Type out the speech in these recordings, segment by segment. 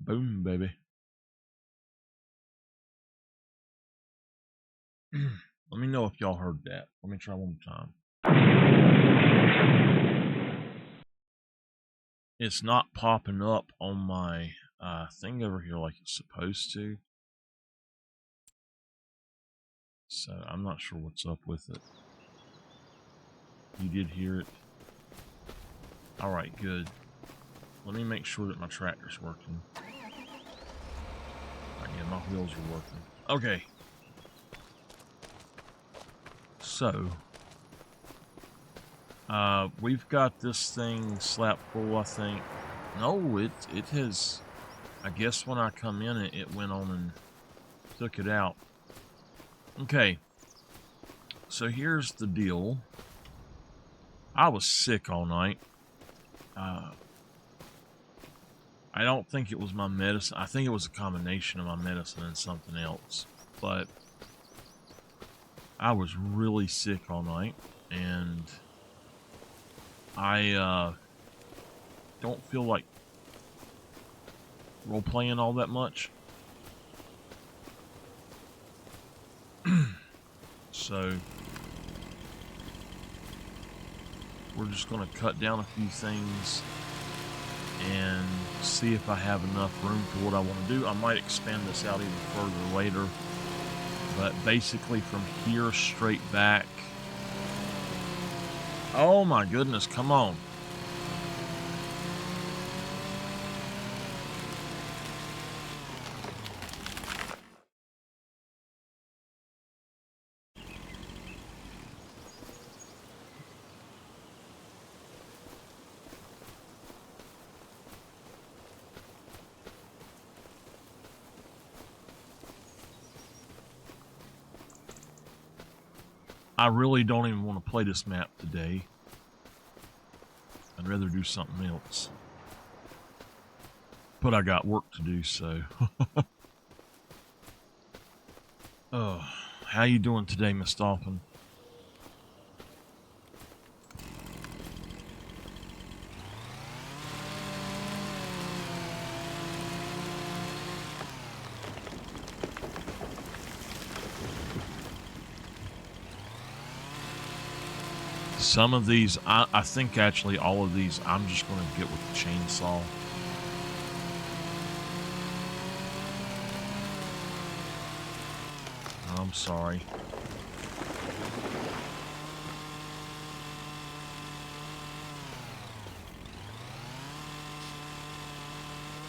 Boom, baby. Let me know if y'all heard that. Let me try one more time. It's not popping up on my thing over here like it's supposed to. So I'm not sure what's up with it. You did hear it? Alright, good. Let me make sure that my tractor's working. Yeah, my wheels are working. Okay. So, we've got this thing slapped full, I think. No, it has... I guess when I come in, it went on and took it out. Okay. So here's the deal. I was sick all night. I don't think it was my medicine. I think it was a combination of my medicine and something else. But I was really sick all night. And I don't feel like role-playing all that much. So we're just going to cut down a few things and see if I have enough room for what I want to do. I might expand this out even further later. But basically from here straight back. Oh my goodness, come on. I really don't even want to play this map today. I'd rather do something else. But I got work to do, so. Oh, how you doing today, Miss Dolphin? Some of these, I think actually all of these, I'm just going to get with the chainsaw. I'm sorry.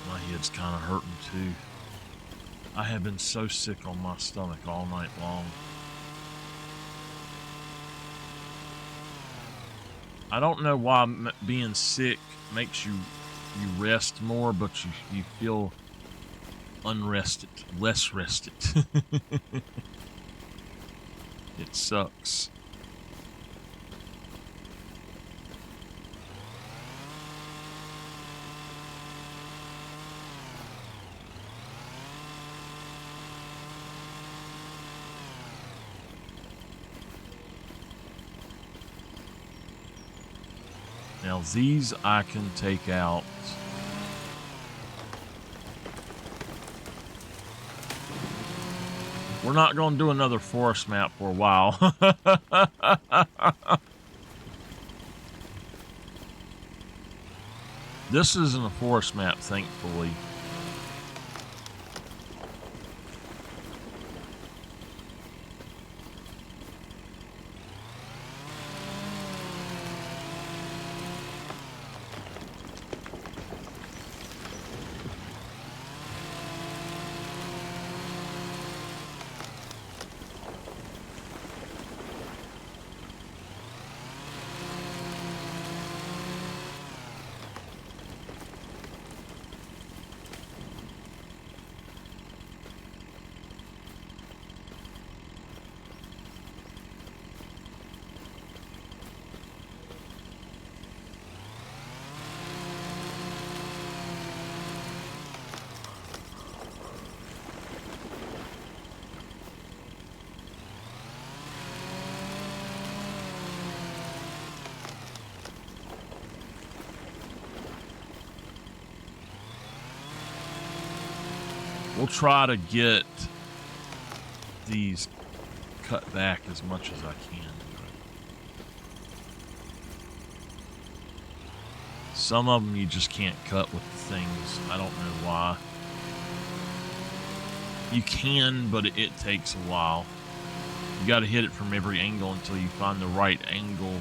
My head's kind of hurting too. I have been so sick on my stomach all night long. I don't know why being sick makes you rest more, but you feel unrested, less rested. It sucks. Now these I can take out. We're not going to do another forest map for a while. This isn't a forest map, thankfully. We'll try to get these cut back as much as I can. Some of them you just can't cut with the things. I don't know why. You can, but it takes a while. You got to hit it from every angle until you find the right angle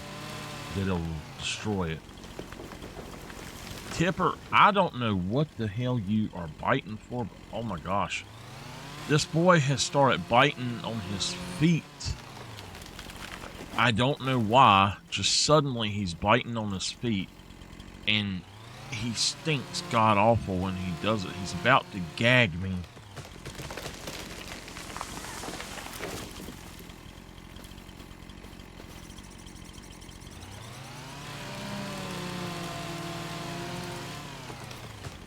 that'll destroy it. Tipper, I don't know what the hell you are biting for, but oh my gosh. This boy has started biting on his feet. I don't know why. Just suddenly he's biting on his feet. And he stinks god awful when he does it. He's about to gag me.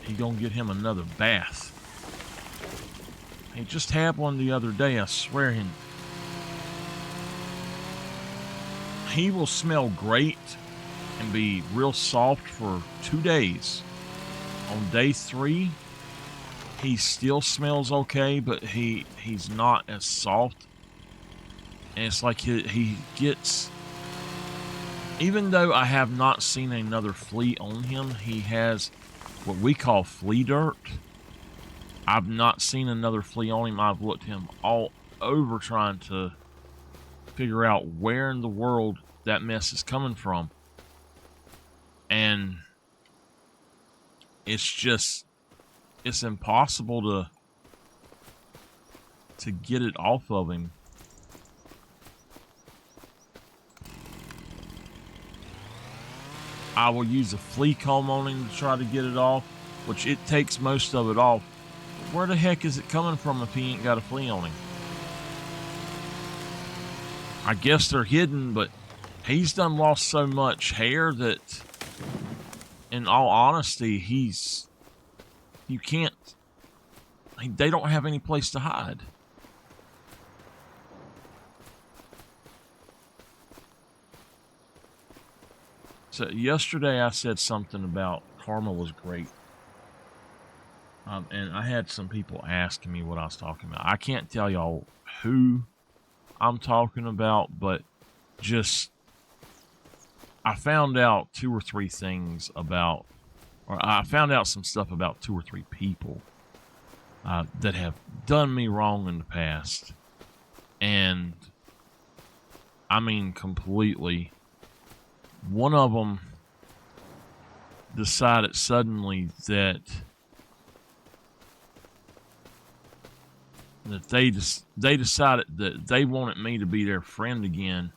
He gonna get him another bath. He just had one the other day, I swear him. He will smell great and be real soft for 2 days. On day 3, he still smells okay, but he's not as soft. And it's like he gets, even though I have not seen another flea on him, he has what we call flea dirt. I've not seen another flea on him. I've looked him all over trying to figure out where in the world that mess is coming from. And it's impossible to get it off of him. I will use a flea comb on him to try to get it off, which it takes most of it off. But where the heck is it coming from if he ain't got a flea on him? I guess they're hidden, but he's done lost so much hair that, in all honesty, they don't have any place to hide. So yesterday I said something about karma was great. And I had some people asking me what I was talking about. I can't tell y'all who I'm talking about, but just, I found out 2 or 3 things about, or I found out some stuff about 2 or 3 people that have done me wrong in the past. And I mean completely. One of them decided suddenly that they decided that they wanted me to be their friend again,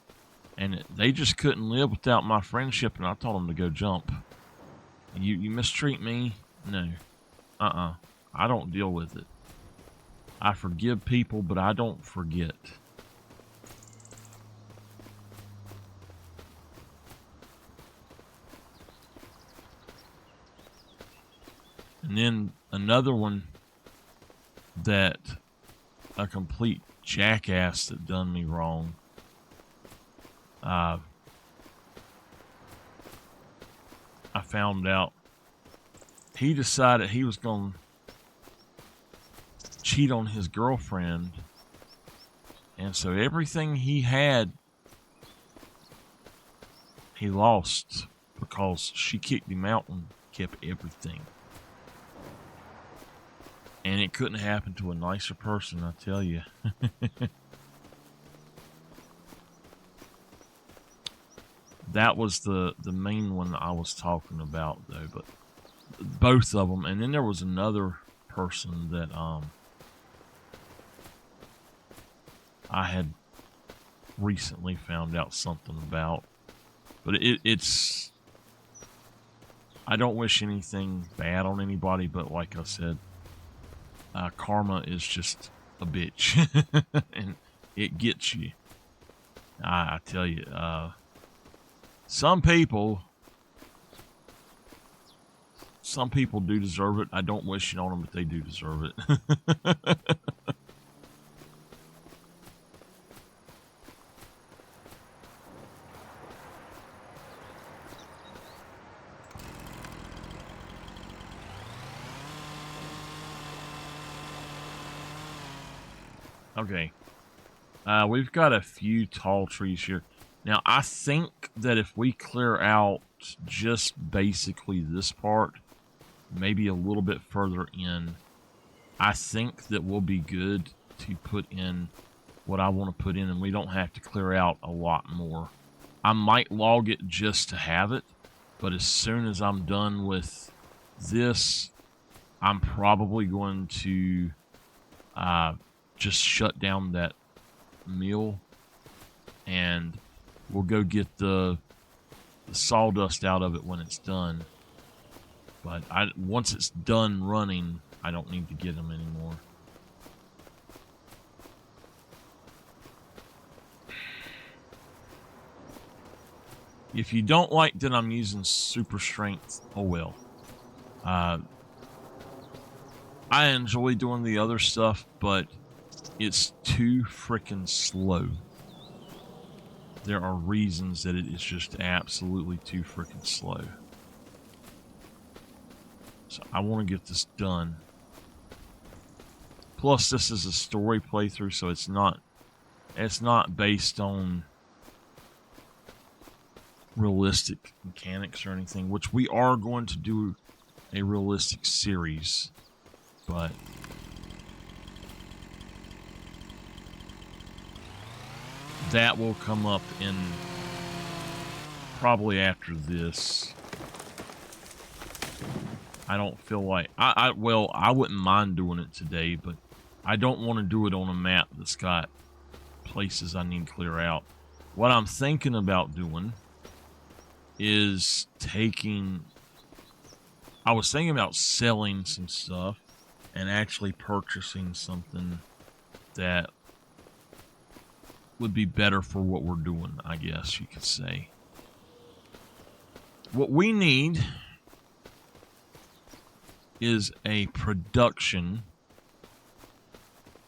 and they just couldn't live without my friendship. And I told them to go jump. You mistreat me? No. I don't deal with it. I forgive people, but I don't forget. And then another one, that a complete jackass that done me wrong. I found out he decided he was going to cheat on his girlfriend. And so everything he had, he lost because she kicked him out and kept everything. And it couldn't happen to a nicer person, I tell you. That was the main one I was talking about, though. But both of them. And then there was another person that I had recently found out something about. But it's... I don't wish anything bad on anybody, but like I said, karma is just a bitch. And it gets you. I tell you, some people do deserve it. I don't wish it on them, but they do deserve it. Okay. We've got a few tall trees here. Now, I think that if we clear out just basically this part, maybe a little bit further in, I think that we'll be good to put in what I want to put in, and we don't have to clear out a lot more. I might log it just to have it, but as soon as I'm done with this, I'm probably going to just shut down that mill, and we'll go get the sawdust out of it when it's done. But once it's done running, I don't need to get them anymore. If you don't like that I'm using super strength, oh well. I enjoy doing the other stuff, but it's too freaking slow. There are reasons that it is just absolutely too freaking slow. So I want to get this done. Plus, this is a story playthrough, so it's not based on realistic mechanics or anything, which we are going to do a realistic series, but that will come up in probably after this. I don't feel like well, I wouldn't mind doing it today, but I don't want to do it on a map that's got places I need to clear out. What I'm thinking about doing is I was thinking about selling some stuff and actually purchasing something that would be better for what we're doing, I guess you could say. What we need is a production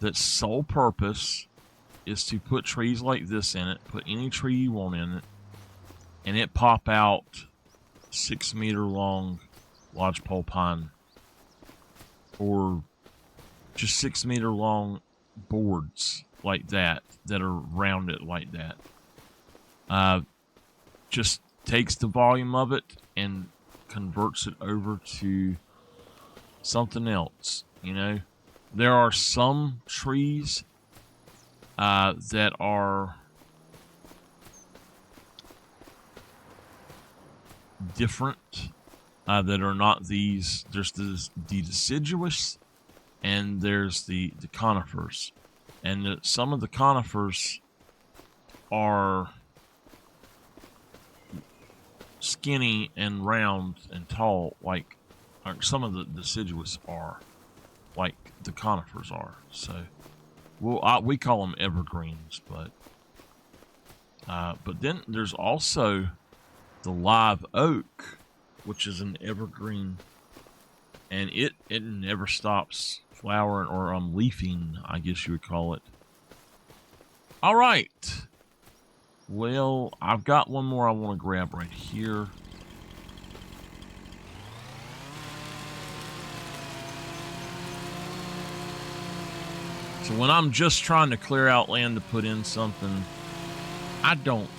that's sole purpose is to put trees like this in it, put any tree you want in it, and it pop out 6 meter long lodgepole pine, or just 6 meter long boards like that are rounded like that. Just takes the volume of it and converts it over to something else, you know. There are some trees that are different, that are not these. There's the deciduous, and there's the conifers. And some of the conifers are skinny and round and tall, like some of the deciduous are, like the conifers are. So we call them evergreens, but then there's also the live oak, which is an evergreen, and it never stops flowering or leafing, I guess you would call it. All right. Well, I've got one more I want to grab right here. So when I'm just trying to clear out land to put in something, I don't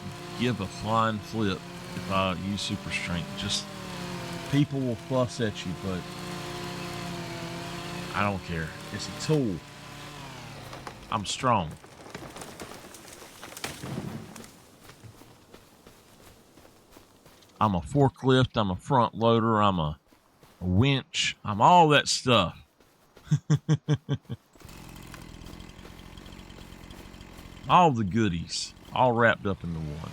give a flying flip if I use super strength. Just people will fuss at you, but I don't care. It's a tool. I'm strong. I'm a forklift. I'm a front loader. I'm a winch. I'm all that stuff. All the goodies, all wrapped up into one.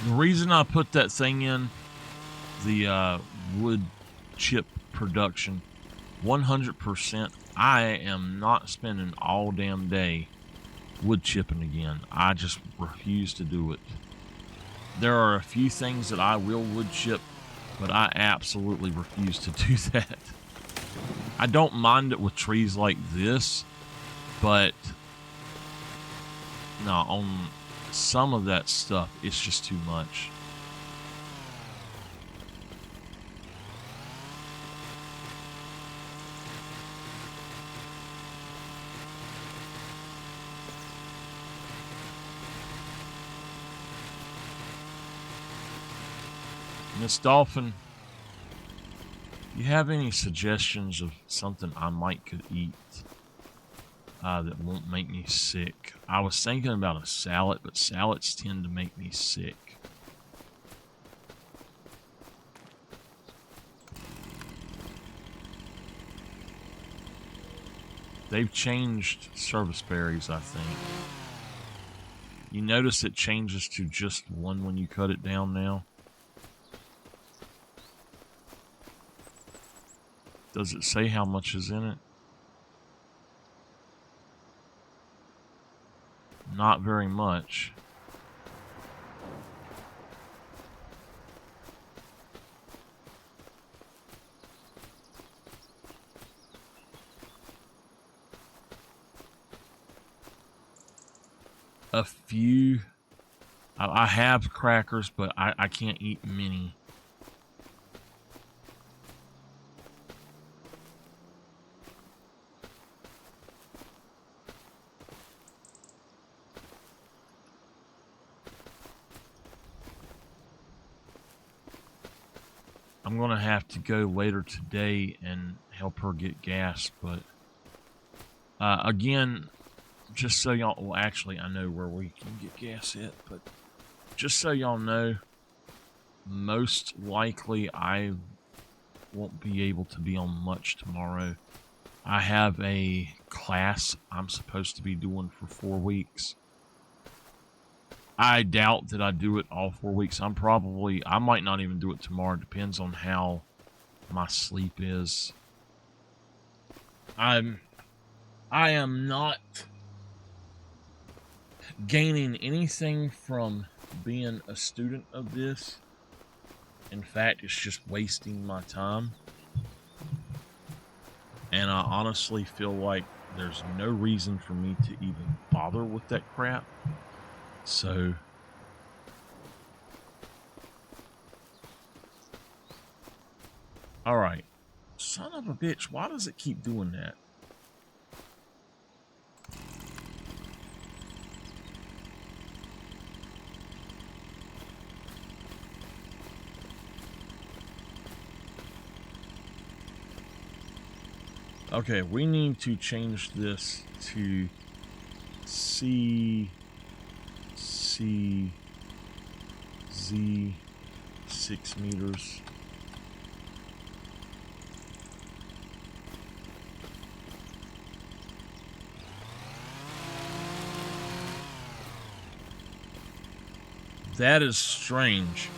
The reason I put that thing in, the wood chip production, 100%, I am not spending all damn day wood chipping again. I just refuse to do it. There are a few things that I will wood chip, but I absolutely refuse to do that. I don't mind it with trees like this, but no, on some of that stuff, it's just too much. Miss Dolphin, you have any suggestions of something I might could eat that won't make me sick? I was thinking about a salad, but salads tend to make me sick. They've changed service berries, I think. You notice it changes to just one when you cut it down now? Does it say how much is in it? Not very much. A few. I have crackers, but I can't eat many. I'm going to have to go later today and help her get gas, but again, just so y'all, well, actually, I know where we can get gas at, but just so y'all know, most likely I won't be able to be on much tomorrow. I have a class I'm supposed to be doing for 4 weeks. I doubt that I do it all 4 weeks. I might not even do it tomorrow. It depends on how my sleep is. I am not gaining anything from being a student of this. In fact, it's just wasting my time. And I honestly feel like there's no reason for me to even bother with that crap. So, alright. Son of a bitch, why does it keep doing that? Okay, we need to change this to C, Z, 6 meters. That is strange.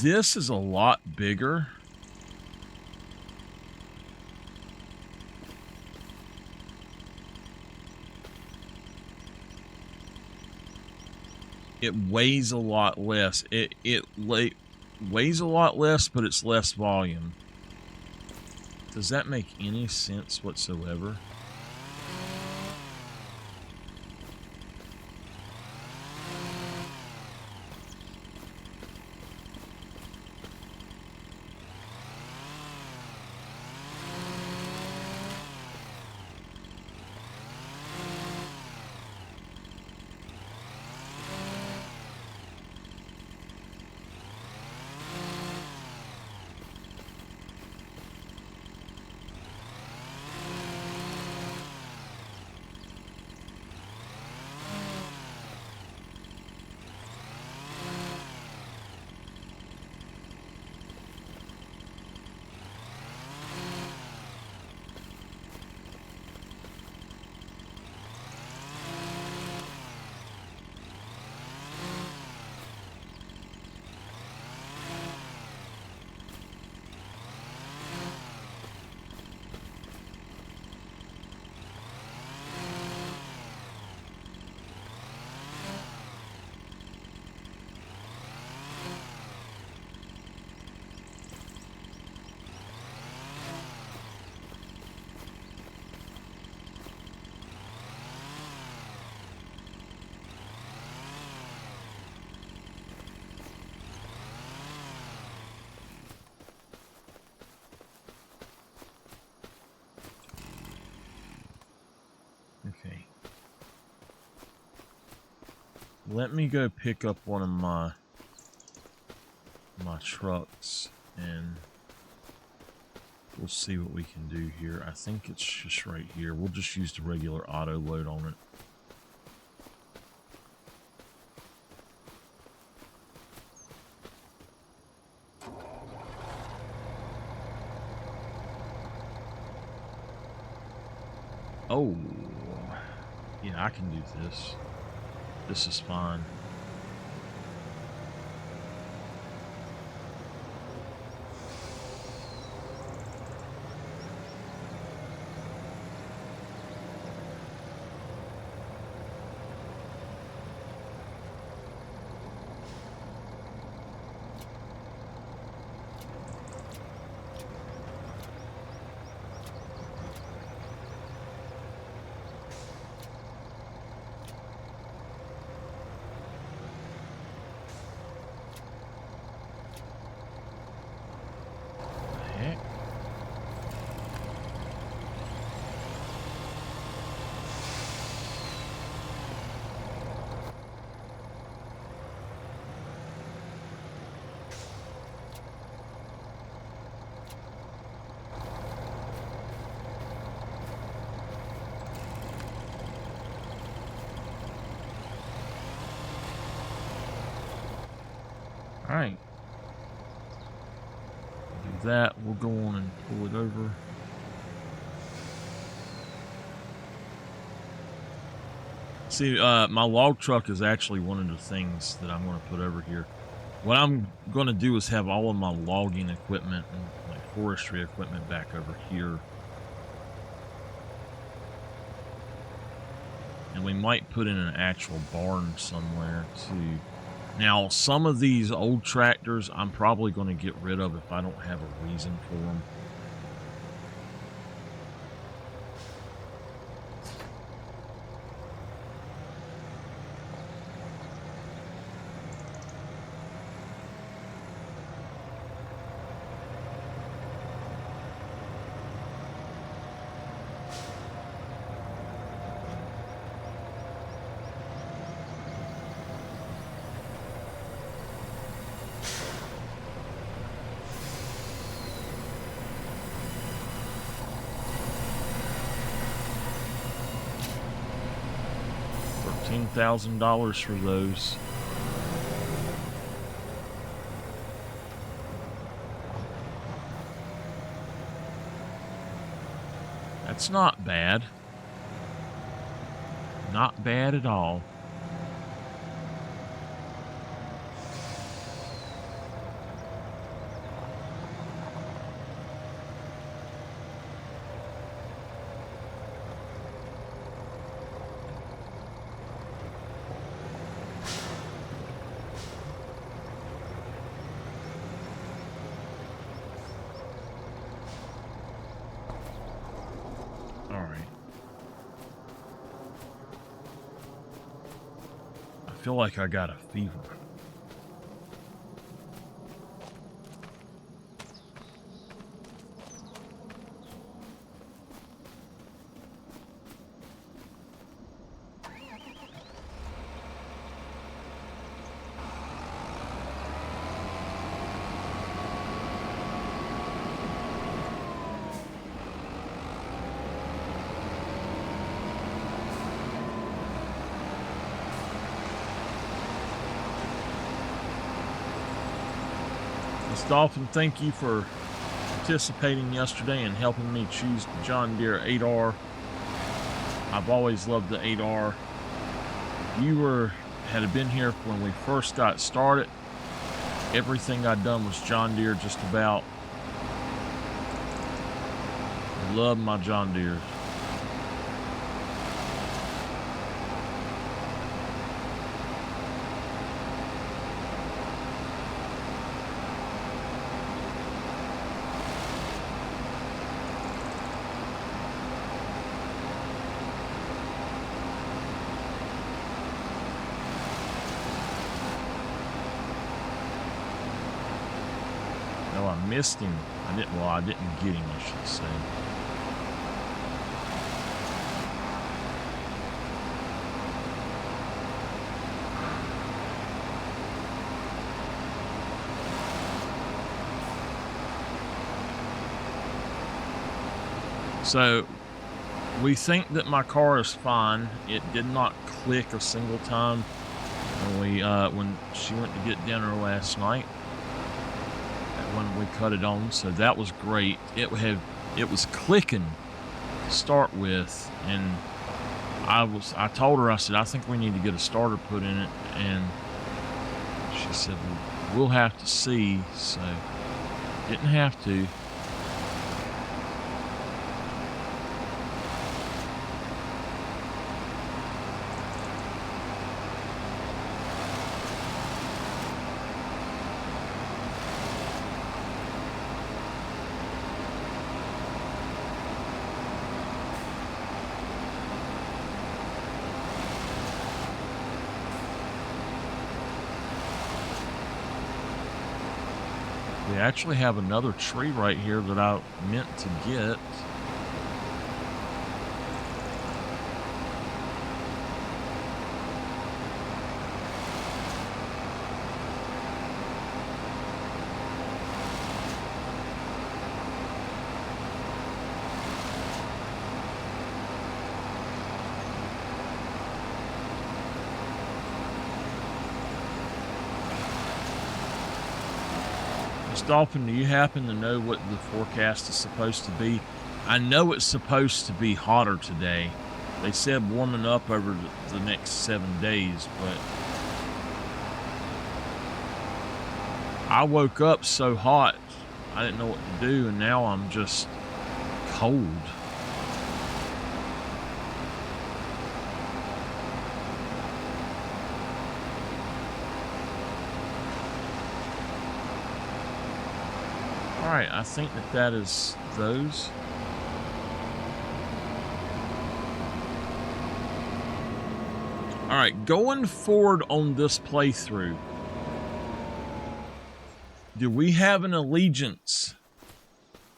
This is a lot bigger. It weighs a lot less. It weighs a lot less, but it's less volume. Does that make any sense whatsoever? let me go pick up one of my trucks and we'll see what we can do here. I think it's just right here. We'll just use the regular auto load on it. Oh, yeah, I can do this. This is fine. All right. Do that. We'll go on and pull it over. See, my log truck is actually one of the things that I'm going to put over here. What I'm going to do is have all of my logging equipment and like forestry equipment back over here. And we might put in an actual barn somewhere too. Now, some of these old tractors I'm probably going to get rid of if I don't have a reason for them. $10,000 for those. That's not bad. Not bad at all. I feel like I got a fever. Dolphin, thank you for participating yesterday and helping me choose the John Deere 8R. I've always loved the 8R. You had been here when we first got started. Everything I'd done was John Deere just about. I love my John Deere. Missed him. I didn't get him, I should say. So we think that my car is fine. It did not click a single time when she went to get dinner last night. When we cut it on, so that was great. It was clicking to start with, and I told her, I said, I think we need to get a starter put in it, and she said, well, we'll have to see. So didn't have to. We actually have another tree right here that I meant to get. Dolphin, do you happen to know what the forecast is supposed to be? I know it's supposed to be hotter today. They said warming up over the next 7 days, but I woke up so hot, I didn't know what to do, and now I'm just cold. All right, I think that is those. All right, going forward on this playthrough, do we have an allegiance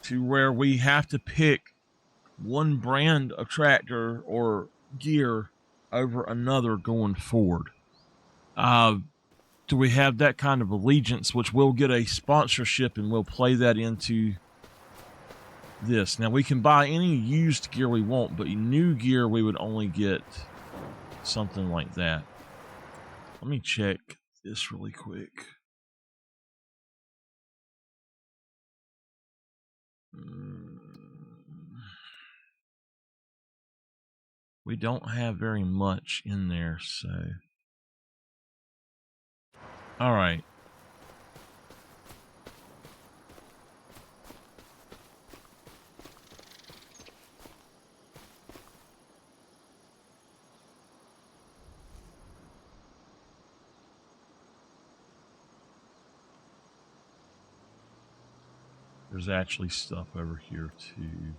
to where we have to pick one brand of tractor or gear over another going forward? Do we have that kind of allegiance, which we'll get a sponsorship and we'll play that into this? Now, we can buy any used gear we want, but new gear, we would only get something like that. Let me check this really quick. We don't have very much in there, so... All right. There's actually stuff over here, too.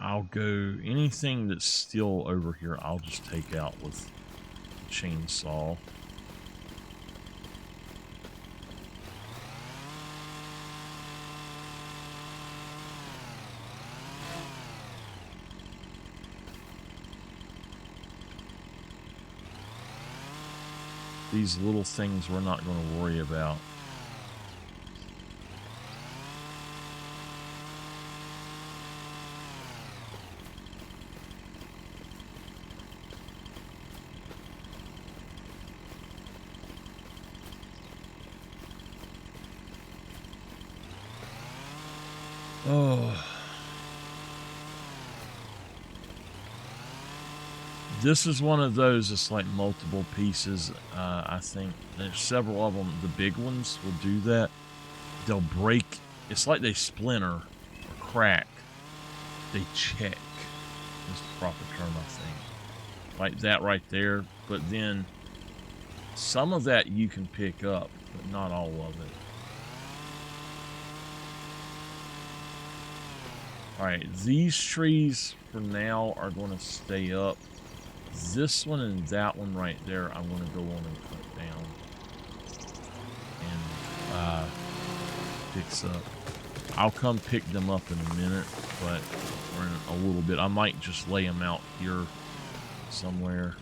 I'll go, anything that's still over here, I'll just take out with the chainsaw. These little things we're not going to worry about. Oh. This is one of those, it's like multiple pieces. I think there's several of them. The big ones will do that. They'll break. It's like they splinter or crack. They check is the proper term, I think. Like that right there. But then some of that you can pick up, but not all of it. Alright, these trees for now are going to stay up. This one and that one right there, I'm going to go on and cut down. And fix up. I'll come pick them up in a minute, but or in a little bit. I might just lay them out here somewhere.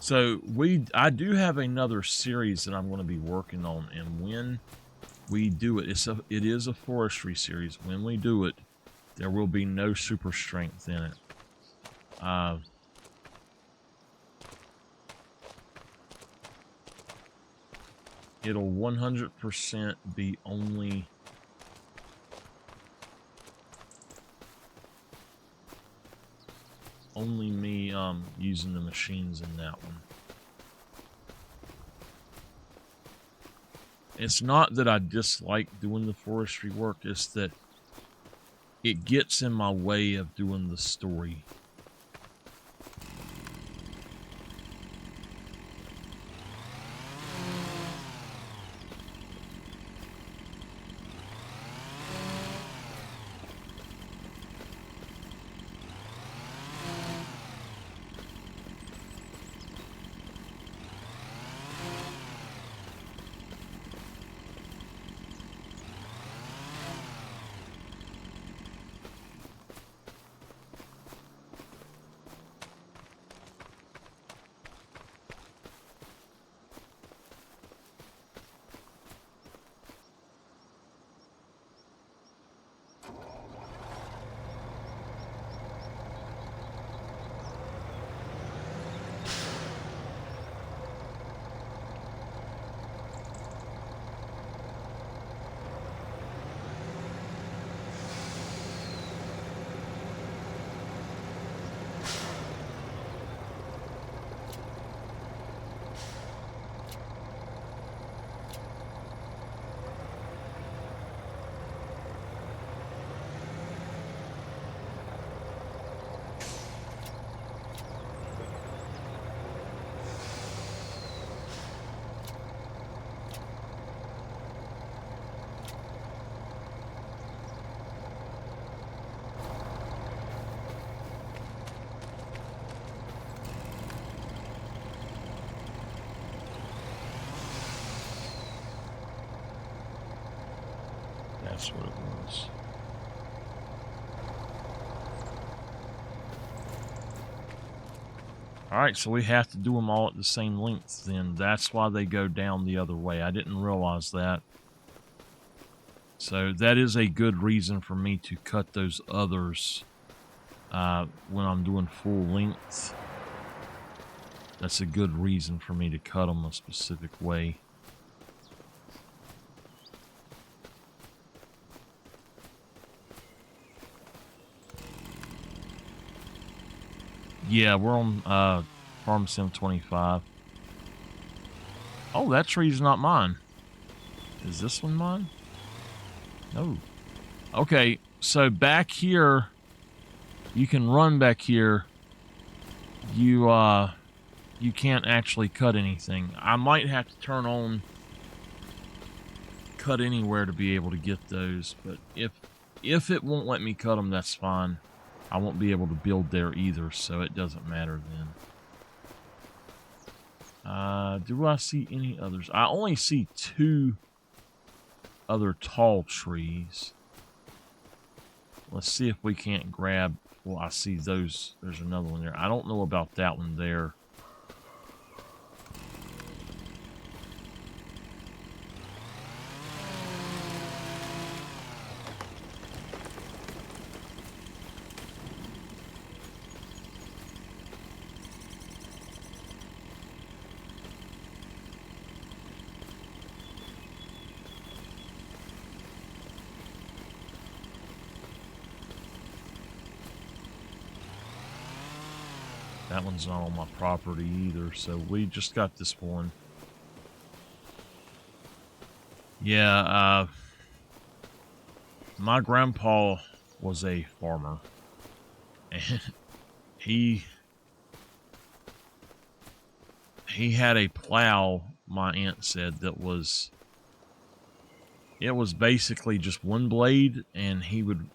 So I do have another series that I'm going to be working on, and when we do it, it is a forestry series. When we do it, there will be no super strength in it. It'll 100% be only me using the machines in that one. It's not that I dislike doing the forestry work, it's that it gets in my way of doing the story. That's what it was. Alright, so we have to do them all at the same length then. That's why they go down the other way. I didn't realize that. So that is a good reason for me to cut those others when I'm doing full length. That's a good reason for me to cut them a specific way. Yeah, we're on Farm Sim 25. Oh, that tree's not mine. Is this one mine? No. Okay, so back here, you can run back here. You can't actually cut anything. I might have to turn on cut anywhere to be able to get those, but if it won't let me cut them, that's fine. I won't be able to build there either, so it doesn't matter then. Do I see any others? I only see 2 other tall trees. Let's see if we can't grab... Well, I see those. There's another one there. I don't know about that one there. That one's not on my property either, so we just got this one. Yeah, my grandpa was a farmer, and he had a plow, my aunt said, that was... It was basically just one blade, and he would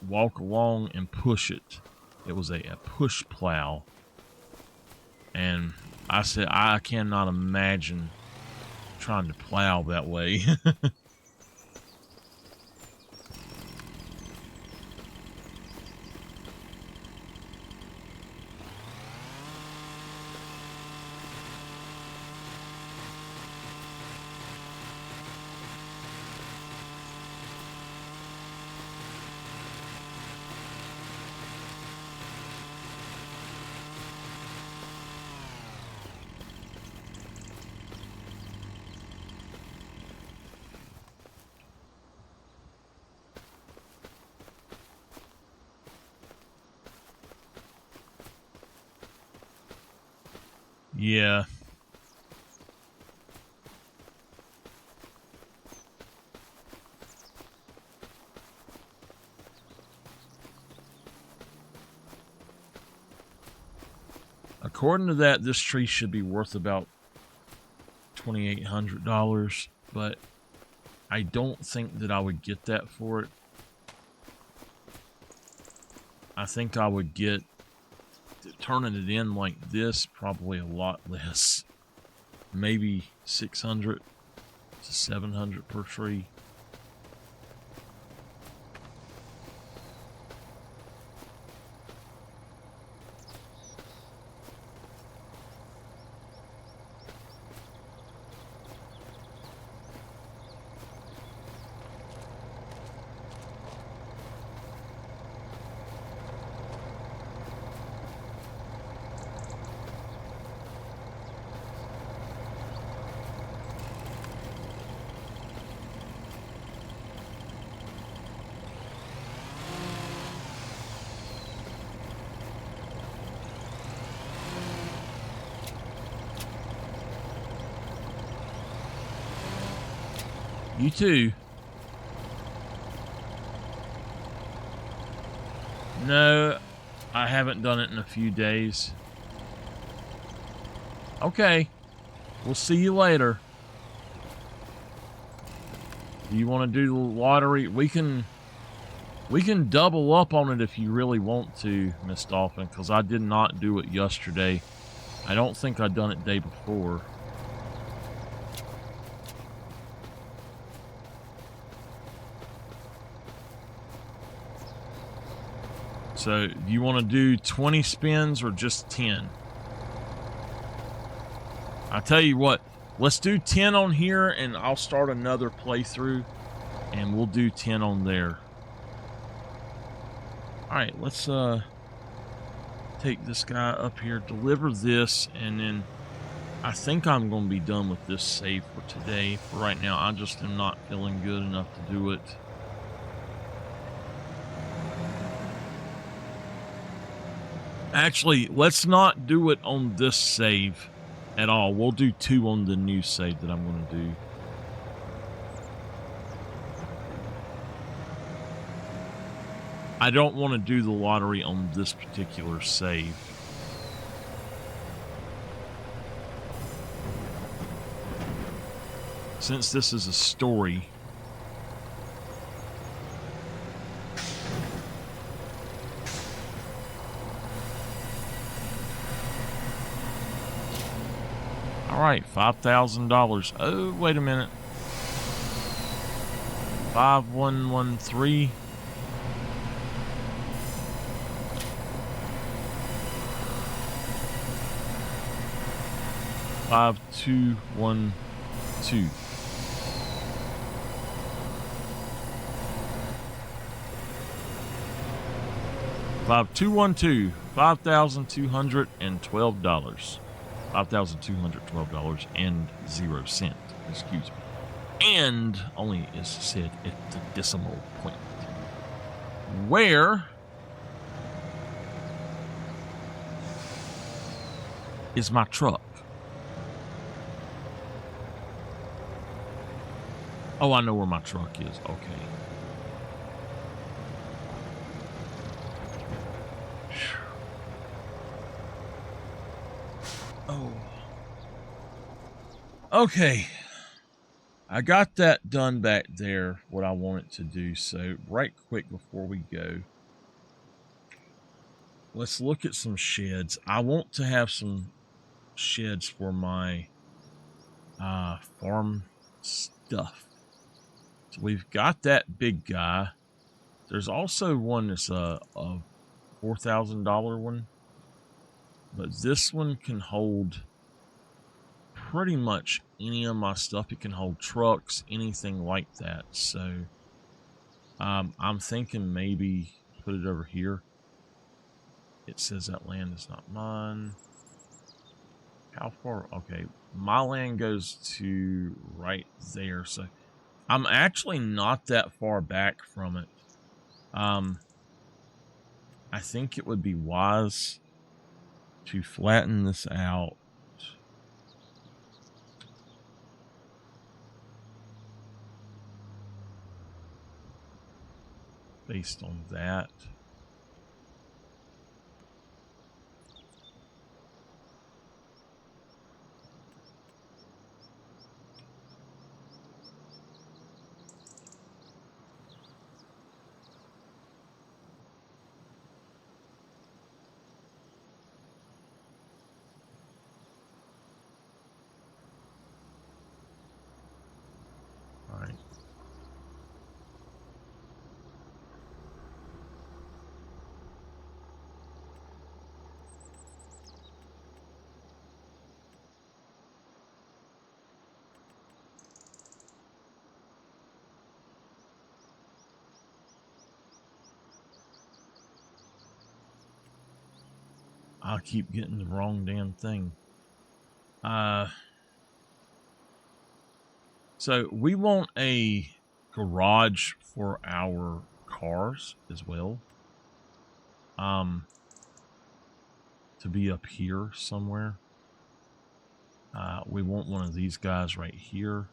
walk along and push it. It was a push plow. And I said, I cannot imagine trying to plow that way. Yeah. According to that, this tree should be worth about $2,800, but I don't think that I would get that for it. I think I would get, turning it in like this, probably a lot less. Maybe 600 to 700 per tree. You too. No, I haven't done it in a few days. Okay. We'll see you later. Do you want to do the lottery? We can double up on it if you really want to, Miss Dolphin, because I did not do it yesterday. I don't think I'd done it day before. So, do you want to do 20 spins or just 10? I'll tell you what, let's do 10 on here and I'll start another playthrough and we'll do 10 on there. Alright, let's take this guy up here, deliver this, and then I think I'm going to be done with this save for today. For right now, I just am not feeling good enough to do it. Actually, let's not do it on this save at all. We'll do 2 on the new save that I'm going to do. I don't want to do the lottery on this particular save. Since this is a story, all right, $5,000. Oh, wait a minute. 5113. Five, 2, 1, 2. $5212, $5,212. $5,212.00. Excuse me. And only is said at the decimal point. Where is my truck? Oh, I know where my truck is. Okay. Oh. Okay. I got that done back there, what I wanted to do. So, right quick before we go, let's look at some sheds. I want to have some sheds for my farm stuff. So we've got that big guy. There's also one that's a $4,000 one, but this one can hold pretty much any of my stuff. It can hold trucks, anything like that. So I'm thinking maybe put it over here. It says that land is not mine. How far? Okay, my land goes to right there. So I'm actually not that far back from it. I think it would be wise to flatten this out. Based on that. All right. I'll keep getting the wrong damn thing. So we want a garage for our cars as well. To be up here somewhere. We want one of these guys right here.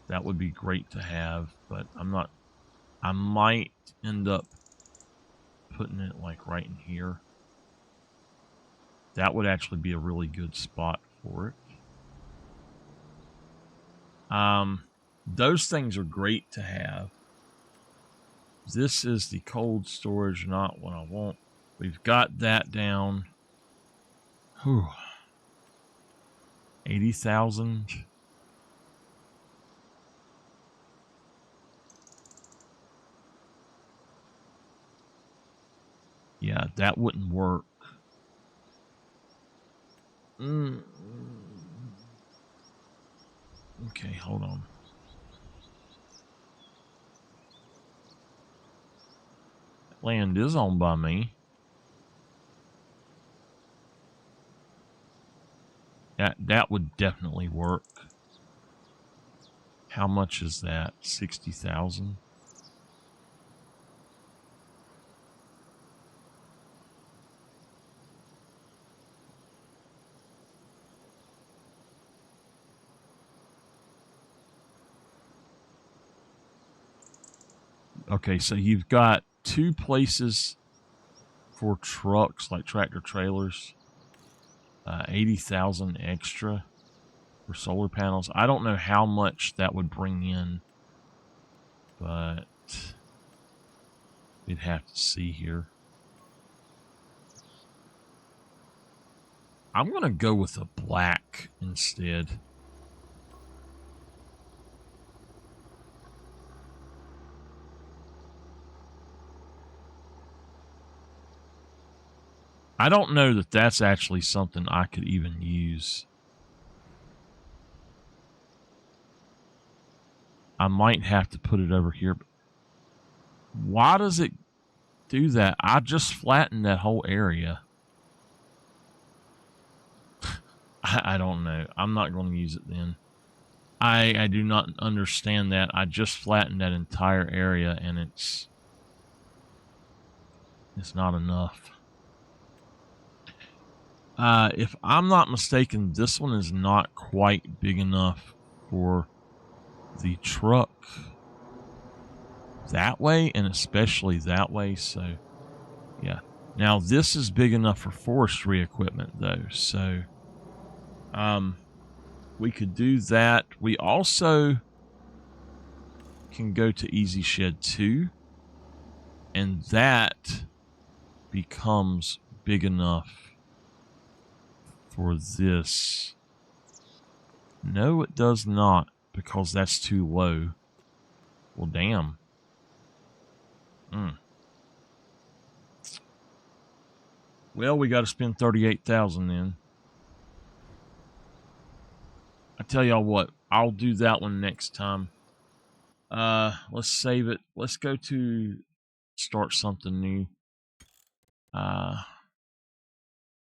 That would be great to have, but I might end up putting it like right in here. That would actually be a really good spot for it. Those things are great to have. This is the cold storage, not what I want. We've got that down. Whew. 80,000. Yeah, that wouldn't work. Okay, hold on. Land is owned by me. That would definitely work. How much is that? 60,000? Okay, so you've got 2 places for trucks, like tractor trailers. 80,000 extra for solar panels. I don't know how much that would bring in, but we'd have to see here. I'm going to go with a black instead. I don't know that that's actually something I could even use. I might have to put it over here. But why does it do that? I just flattened that whole area. I don't know. I'm not going to use it then. I do not understand that. I just flattened that entire area, and it's not enough. If I'm not mistaken, this one is not quite big enough for the truck that way, and especially that way. So, yeah. Now, this is big enough for forestry equipment, though. So, we could do that. We also can go to Easy Shed 2, and that becomes big enough for this. No, it does not, because that's too low. Well, damn. Well, we got to spend 38,000 then. I tell y'all what, I'll do that one next time. Let's save it. Let's go to start something new. All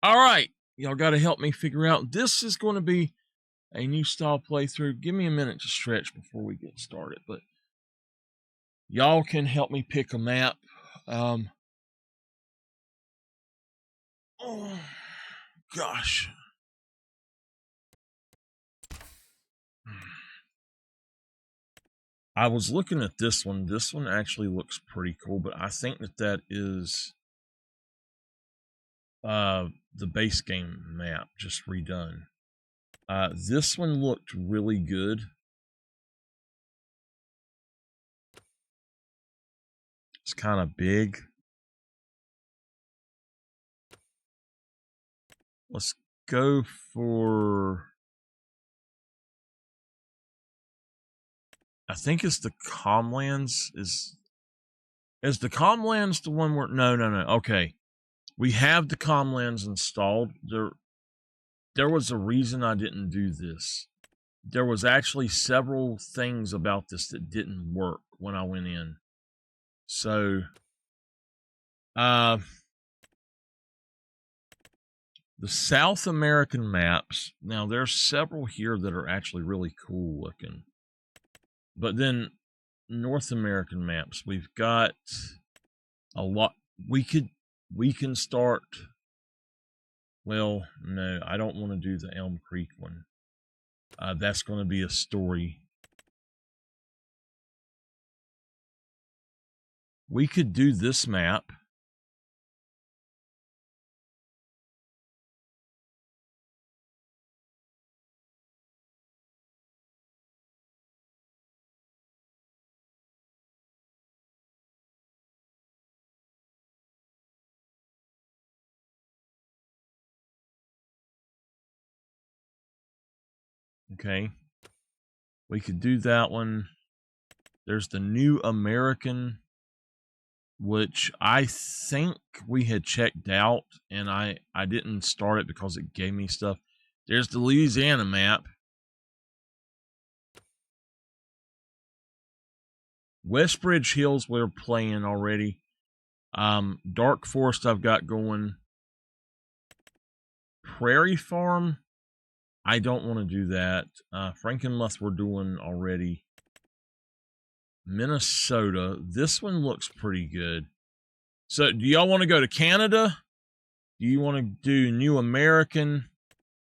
right, y'all got to help me figure out. This is going to be a new style playthrough. Give me a minute to stretch before we get started, but y'all can help me pick a map. Oh, gosh. I was looking at this one. This one actually looks pretty cool, but I think that is the base game map just redone. This one looked really good. It's kind of big. Let's go for... I think it's the Comlands. Is the Comlands the one where... No. Okay. We have the Comlands installed. There was a reason I didn't do this. There was actually several things about this that didn't work when I went in. So, the South American maps, now there's several here that are actually really cool looking. But then North American maps, we've got a lot. We can start. Well, no, I don't want to do the Elm Creek one. That's going to be a story. We could do this map. Okay. We could do that one. There's the New American, which I think we had checked out, and I didn't start it because it gave me stuff. There's the Louisiana map. Westbridge Hills we're playing already. Dark Forest I've got going. Prairie Farm, I don't want to do that. Frankenmuth we're doing already. Minnesota. This one looks pretty good. So do y'all want to go to Canada? Do you want to do New American,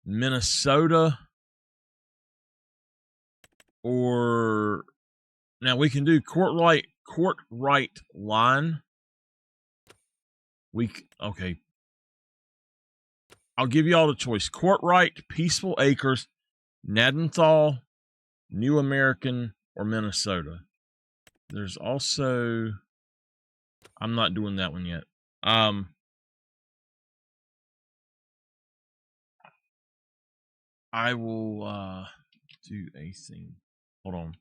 Minnesota? Or now we can do Courtright line. Okay. I'll give you all the choice. Courtright, Peaceful Acres, Nadenthal, New American, or Minnesota. There's also, I'm not doing that one yet. I will do a thing. Hold on.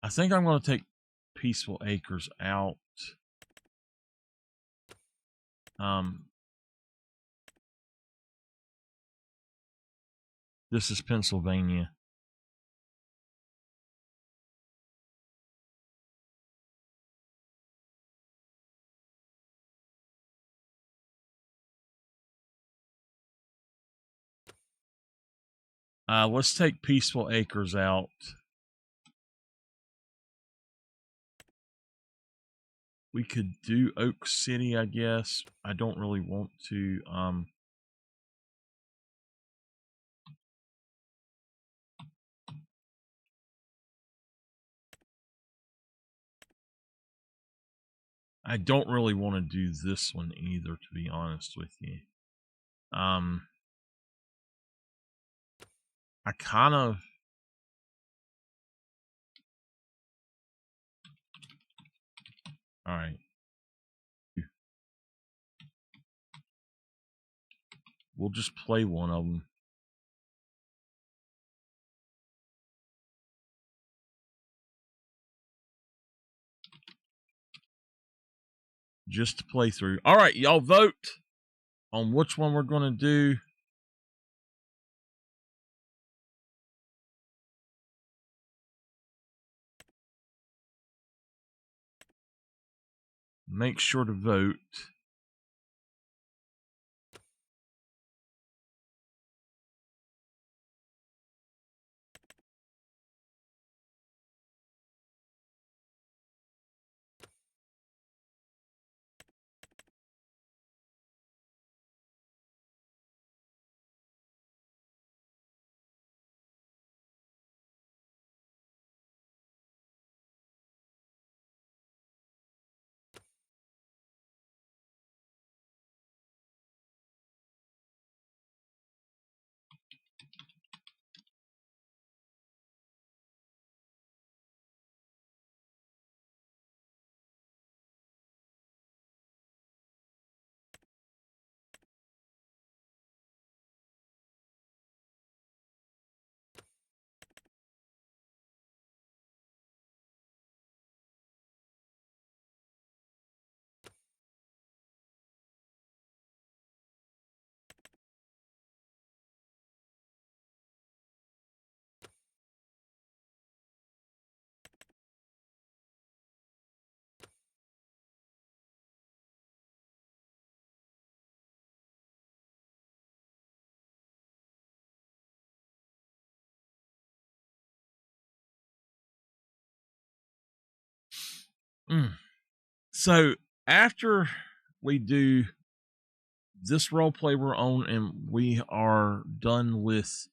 I think I'm going to take Peaceful Acres out. This is Pennsylvania. Let's take Peaceful Acres out. We could do Oak City, I guess. I don't really want to. I don't really want to do this one either, to be honest with you. I kind of. All right. We'll just play one of them. Just to play through. All right, y'all vote on which one we're going to do. Make sure to vote. So after we do this role play we're on and we are done with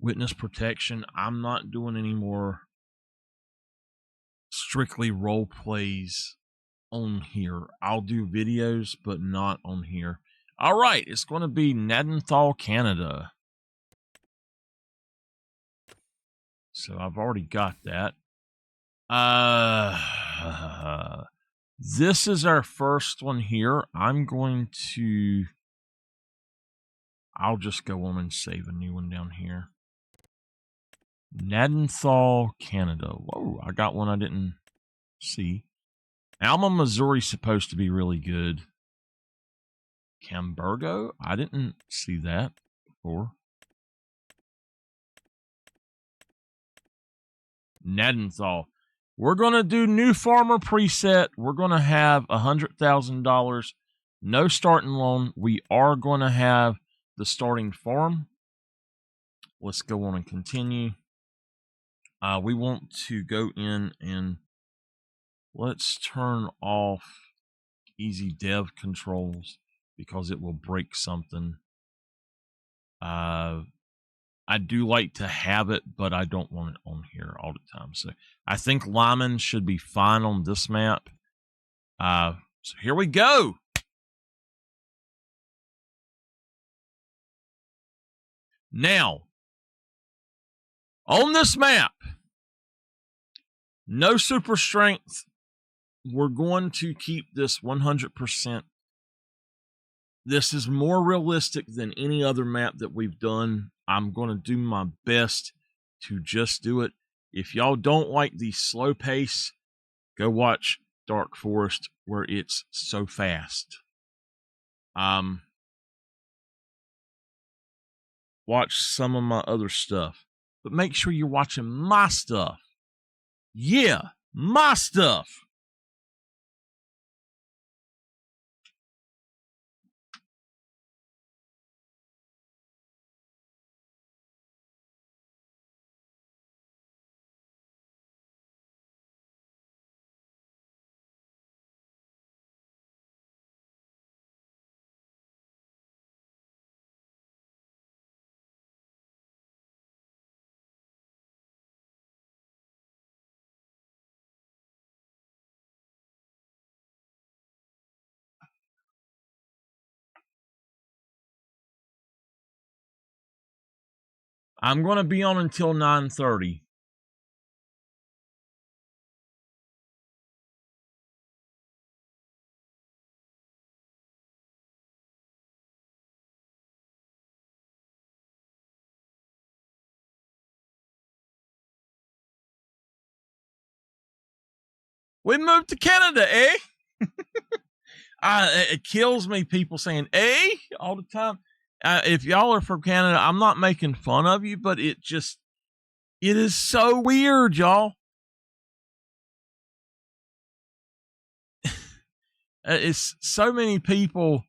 witness protection, I'm not doing any more strictly role plays on here. I'll do videos, but not on here. All right, it's going to be Nadenthal, Canada. So I've already got that. This is our first one here. I'll just go on and save a new one down here. Nadenthal, Canada. Whoa, I got one I didn't see. Alma, Missouri's supposed to be really good. Cambergo? I didn't see that before. Nadenthal. We're going to do new farmer preset. We're going to have $100,000. No starting loan. We are going to have the starting farm. Let's go on and continue. We want to go in and let's turn off easy dev controls because it will break something. I do like to have it, but I don't want it on here all the time. So I think Lyman should be fine on this map. So here we go. Now, on this map, no super strength. We're going to keep this 100%. This is more realistic than any other map that we've done. I'm going to do my best to just do it. If y'all don't like the slow pace, go watch Dark Forest where it's so fast. Watch some of my other stuff, but make sure you're watching my stuff. Yeah, my stuff. I'm going to be on until 9:30. We moved to Canada, eh? It kills me, people saying, eh, all the time. If y'all are from Canada, I'm not making fun of you, but it is so weird, y'all. It's so many people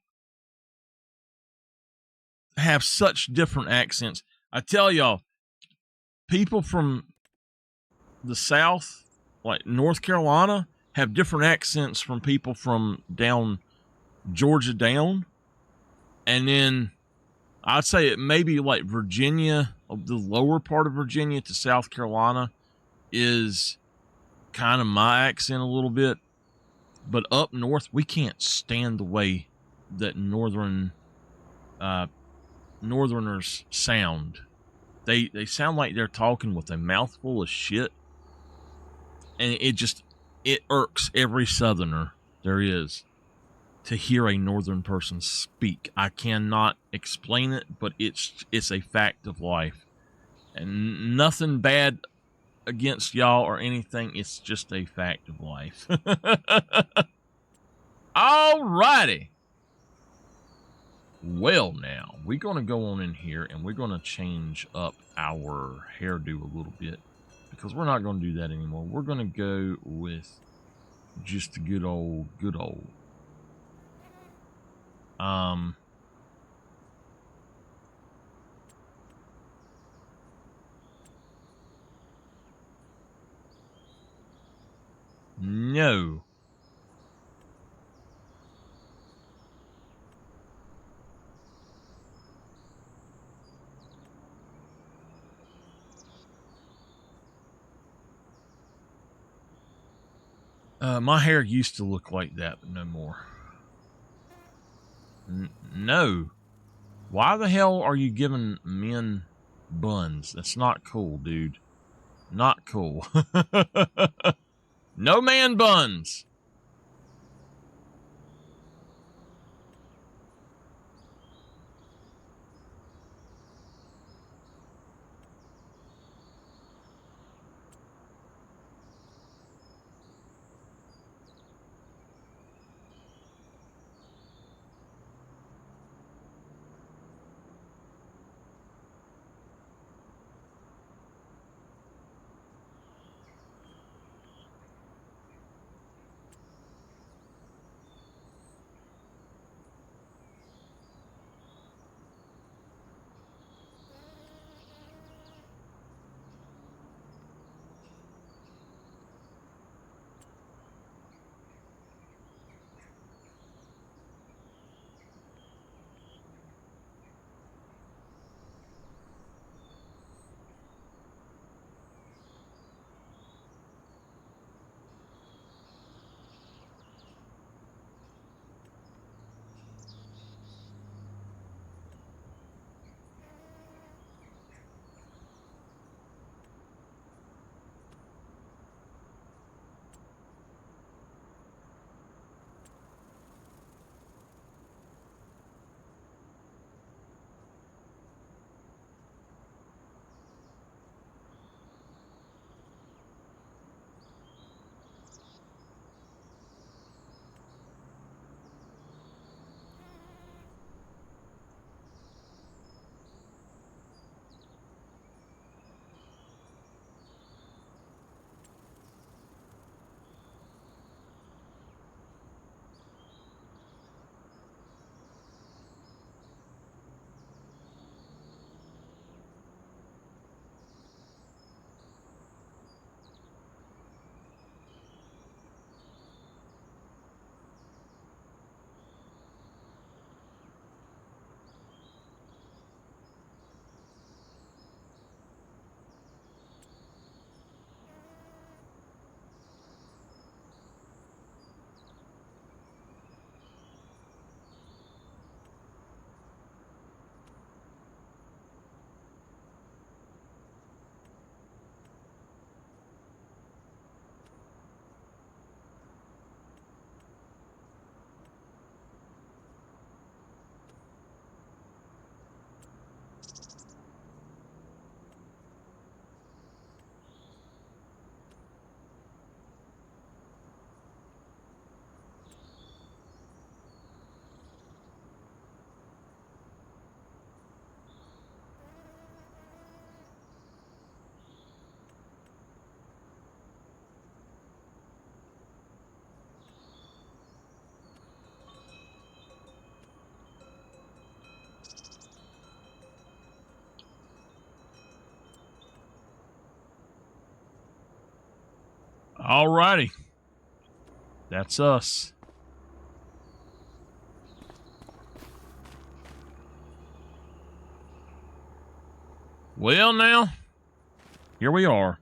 have such different accents. I tell y'all, people from the South, like North Carolina, have different accents from people from down Georgia down. And then I'd say it maybe like Virginia, the lower part of Virginia to South Carolina is kind of my accent a little bit. But up north, we can't stand the way that northerners sound. They sound like they're talking with a mouthful of shit. And it irks every southerner there is to hear a northern person speak. I cannot explain it, but it's a fact of life. And nothing bad against y'all or anything. It's just a fact of life. Alrighty. Well, now, we're going to go on in here and we're going to change up our hairdo a little bit because we're not going to do that anymore. We're going to go with just the good old. No. My hair used to look like that, but no more. No. Why the hell are you giving men buns? That's not cool, dude. Not cool. No man buns. Alrighty. That's us. Well, now, here we are.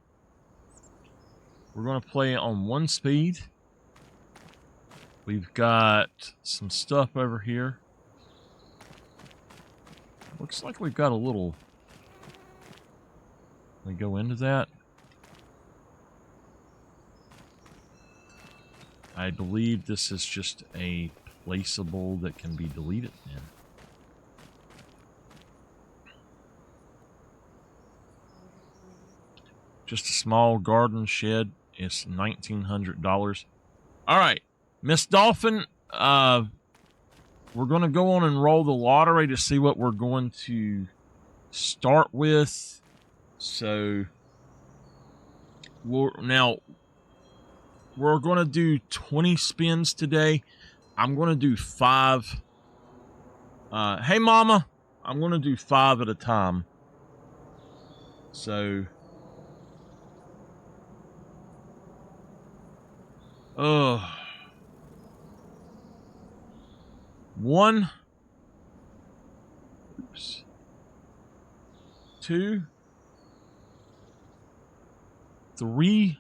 We're going to play on 1 speed. We've got some stuff over here. Looks like we've got a little... Let me go into that. I believe this is just a placeable that can be deleted then. Just a small garden shed. It's $1,900. All right, Miss Dolphin, we're going to go on and roll the lottery to see what we're going to start with. So, we're going to do 20 spins today. I'm going to do 5. Hey, Mama, I'm going to do 5 at a time. So, 1, oops, 2, 3,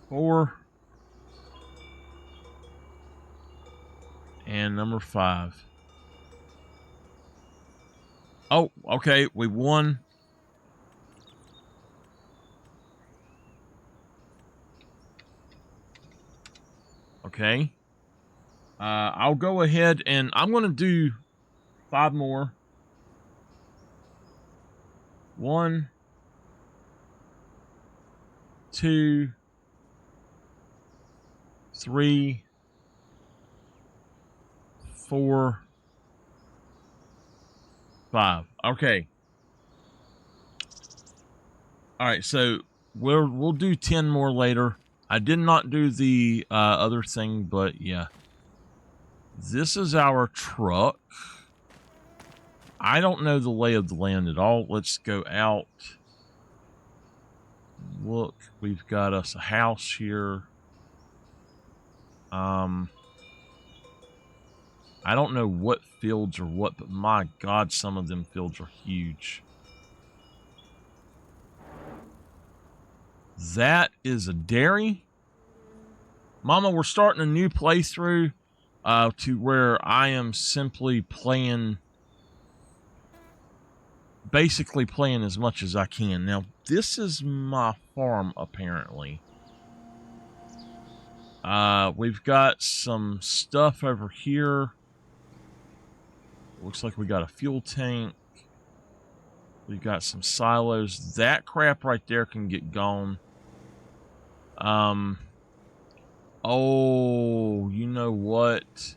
4, and And number 5. Oh, okay, we won. Okay. I'll go ahead and I'm going to do 5 more. 1, 2, 3, 4, 5. Okay. All right, so we'll do 10 more later. I did not do the other thing, but yeah. This is our truck. I don't know the lay of the land at all. Let's go out. Look, we've got us a house here. I don't know what fields are what, but my God, some of them fields are huge. That is a dairy. Mama, we're starting a new playthrough to where I am simply playing, basically playing as much as I can. Now, this is my farm, apparently. We've got some stuff over here. Looks like we got a fuel tank. We've got some silos. That crap right there can get gone. Oh, you know what?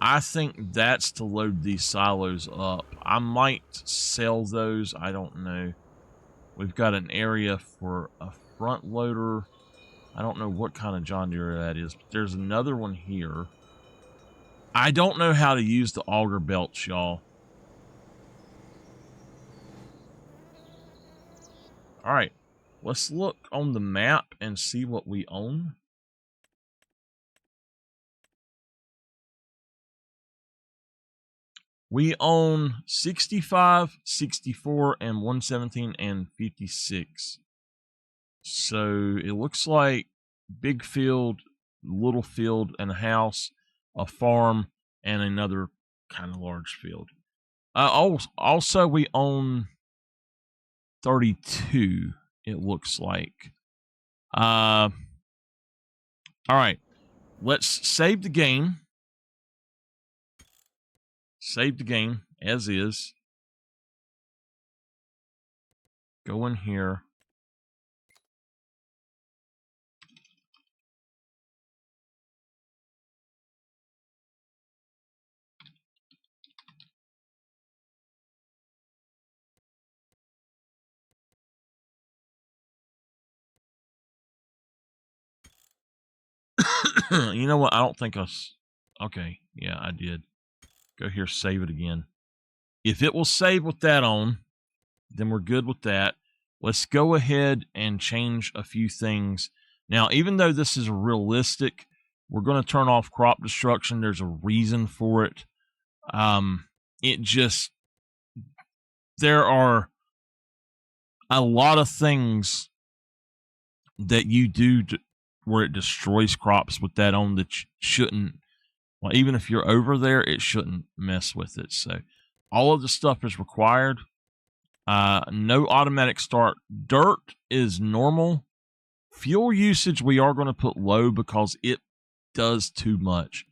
I think that's to load these silos up. I might sell those. I don't know. We've got an area for a front loader. I don't know what kind of John Deere that is, but there's another one here. I don't know how to use the auger belts, y'all. All right, let's look on the map and see what we own. We own 65, 64, and 117 and 56. So it looks like big field, little field, and a house, a farm, and another kind of large field. Also, we own 32, it looks like. All right, let's save the game. Save the game as is. Go in here. You know what? I don't think okay, yeah, I did. Go here, save it again. If it will save with that on, then we're good with that. Let's go ahead and change a few things. Now, even though this is realistic, we're going to turn off crop destruction. There's a reason for it. There are a lot of things that you do where it destroys crops with that on that shouldn't. Well, even if you're over there, it shouldn't mess with it. So all of the stuff is required. No automatic start. Dirt is normal. Fuel usage we are going to put low because it does too much.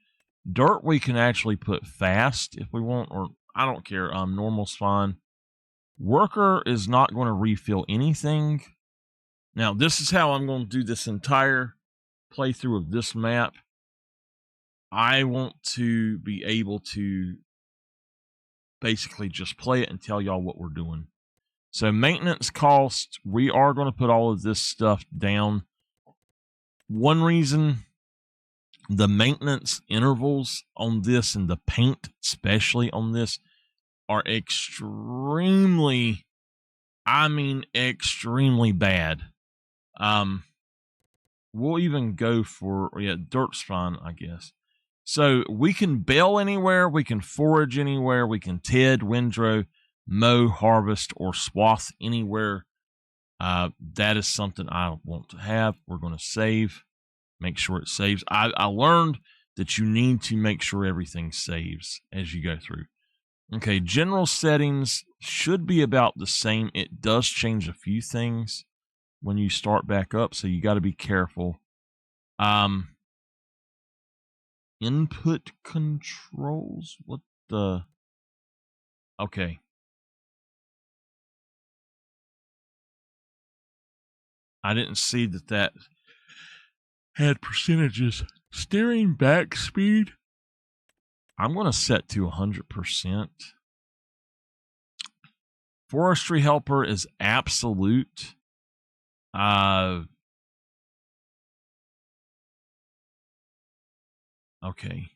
Dirt we can actually put fast if we want, or I don't care. Normal's fine. Worker is not going to refill anything. Now, this is how I'm going to do this entire playthrough of this map. I want to be able to basically just play it and tell y'all what we're doing. So maintenance costs, we are going to put all of this stuff down. One reason, the maintenance intervals on this and the paint, especially on this, are extremely, I mean extremely bad. We'll even go for, yeah, dirt's fine, I guess. So we can bale anywhere, we can forage anywhere, we can TED, windrow, mow, harvest, or swath anywhere. That is something I want to have. We're going to save, make sure it saves. I learned that you need to make sure everything saves as you go through. Okay, general settings should be about the same. It does change a few things when you start back up, so you got to be careful. Input controls? What the? Okay. I didn't see that had percentages. Steering back speed, I'm going to set to 100%. Forestry helper is absolute. Okay.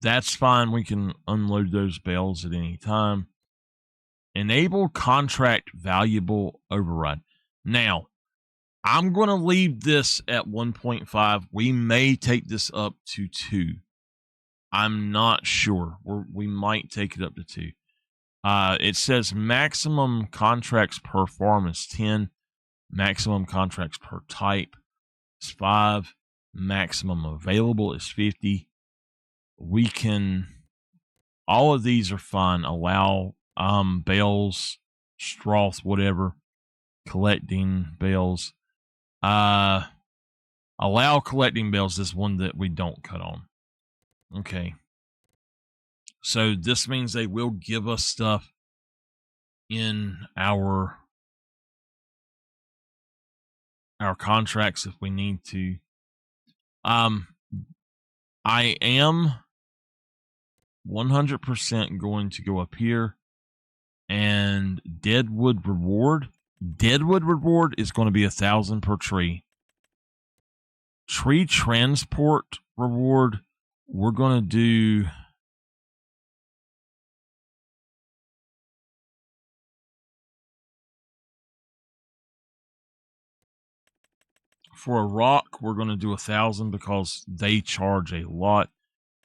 That's fine. We can unload those bales at any time. Enable contract valuable override. Now, I'm going to leave this at 1.5. We may take this up to 2. I'm not sure. We might take it up to 2. It says maximum contracts per farm is 10. Maximum contracts per type is 5. Maximum available is 50. We can... All of these are fine. Allow bales, straws, whatever. Collecting bales. Allow collecting bales is one that we don't cut on. Okay. So this means they will give us stuff in our contracts if we need to. I am 100% going to go up here and Deadwood reward. Deadwood reward is going to be 1,000 per tree. Tree transport reward, we're going to do... For a rock, we're going to do 1,000 because they charge a lot.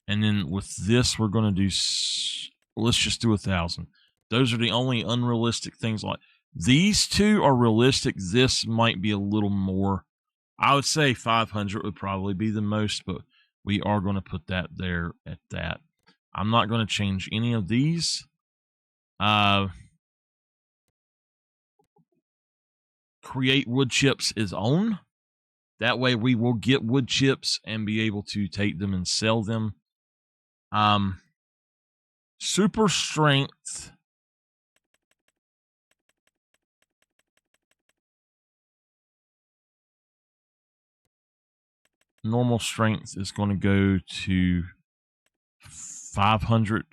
And then with this, we're going to do... Let's just do 1,000. Those are the only unrealistic things. Like these two are realistic. This might be a little more. I would say 500 would probably be the most, but we are going to put that there at that. I'm not going to change any of these. Create wood chips is on. That way we will get wood chips and be able to take them and sell them. Super strength. Normal strength is going to go to 500.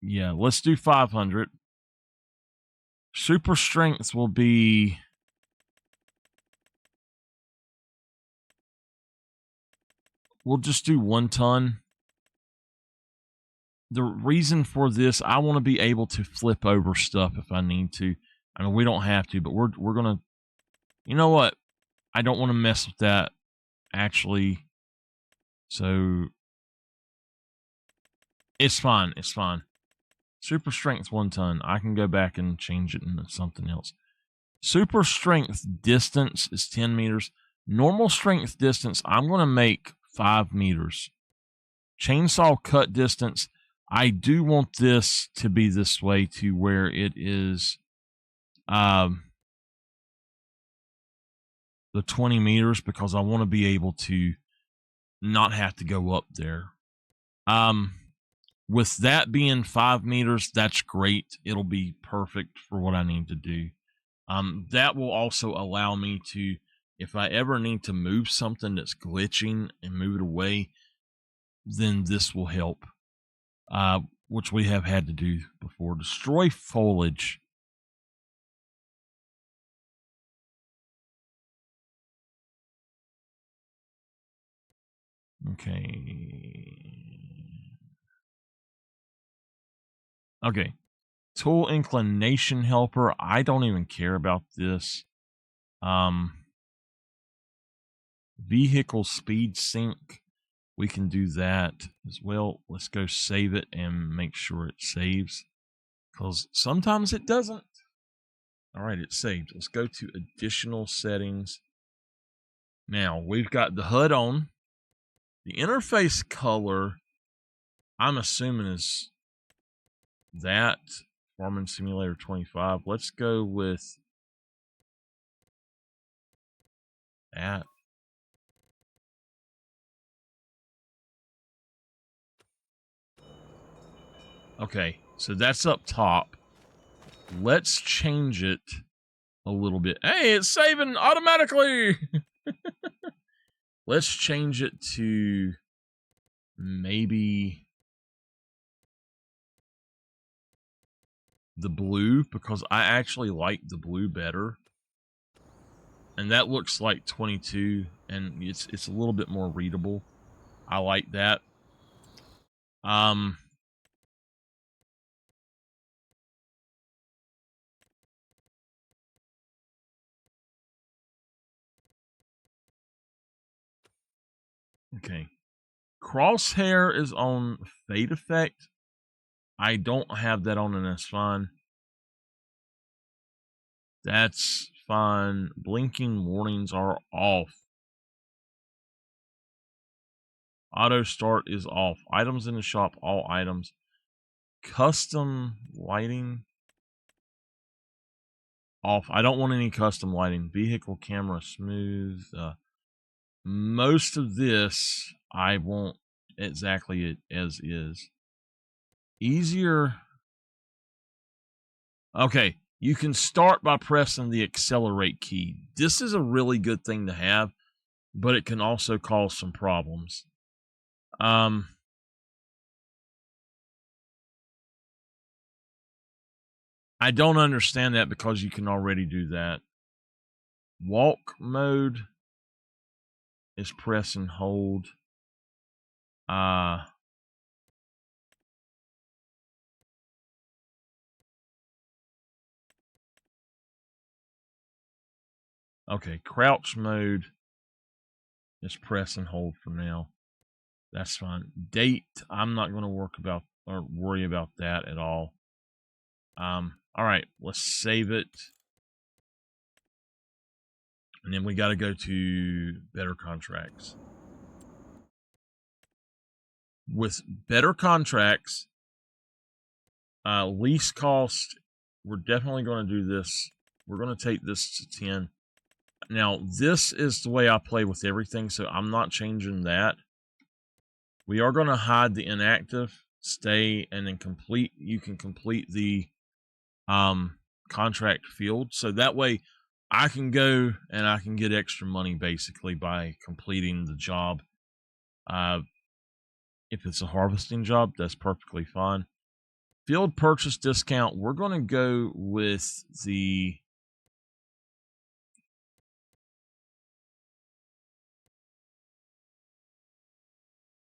Yeah, let's do 500. Super strength will be... We'll just do 1 ton. The reason for this, I want to be able to flip over stuff if I need to. I mean, we don't have to, but we're going to... You know what? I don't want to mess with that, actually. So... It's fine. It's fine. Super strength 1 ton. I can go back and change it into something else. Super strength distance is 10 meters. Normal strength distance, I'm going to make 5 meters. Chainsaw cut distance, I do want this to be this way to where it is the 20 meters because I want to be able to not have to go up there. With that being 5 meters, that's great. It'll be perfect for what I need to do. That will also allow me to, if I ever need to move something that's glitching and move it away, then this will help, which we have had to do before. Destroy foliage. Okay. Tool inclination helper. I don't even care about this. Vehicle speed sync. We can do that as well. Let's go save it and make sure it saves, because sometimes it doesn't. All right, it's saved. Let's go to additional settings. Now, we've got the HUD on. The interface color, I'm assuming, is that. Farming Simulator 25. Let's go with that. Okay, so that's up top. Let's change it a little bit. Hey, it's saving automatically! Let's change it to maybe the blue, because I actually like the blue better. And that looks like 22, and it's a little bit more readable. I like that. Okay. Crosshair is on fade effect. I don't have that on, and that's fine. That's fine. Blinking warnings are off. Auto start is off. Items in the shop, all items. Custom lighting off. I don't want any custom lighting. Vehicle camera smooth. Most of this I want exactly as is. Easier. Okay, you can start by pressing the accelerate key. This is a really good thing to have, but it can also cause some problems. I don't understand that, because you can already do that. Walk mode is press and hold. Okay, crouch mode is press and hold for now. That's fine. Date, I'm not going to worry about that at all. All right, let's save it. And then we got to go to better contracts. With better contracts, lease cost, we're definitely going to do this. We're going to take this to 10. Now, this is the way I play with everything, so I'm not changing that. We are going to hide the inactive, stay, and then complete. You can complete the contract field. So that way I can go and I can get extra money basically by completing the job. If it's a harvesting job, that's perfectly fine. Field purchase discount, we're going to go with the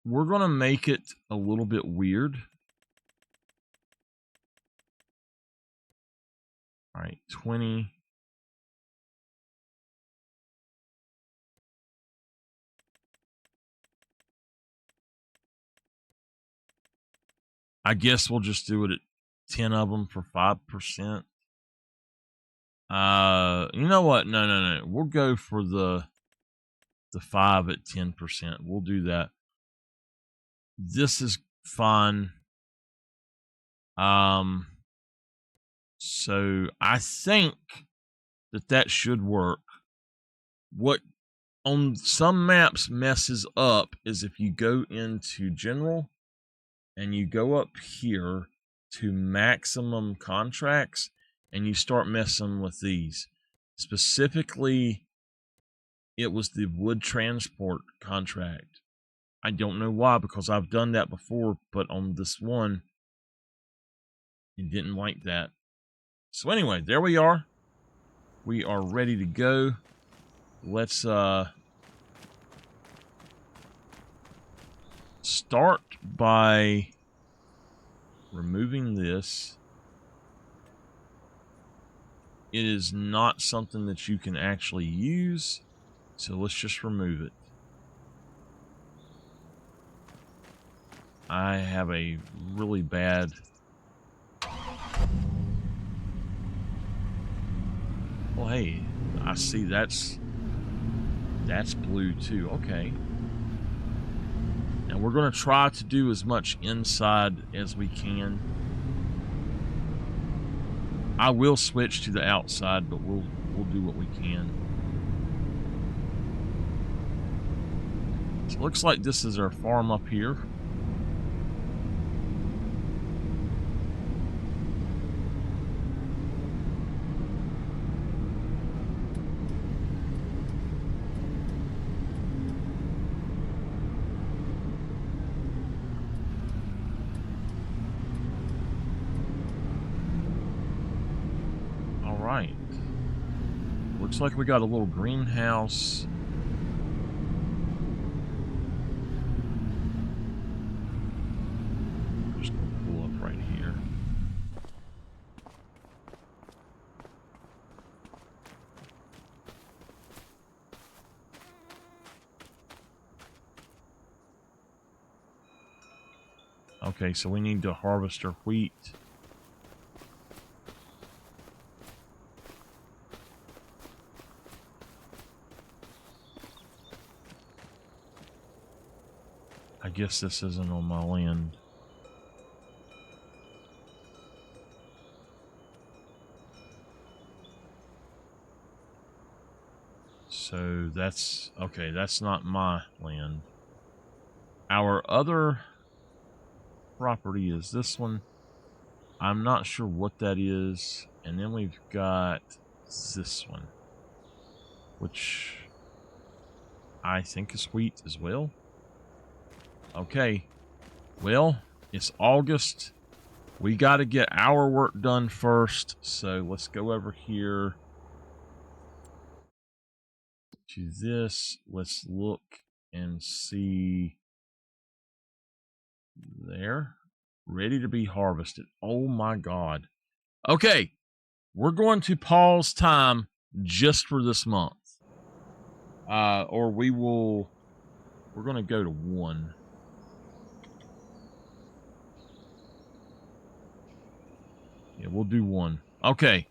we're going to make it a little bit weird. All right, 20. I guess we'll just do it at 10 of them for 5%. You know what? No. We'll go for the 5 at 10%. We'll do that. This is fun. So I think that should work. What on some maps messes up is if you go into general and you go up here to maximum contracts and you start messing with these. Specifically, it was the wood transport contract. I don't know why, because I've done that before, but on this one, it didn't like that. So anyway, there we are. We are ready to go. Let's start by removing this. It is not something that you can actually use, so let's just remove it. I have a really bad... Well, hey, I see that's That's blue too. Okay. And we're going to try to do as much inside as we can. I will switch to the outside, but we'll do what we can. So it looks like this is our farm up here. Right. Looks like we got a little greenhouse. Just gonna pull up right here. Okay, so we need to harvest our wheat. I guess this isn't on my land. So that's, okay, that's not my land. Our other property is this one. I'm not sure what that is. And then we've got this one, which I think is wheat as well. Okay, well, it's August. We got to get our work done first. So let's go over here to this. Let's look and see. There. Ready to be harvested. Oh my God. Okay. We're going to pause time just for this month. Or we're going to go to 1. Yeah, we'll do 1. Okay.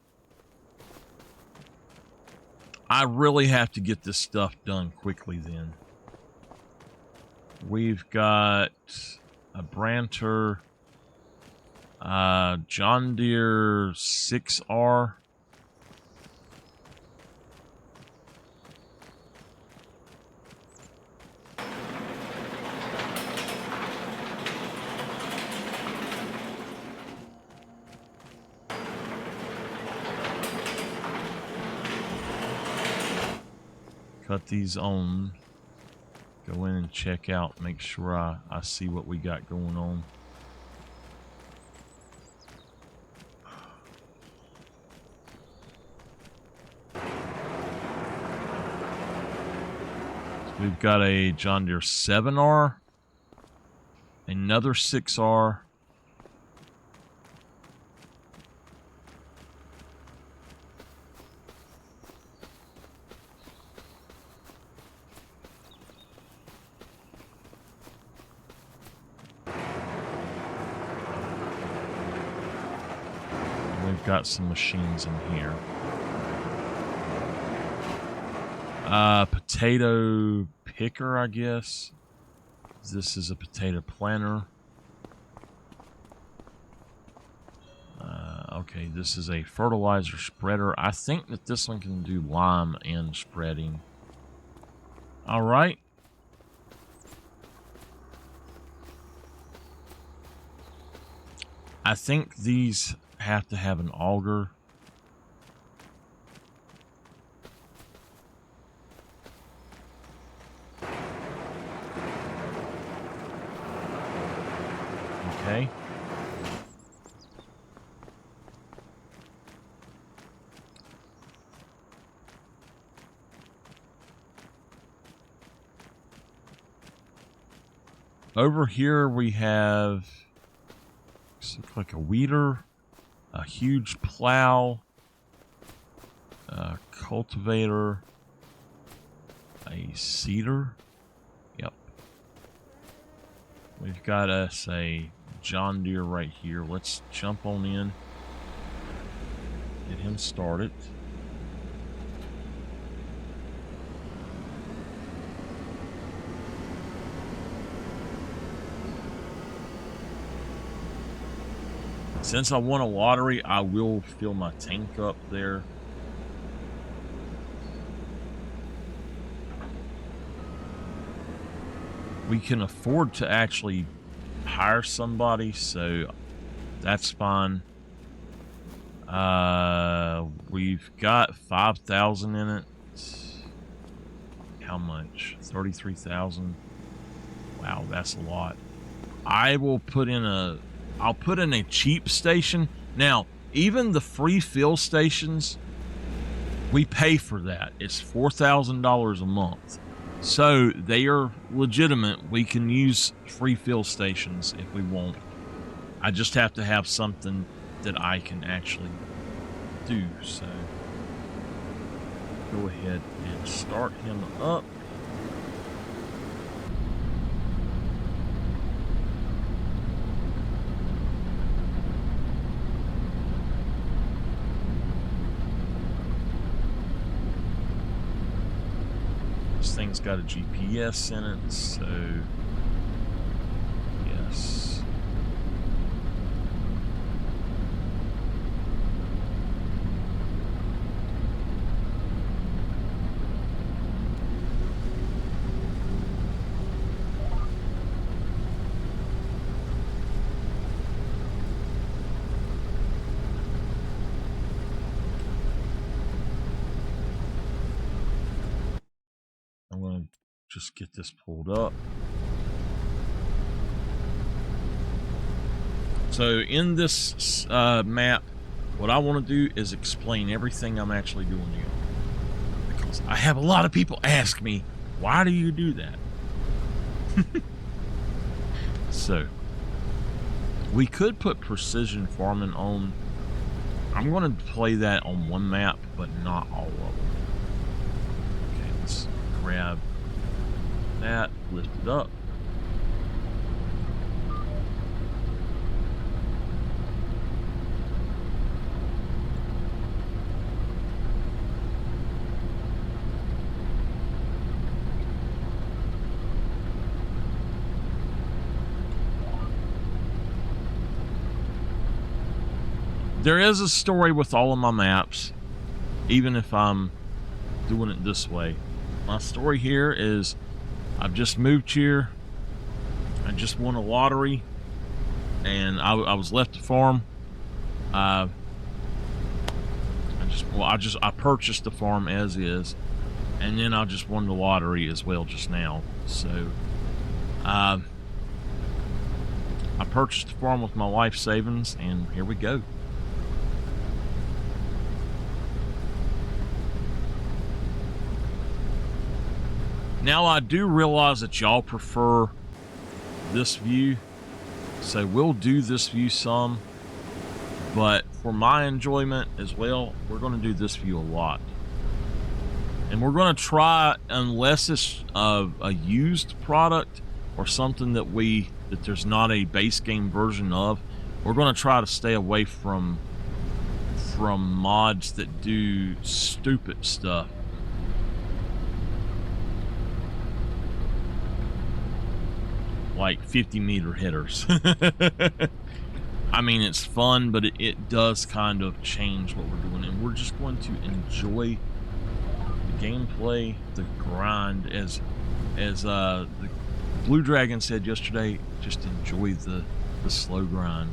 I really have to get this stuff done quickly then. We've got a Branter, John Deere 6R. Cut these on. Go in and check out. Make sure I see what we got going on. So we've got a John Deere 7R. Another 6R. Got some machines in here. Potato picker, I guess. This is a potato planter. Okay, this is a fertilizer spreader. I think that this one can do lime and spreading. All right. I think these have to have an auger. Okay. Over here we have, looks like a weeder, a huge plow, a cultivator, a seeder. Yep. We've got us a John Deere right here. Let's jump on in. Get him started. Since I won a lottery, I will fill my tank up there. We can afford to actually hire somebody, so that's fine. We've got 5,000 in it. How much? 33,000. Wow, that's a lot. I will put in I'll put in a cheap station. Now, even the free fill stations, we pay for that. It's $4,000 a month. So they are legitimate. We can use free fill stations if we want. I just have to have something that I can actually do. So go ahead and start him up. This thing's got a GPS in it, so yes. I'm going to just get this pulled up. So in this map, what I want to do is explain everything I'm actually doing here. Because I have a lot of people ask me, why do you do that? So, we could put precision farming on. I'm going to play that on one map, but not all of them. Okay, let's grab that, lift it up. There is a story with all of my maps, even if I'm doing it this way. My story here is I've just moved here. I just won a lottery, and I was left to farm. I purchased the farm as is, and then I just won the lottery as well just now. So I purchased the farm with my life savings, and here we go. Now, I do realize that y'all prefer this view, so we'll do this view some, but for my enjoyment as well, we're going to do this view a lot. And we're going to try, unless it's a used product or something that there's not a base game version of, we're going to try to stay away from mods that do stupid stuff. Like 50-meter headers. I mean, it's fun, but it does kind of change what we're doing, and we're just going to enjoy the gameplay, the grind, as the Blue Dragon said yesterday. Just enjoy the slow grind.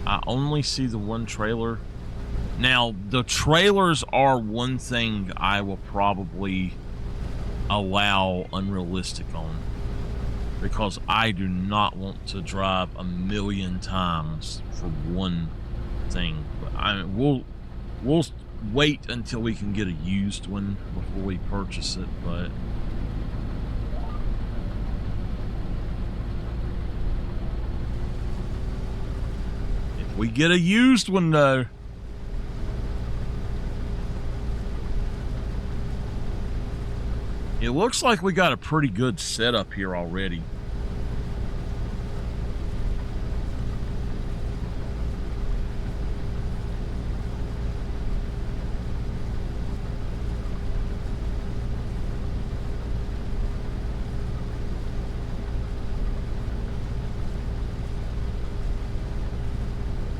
I only see the one trailer. Now, the trailers are one thing I will probably allow unrealistic on, because I do not want to drive 1,000,000 times for one thing. But we'll wait until we can get a used one before we purchase it, but we get a used one, though. It looks like we got a pretty good setup here already.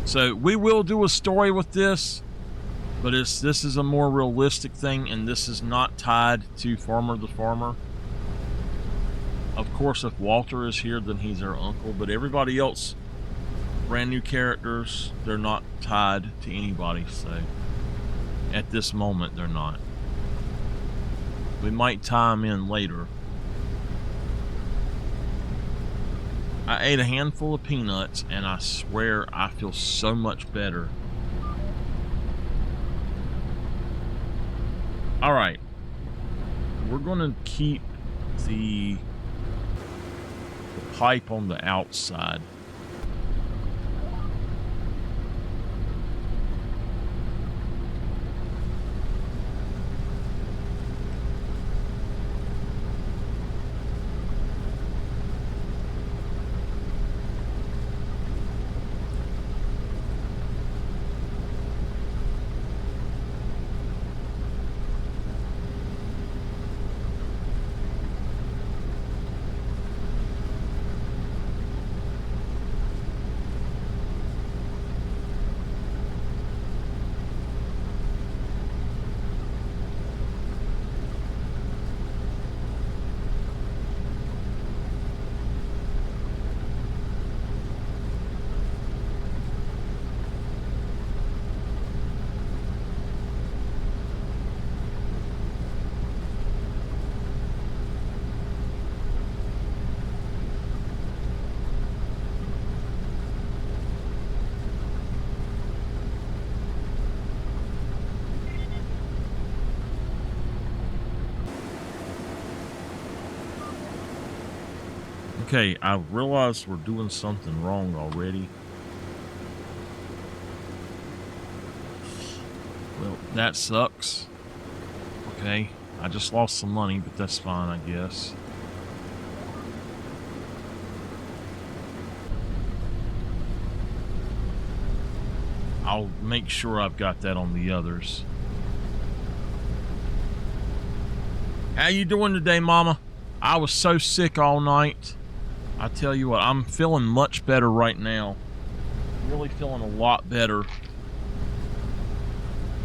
So we will do a story with this, but this is a more realistic thing, and this is not tied to Farmer the Farmer. Of course, if Walter is here, then he's our uncle, but everybody else, brand new characters, they're not tied to anybody, so at this moment they're not. We might tie them in later. I ate a handful of peanuts, and I swear I feel so much better. Alright. We're going to keep the pipe on the outside. Okay, I realize we're doing something wrong already. Well, that sucks. Okay, I just lost some money, but that's fine, I guess. I'll make sure I've got that on the others. How you doing today, Mama? I was so sick all night. I tell you what, I'm feeling much better right now. Really feeling a lot better.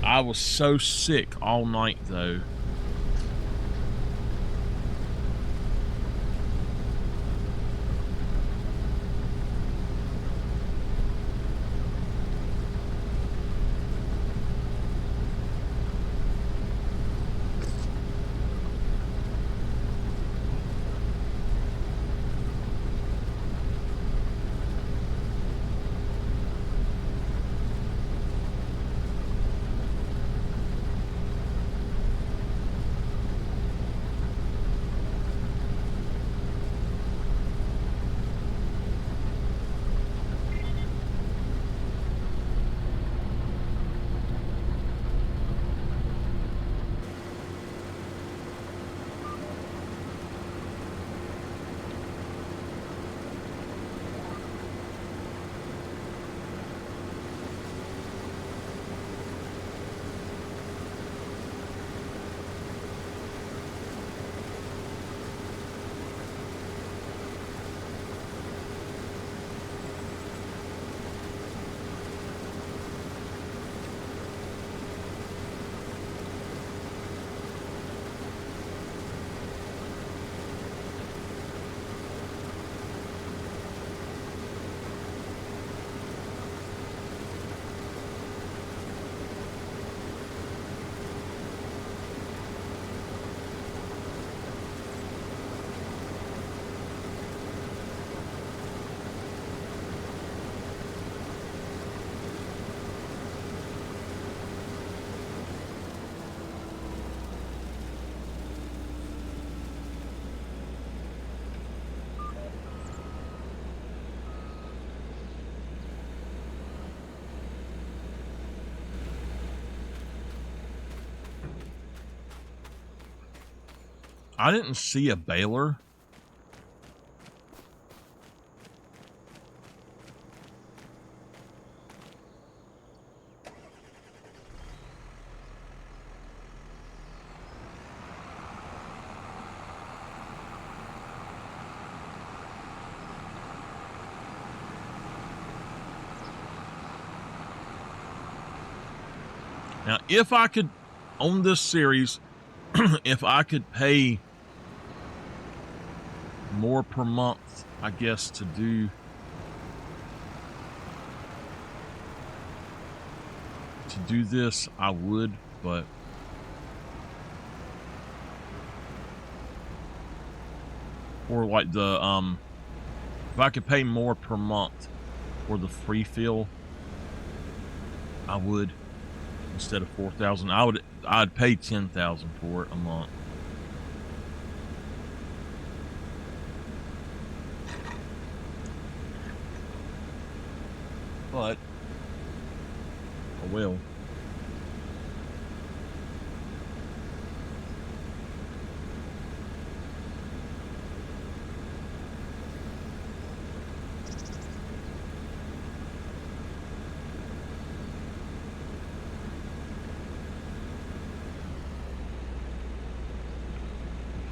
I was so sick all night, though. I didn't see a baler. Now, if I could, on this series, if I could pay more per month, I guess, to do this, I would, but or like the if I could pay more per month for the free fill, I would, instead of 4,000. I'd pay 10,000 for it a month. But oh well.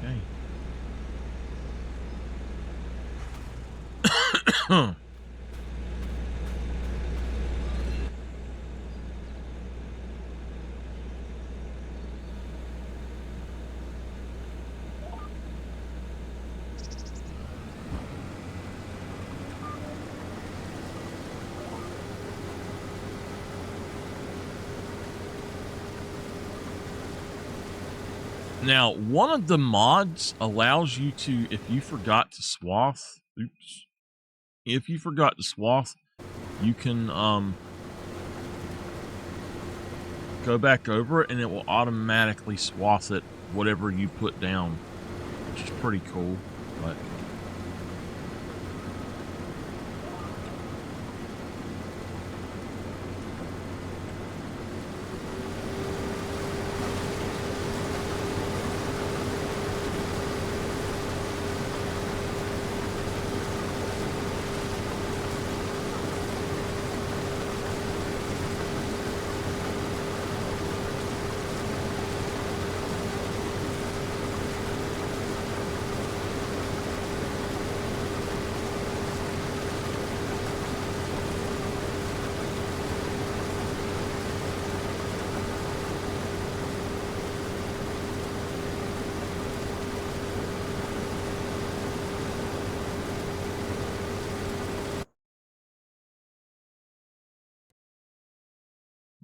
Okay. Now, one of the mods allows you to, if you forgot to swath, if you forgot to swath, you can go back over it and it will automatically swath it, whatever you put down, which is pretty cool. But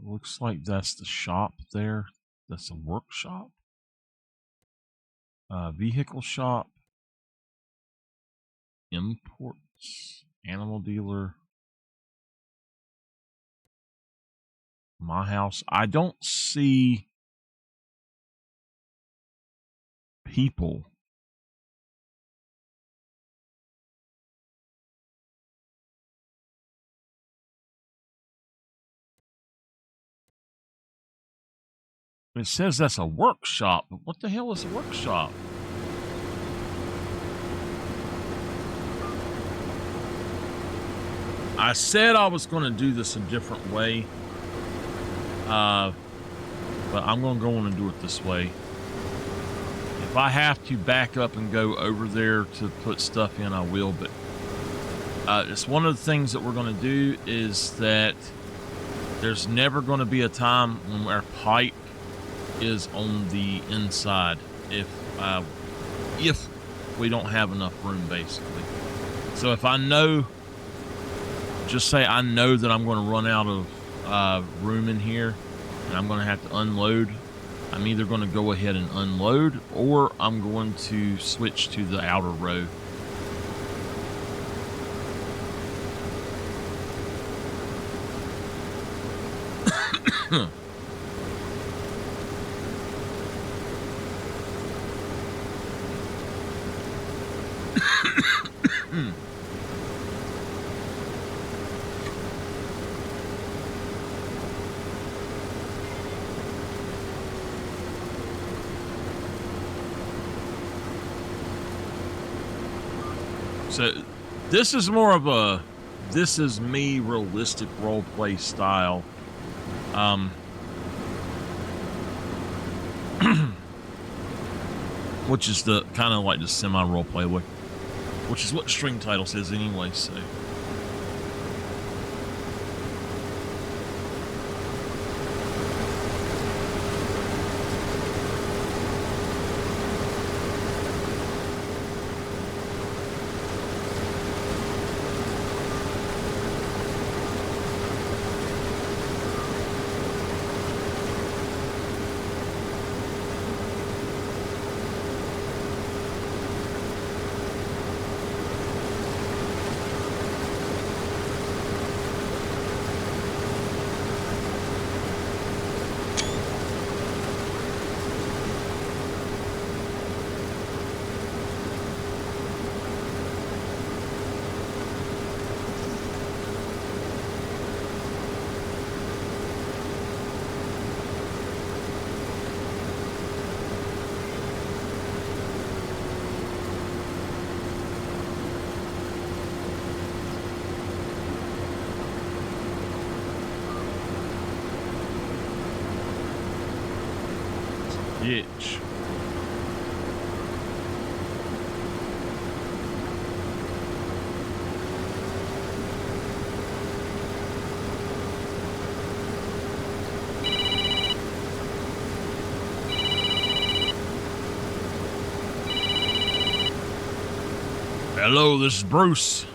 looks like that's the shop there. That's a workshop. Vehicle shop. Imports. Animal dealer. My house. I don't see people. It says that's a workshop, but what the hell is a workshop? I said I was going to do this a different way, but I'm going to go on and do it this way. If I have to back up and go over there to put stuff in, I will, but it's one of the things that we're going to do is that there's never going to be a time when our pipe is on the inside if we don't have enough room, basically. So if I know, just say I know that I'm going to run out of room in here and I'm going to have to unload, I'm either going to go ahead and unload or I'm going to switch to the outer row. So this is more of a this is me realistic roleplay style. Which is the kind of like the semi roleplay way, which is what the stream title says anyway. So ditch. Hello, this is Bruce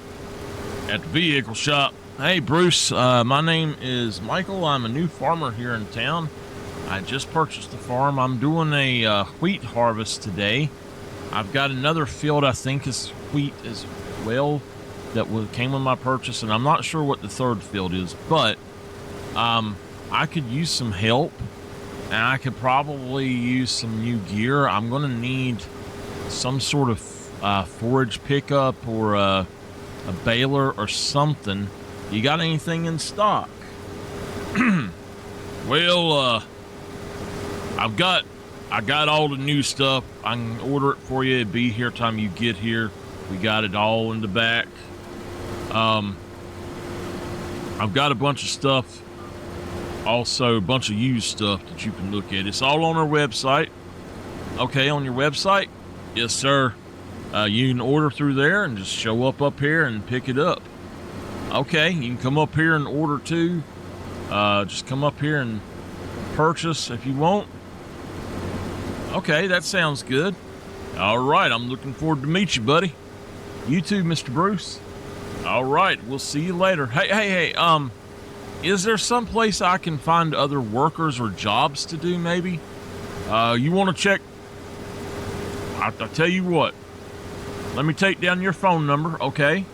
at the vehicle shop. Hey, Bruce, my name is Michael. I'm a new farmer here in town. I just purchased a farm. I'm doing a wheat harvest today. I've got another field I think is wheat as well that came with my purchase, and I'm not sure what the third field is, but I could use some help, and I could probably use some new gear. I'm going to need some sort of forage pickup or a baler or something. You got anything in stock? Well, I got all the new stuff. I can order it for you. It'll be here time you get here. We got it all in the back. I've got a bunch of stuff, also a bunch of used stuff that you can look at. It's all on our website. Okay, on your website? Yes, sir. You can order through there and just show up here and pick it up. Okay, you can come up here and order too. Just come up here and purchase if you want. Okay, that sounds good. All right, I'm looking forward to meet you, buddy. You too, Mr. Bruce. All right, we'll see you later. Hey, is there some place I can find other workers or jobs to do, maybe? You want to check? I'll tell you what. Let me take down your phone number, okay?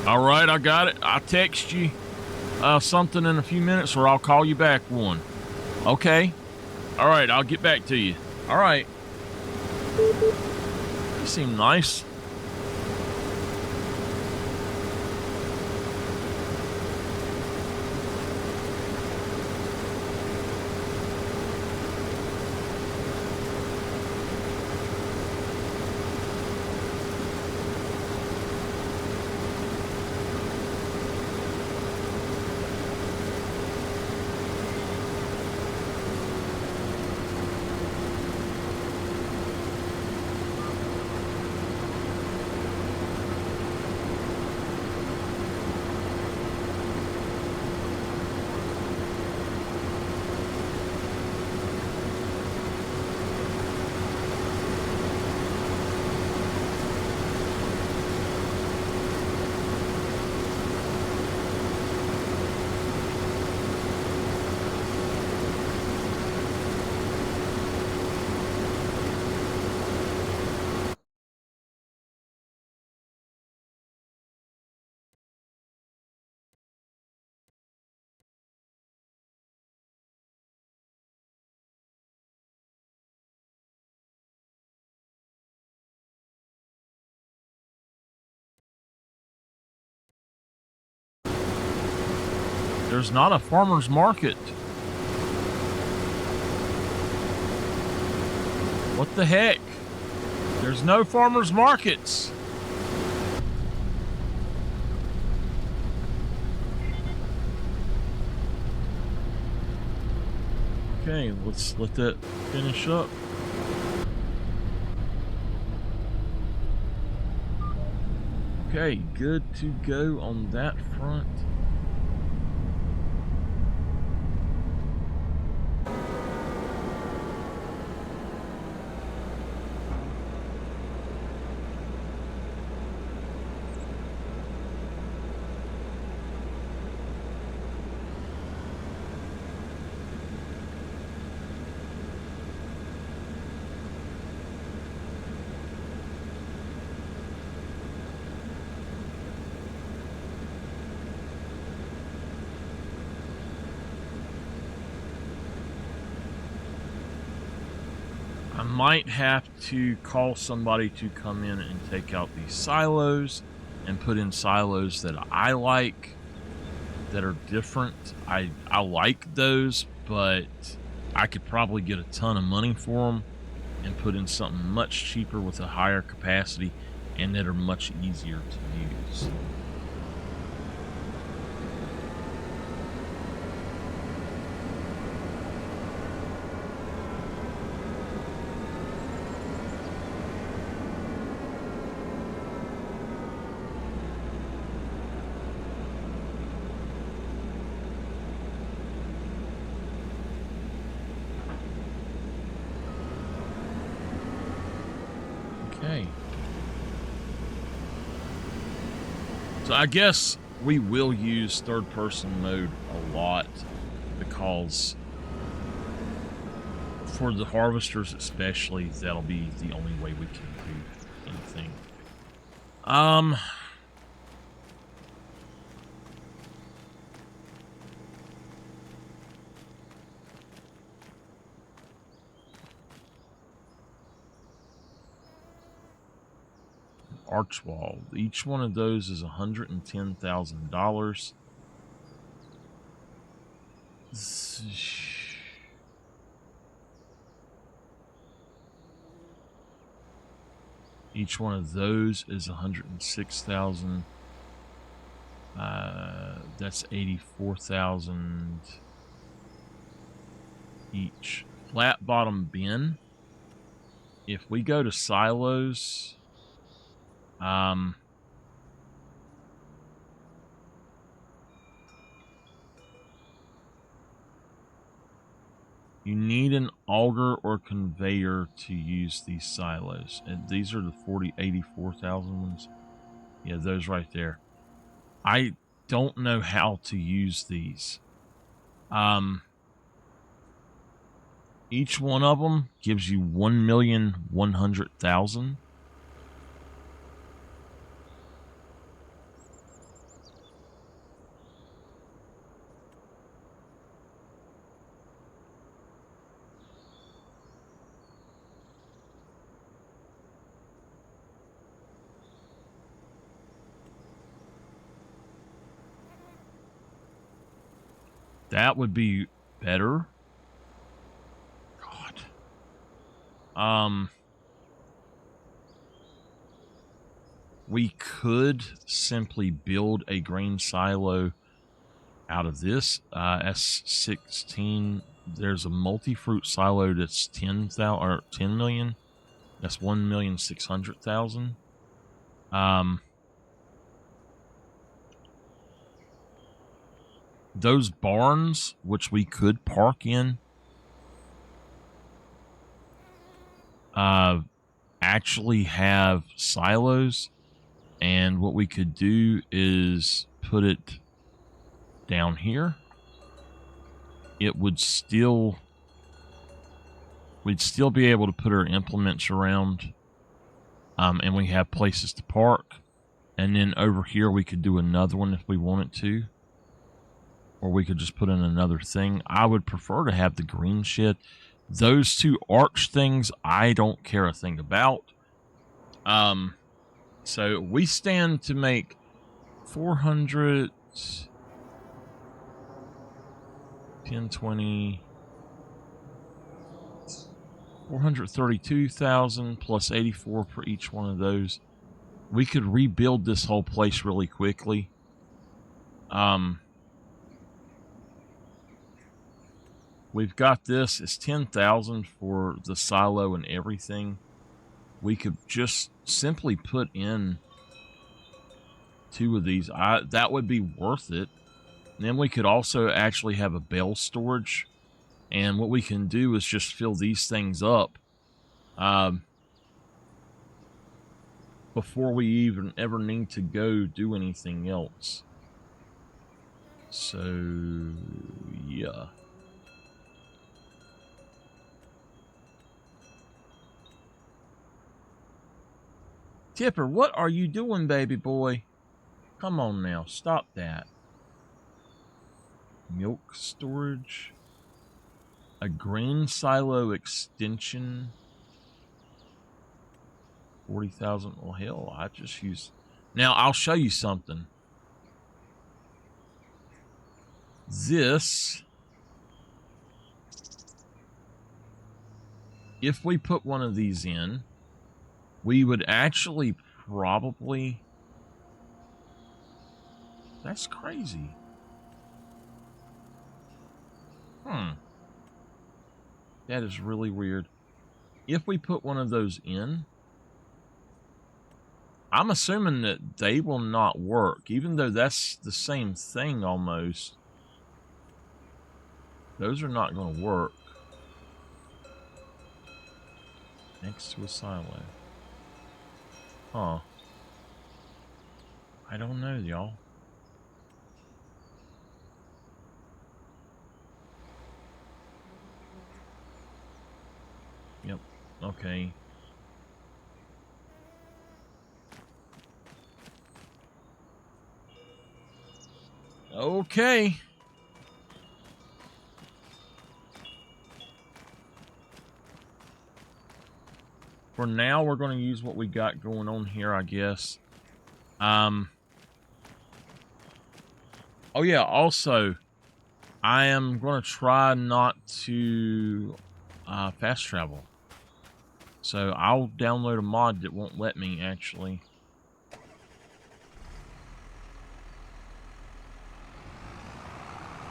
All right, I got it. I'll text you something in a few minutes, or I'll call you back one. Okay? All right, I'll get back to you. All right. You seem nice. There's not a farmer's market. What the heck? There's no farmer's markets. Okay, let's let that finish up. Okay, good to go on that front. I might have to call somebody to come in and take out these silos and put in silos that I like, that are different. I like those, but I could probably get a ton of money for them and put in something much cheaper with a higher capacity and that are much easier to use. So I guess we will use third-person mode a lot because for the harvesters especially, that'll be the only way we can do anything. Arch wall. Each one of those is $110,000. Each one of those is 106,000. That's 84,000 each. Flat bottom bin. If we go to silos, you need an auger or conveyor to use these silos. And these are the 84,000 ones. Yeah, those right there. I don't know how to use these. Each one of them gives you 1,100,000. That would be better. God. We could simply build a grain silo out of this. S16. There's a multi-fruit silo that's 10,000 or 10 million. That's 1,600,000. Those barns, which we could park in, actually have silos, and what we could do is put it down here. It would still, we'd still be able to put our implements around, and we have places to park. And then over here we could do another one if we wanted to, or we could just put in another thing. I would prefer to have the green shed. Those two arch things I don't care a thing about. So we stand to make 400, 10, 20, 432,000 plus 84 for each one of those. We could rebuild this whole place really quickly. We've got this. It's 10,000 for the silo and everything. We could just simply put in 2 of these. That would be worth it. And then we could also actually have a bale storage. And what we can do is just fill these things up before we even ever need to go do anything else. So, yeah. Tipper, what are you doing, baby boy? Come on now, stop that. Milk storage. A grain silo extension. 40,000. Well, hell, I just use. Now, I'll show you something. This, if we put one of these in, we would actually probably. That's crazy. That is really weird. If we put one of those in, I'm assuming that they will not work, even though that's the same thing almost. Those are not going to work. Next to a silo. Huh. I don't know, y'all. Yep. Okay. Okay. For now, we're going to use what we got going on here, I guess. Oh yeah, also, I am going to try not to fast travel. So I'll download a mod that won't let me, actually.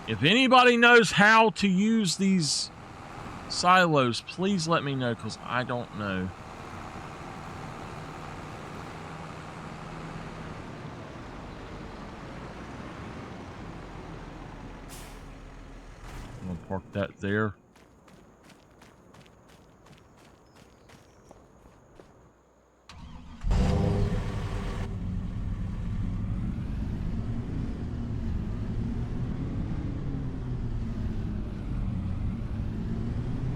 If anybody knows how to use these silos, please let me know, because I don't know. I'm going to park that there.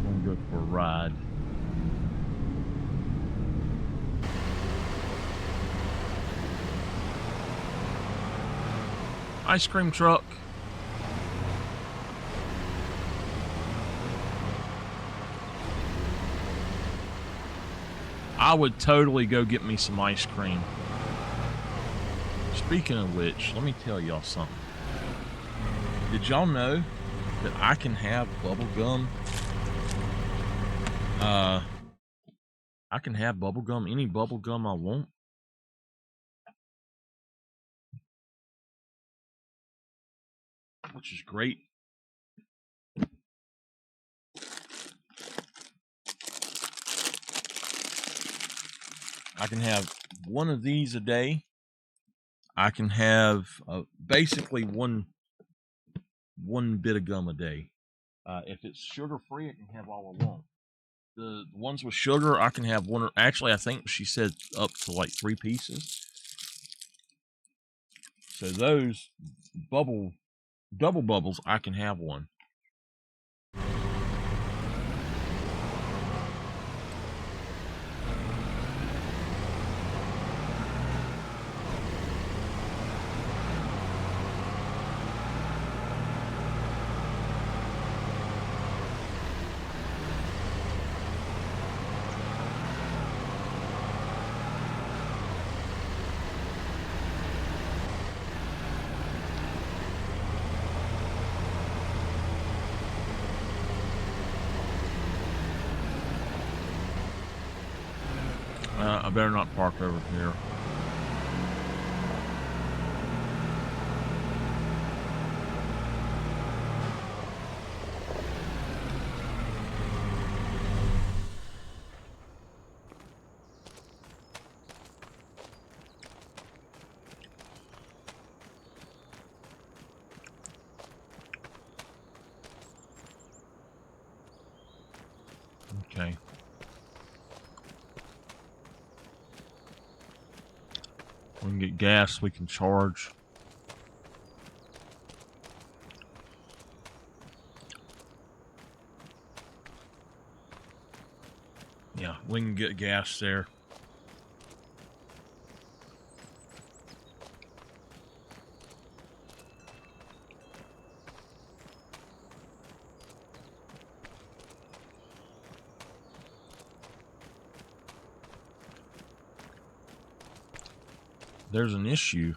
I'm going to go for a ride. Ice cream truck. I would totally go get me some ice cream. Speaking of which, let me tell y'all something. Did y'all know that I can have bubble gum? I can have bubble gum, any bubble gum I want. Which is great. I can have one of these a day. I can have basically one bit of gum a day. If it's sugar free, I can have all I want. The ones with sugar, I can have one. Actually, I think she said up to like 3 pieces. So those double bubbles, I can have one. I better not park over here. Okay. We can get gas, we can charge. Yeah, we can get gas there. There's an issue.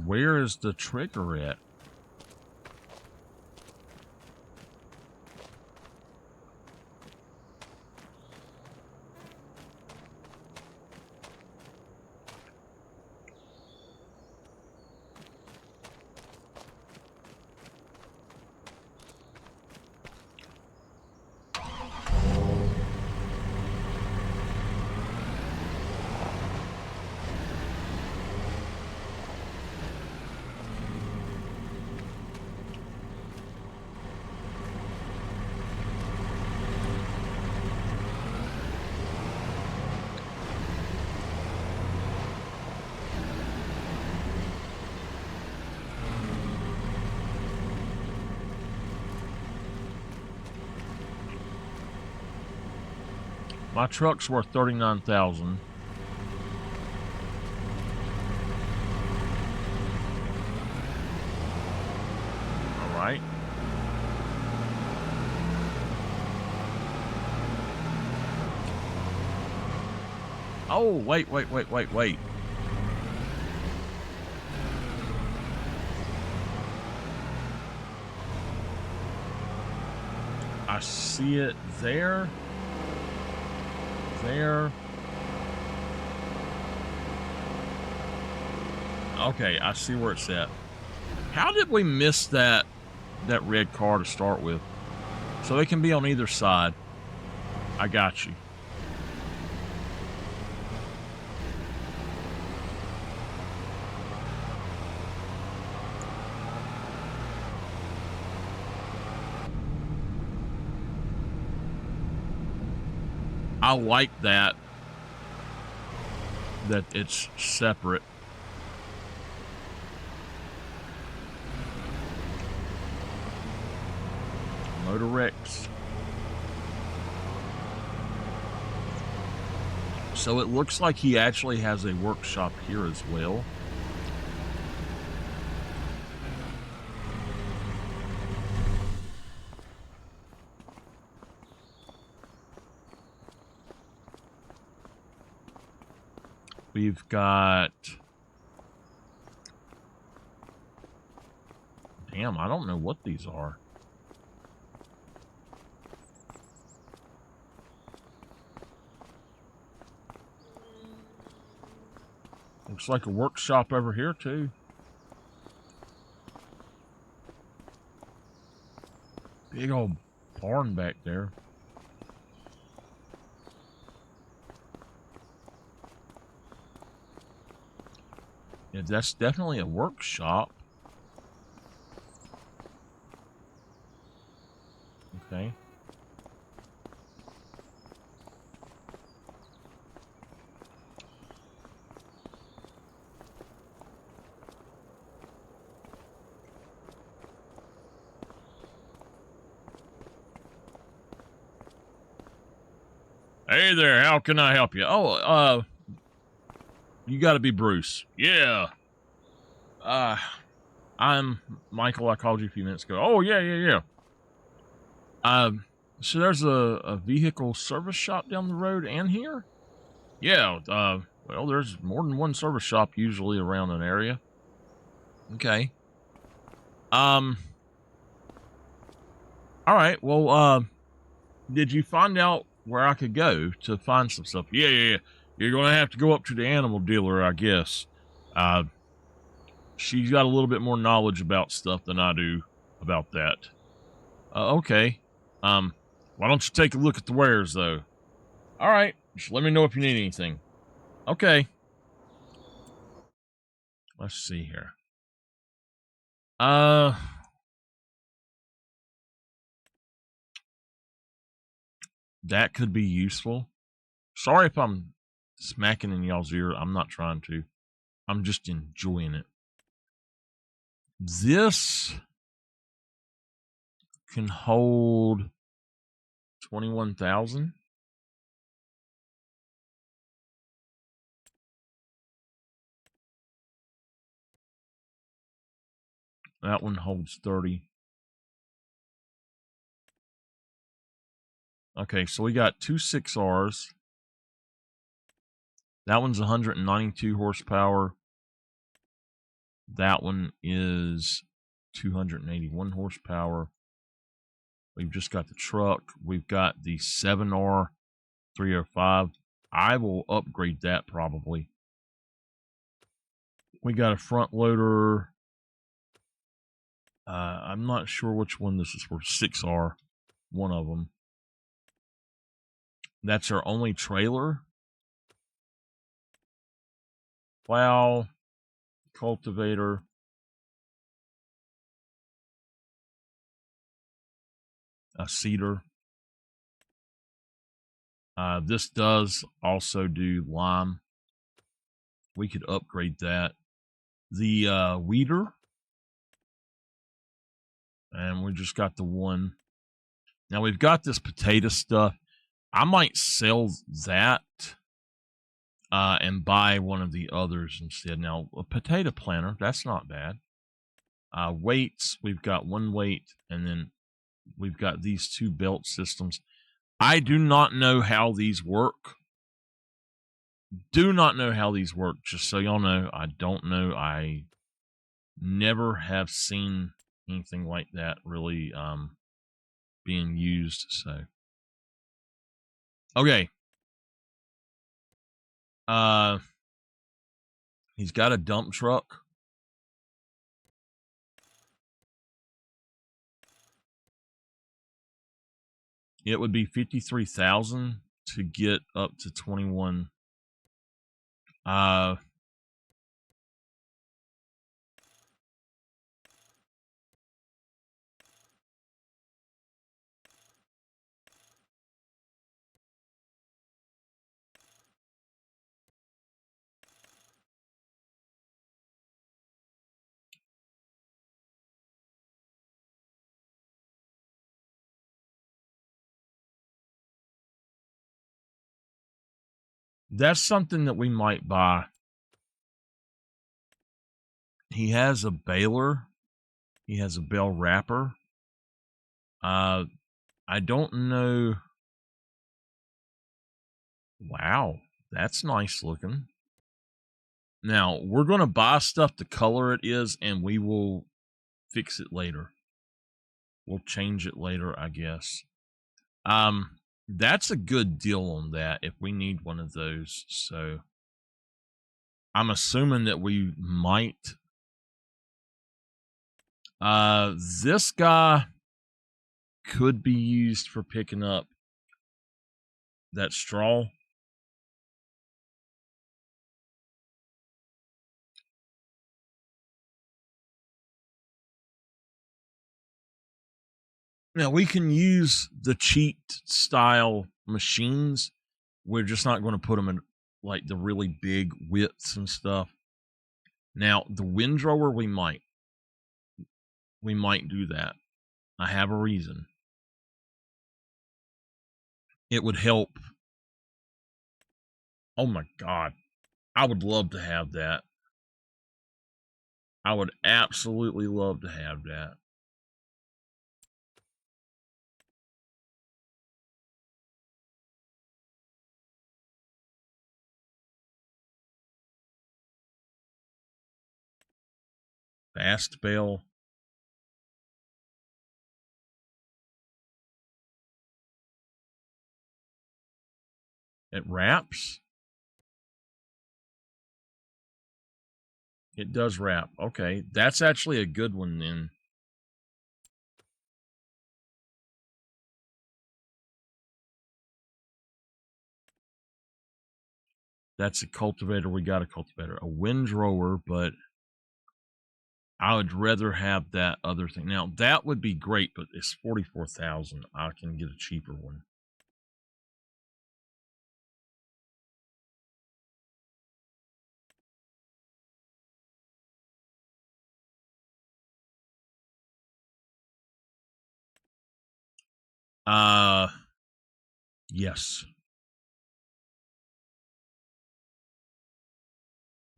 Where is the trigger at? My truck's worth $39,000. All right. Oh, wait. I see it there. There. Okay, I see where it's at. How did we miss that red car to start with? So they can be on either side. I got you. I like that it's separate. Motor X. So it looks like he actually has a workshop here as well. We've got... Damn, I don't know what these are. Looks like a workshop over here, too. Big old barn back there. Yeah, that's definitely a workshop. Okay. Hey there, how can I help you? Oh, you gotta be Bruce. Yeah. I'm Michael. I called you a few minutes ago. Oh, yeah. So there's a vehicle service shop down the road and here? Yeah, well, there's more than one service shop usually around an area. Okay. All right, well, did you find out where I could go to find some stuff? Yeah. You're gonna have to go up to the animal dealer, I guess. She's got a little bit more knowledge about stuff than I do about that. Okay. Why don't you take a look at the wares, though? All right. Just let me know if you need anything. Okay. Let's see here. That could be useful. Sorry if I'm smacking in y'all's ear. I'm not trying to. I'm just enjoying it. This can hold 21,000. That one holds 30. Okay, so we got two 6Rs. That one's 192 horsepower. That one is 281 horsepower. We've just got the truck. We've got the 7R 305. I will upgrade that probably. We got a front loader. I'm not sure which one this is for. 6R, one of them. That's our only trailer. Plow, cultivator. A seeder. This does also do lime. We could upgrade that. The weeder. And we just got the one. Now we've got this potato stuff. I might sell that and buy one of the others instead. Now, a potato planter, that's not bad. Weights, we've got one weight, and then we've got these two belt systems. I do not know how these work. Just so y'all know, I don't know. I never have seen anything like that really being used. So, okay. He's got a dump truck. It would be 53,000 to get up to 21. That's something that we might buy. He has a baler. He has a bale wrapper. I don't know. Wow, that's nice looking. Now, we're going to buy stuff the color it is, and we will fix it later. We'll change it later, I guess. That's a good deal on that if we need one of those. So I'm assuming that we might. This guy could be used for picking up that straw. Now, we can use the cheat style machines. We're just not going to put them in like the really big widths and stuff. Now, the windrower, we might do that. I have a reason. It would help. Oh my God. I would love to have that. I would absolutely love to have that. Fast bale. It wraps. It does wrap. Okay, that's actually a good one then. That's a cultivator. We got a cultivator. A windrower, but I would rather have that other thing. Now, that would be great, but it's 44,000. I can get a cheaper one. Yes.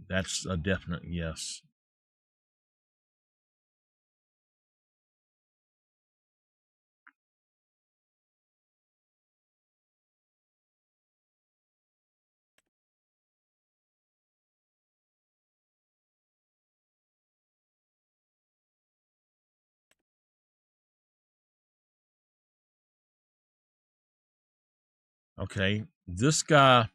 That's a definite yes. Okay, this guy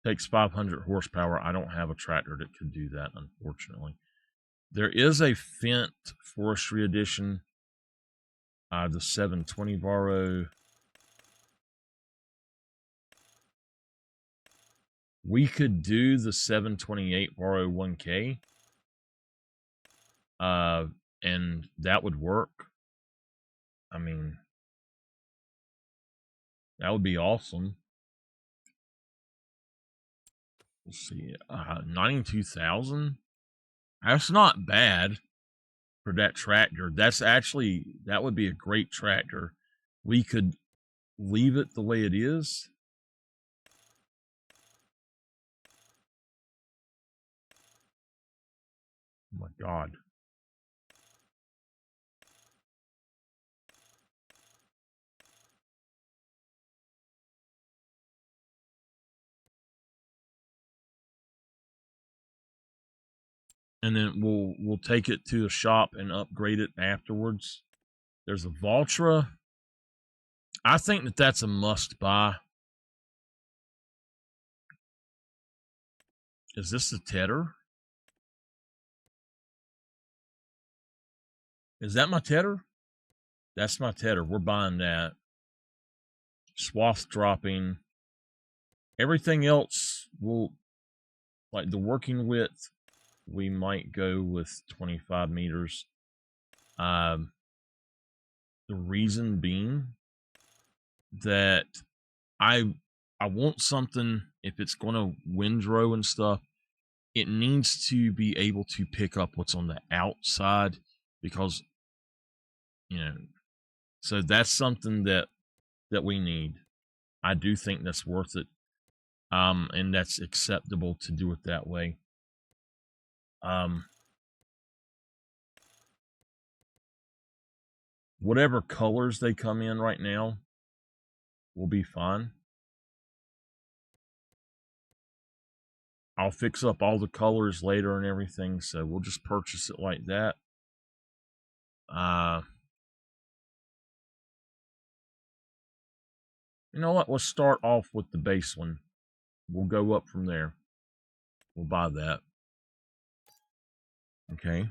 takes 500 horsepower. I don't have a tractor that could do that, unfortunately. There is a Fendt Forestry Edition, the 720 Varo. We could do the 728 Varo 1K, and that would work. I mean, that would be awesome. Let's see, 92,000. That's not bad for that tractor. That would be a great tractor. We could leave it the way it is. Oh my God. And then we'll take it to a shop and upgrade it afterwards. There's a Valtra. I think that that's a must buy. Is this the Tedder? Is that my Tedder? That's my Tedder. We're buying that. Swath dropping. Everything else will, like the working width, we might go with 25 meters. The reason being that I want something, if it's going to windrow and stuff, it needs to be able to pick up what's on the outside, because, you know, so that's something that we need. I do think that's worth it. And that's acceptable to do it that way. Whatever colors they come in right now will be fine. I'll fix up all the colors later and everything, so we'll just purchase it like that. You know what? Let's start off with the base one. We'll go up from there. We'll buy that. Okay.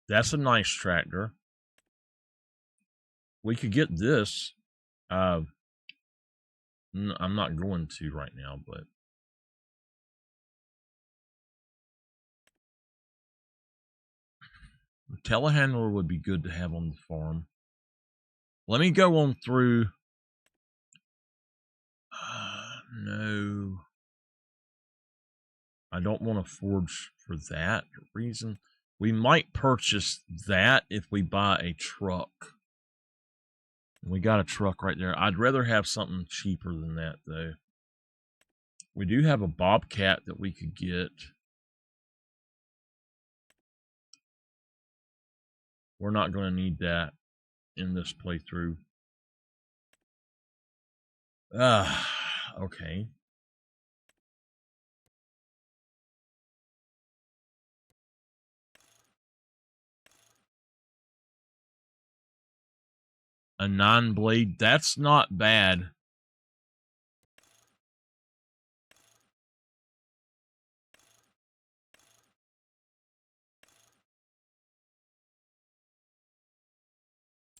That's a nice tractor. We could get this. I'm not going to right now, but a telehandler would be good to have on the farm. Let me go on through. No. I don't want to forge for that reason. We might purchase that if we buy a truck. We got a truck right there. I'd rather have something cheaper than that, though. We do have a Bobcat that we could get. We're not going to need that in this playthrough. Okay. A 9-blade, that's not bad.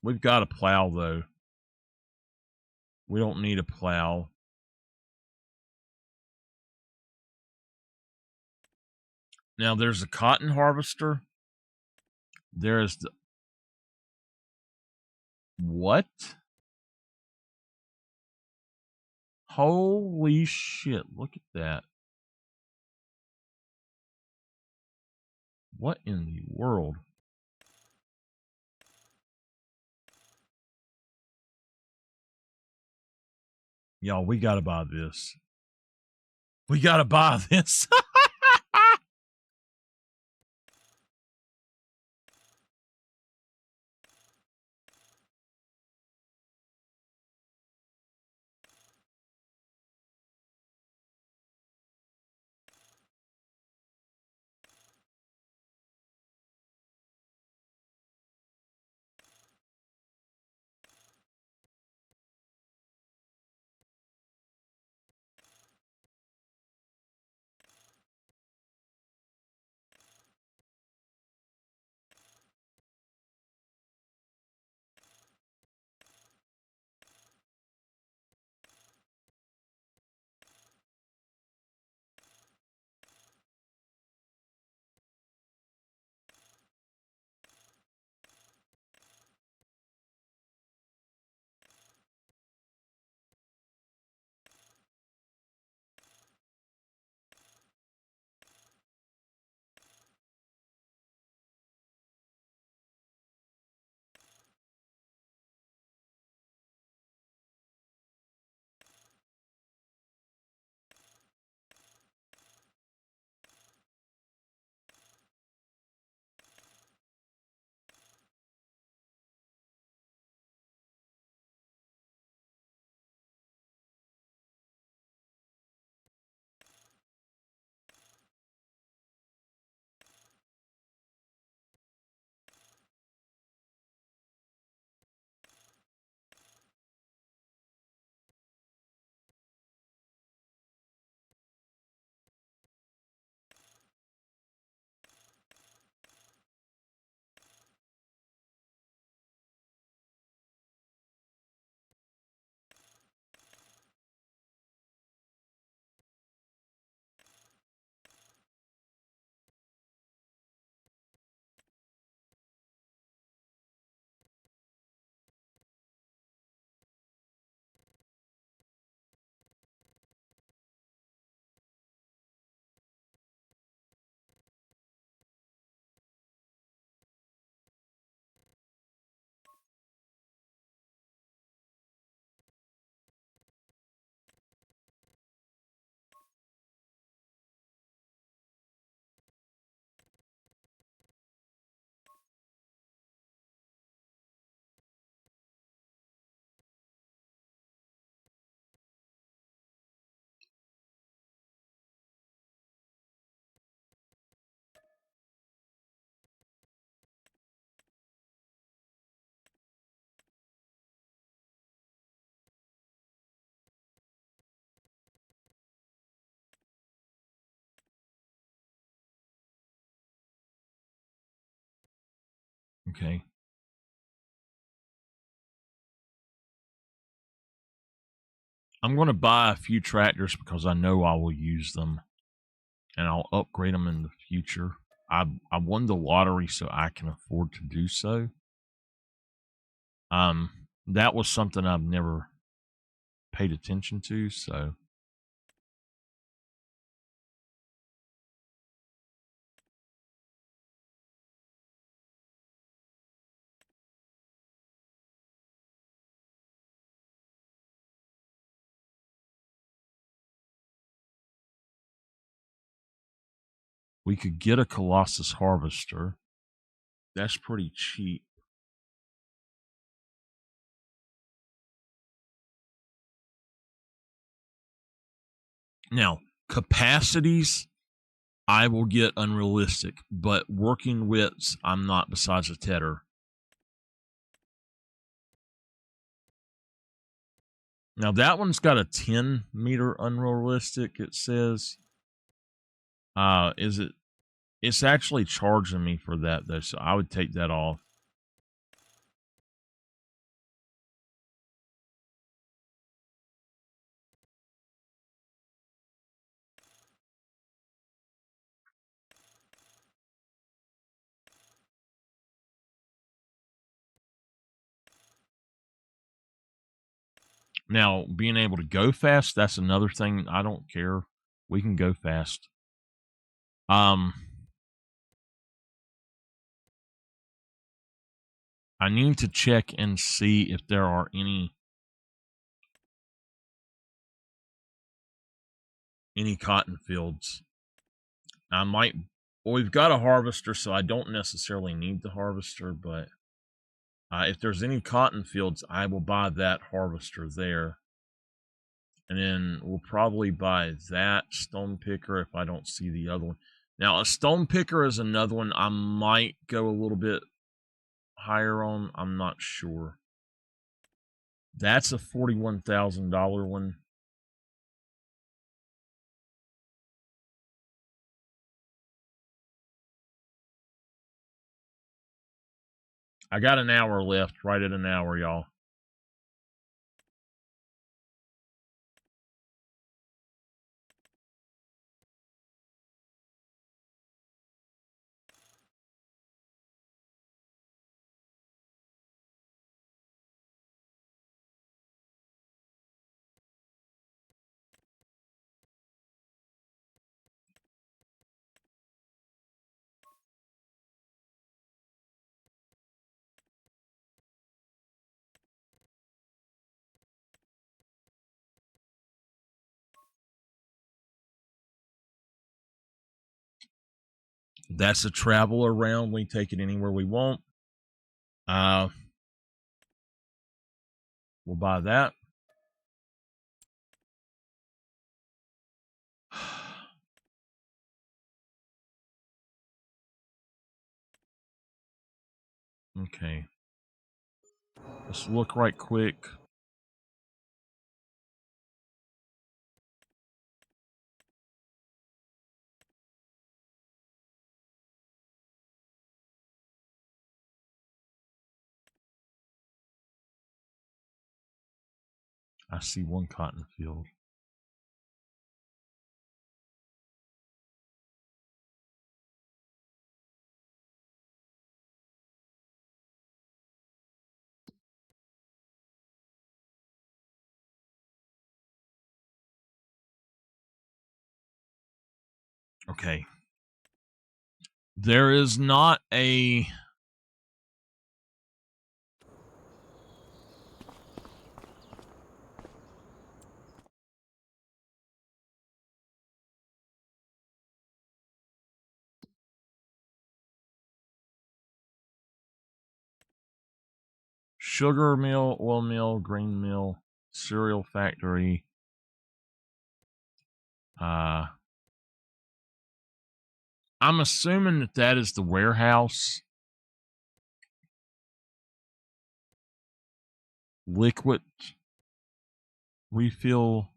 We've got a plow, though. We don't need a plow. Now, there's a cotton harvester. There's the... What? Holy shit, look at that. What in the world? Y'all, we gotta buy this. We gotta buy this. Okay. I'm going to buy a few tractors because I know I will use them, and I'll upgrade them in the future. I won the lottery, so I can afford to do so. That was something I've never paid attention to, so we could get a Colossus harvester. That's pretty cheap. Now, capacities, I will get unrealistic, but working widths, I'm not besides a tedder. Now, that one's got a 10-meter unrealistic, it says. Is it? It's actually charging me for that, though, so I would take that off. Now, being able to go fast, that's another thing. I don't care. We can go fast. I need to check and see if there are any cotton fields. I might. Well, we've got a harvester, so I don't necessarily need the harvester, but if there's any cotton fields, I will buy that harvester there. And then we'll probably buy that stone picker if I don't see the other one. Now, a stone picker is another one I might go a little bit higher on. I'm not sure. That's a $41,000 one. I got an hour left, right at an hour, y'all. That's a travel around. We take it anywhere we want. We'll buy that. Okay. Let's look right quick. I see one cotton field. Okay. There is not a sugar mill, oil mill, grain mill, cereal factory. I'm assuming that is the warehouse. Liquid refill,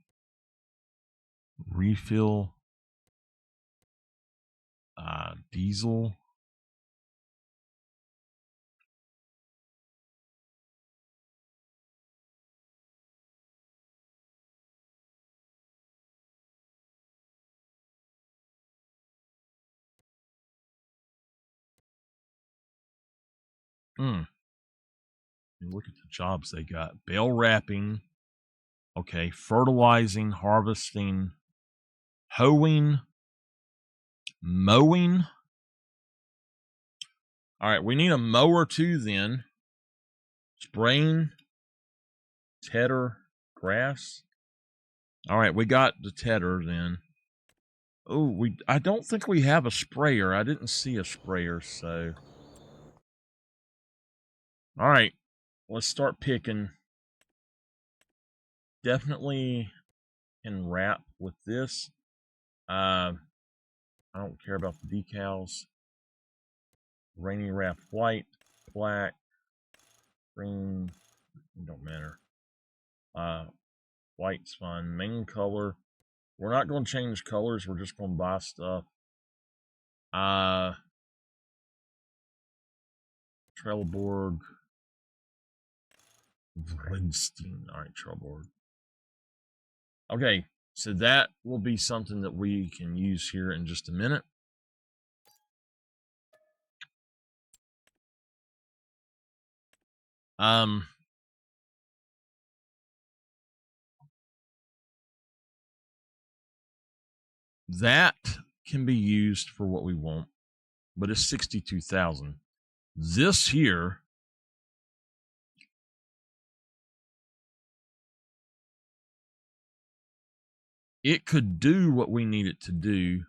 diesel. Look at the jobs they got. Bale wrapping. Okay, fertilizing, harvesting, hoeing, mowing. All right, we need a mower too then. Spraying, tedder, grass. All right, we got the tedder then. Oh, I don't think we have a sprayer. I didn't see a sprayer, so. All right, let's start picking. Definitely can wrap with this. I don't care about the decals. Rainy wrap white, black, green, don't matter. White's fine. Main color. We're not going to change colors. We're just going to buy stuff. Trelleborg. Vrinstein. All right, Trelleborg. Okay, so that will be something that we can use here in just a minute. That can be used for what we want, but it's 62,000. This here, it could do what we need it to do.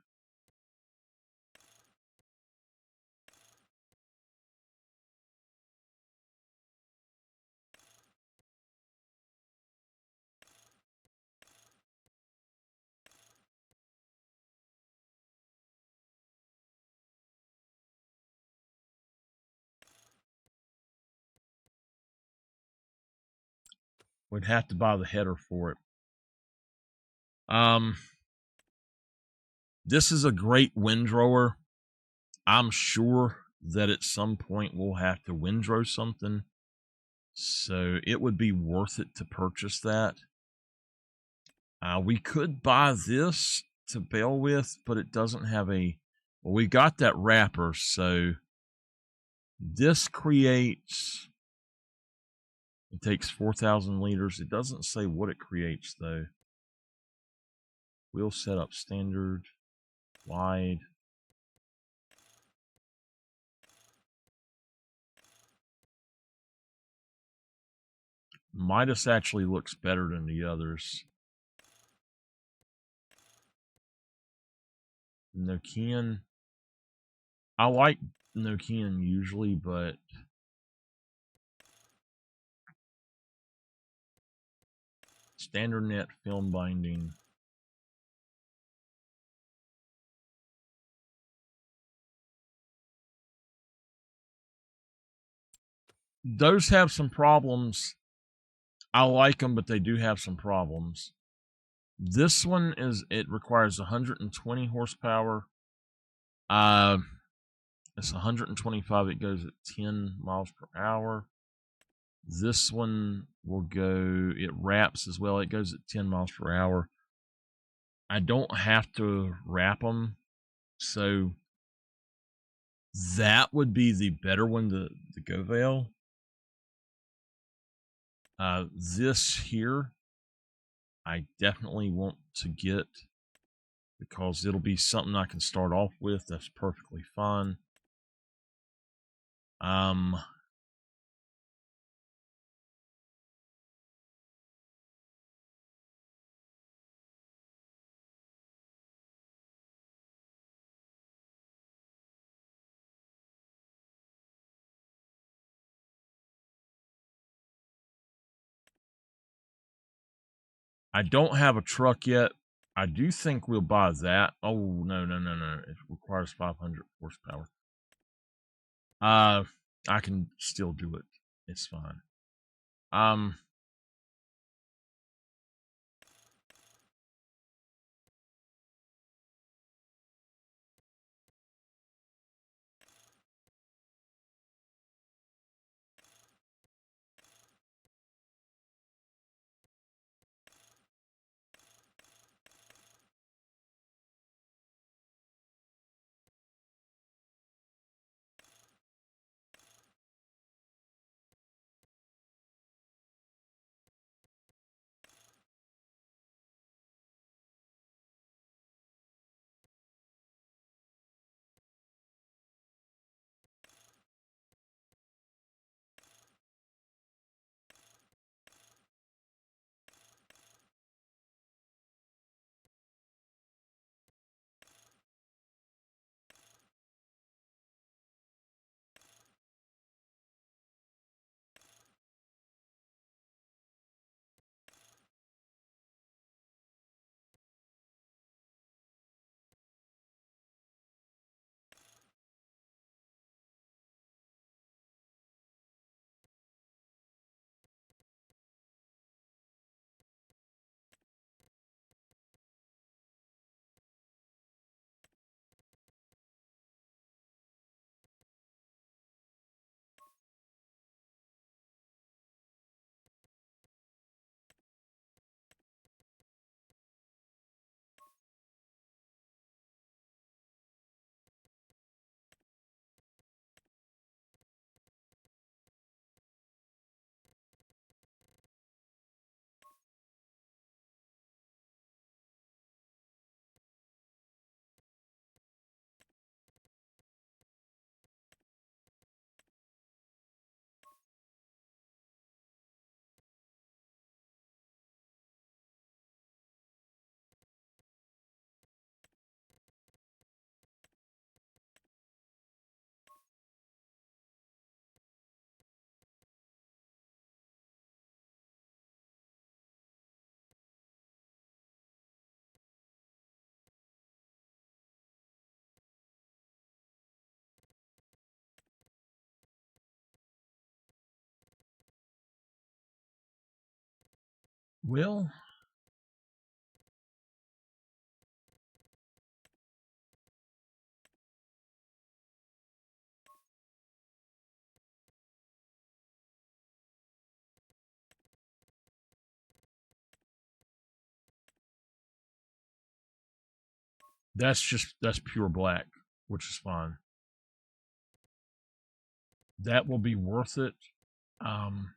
We'd have to buy the header for it. This is a great windrower. I'm sure that at some point we'll have to windrow something. So it would be worth it to purchase that. We could buy this to bale with, but it doesn't have a... Well, we got that wrapper, so this creates... It takes 4,000 liters. It doesn't say what it creates, though. Wheel setup standard, wide. Midas actually looks better than the others. Nokian. I like Nokian usually, but standard net film binding. Those have some problems. I like them, but they do have some problems. This one it requires 120 horsepower. It's 125. It goes at 10 miles per hour. This one will go, it wraps as well. It goes at 10 miles per hour. I don't have to wrap them, so that would be the better one to go veil. This here, I definitely want to get because it'll be something I can start off with. That's perfectly fine. I don't have a truck yet. I do think we'll buy that. Oh, no. It requires 500 horsepower. I can still do it. It's fine. Well, that's pure black, which is fine. That will be worth it. Um,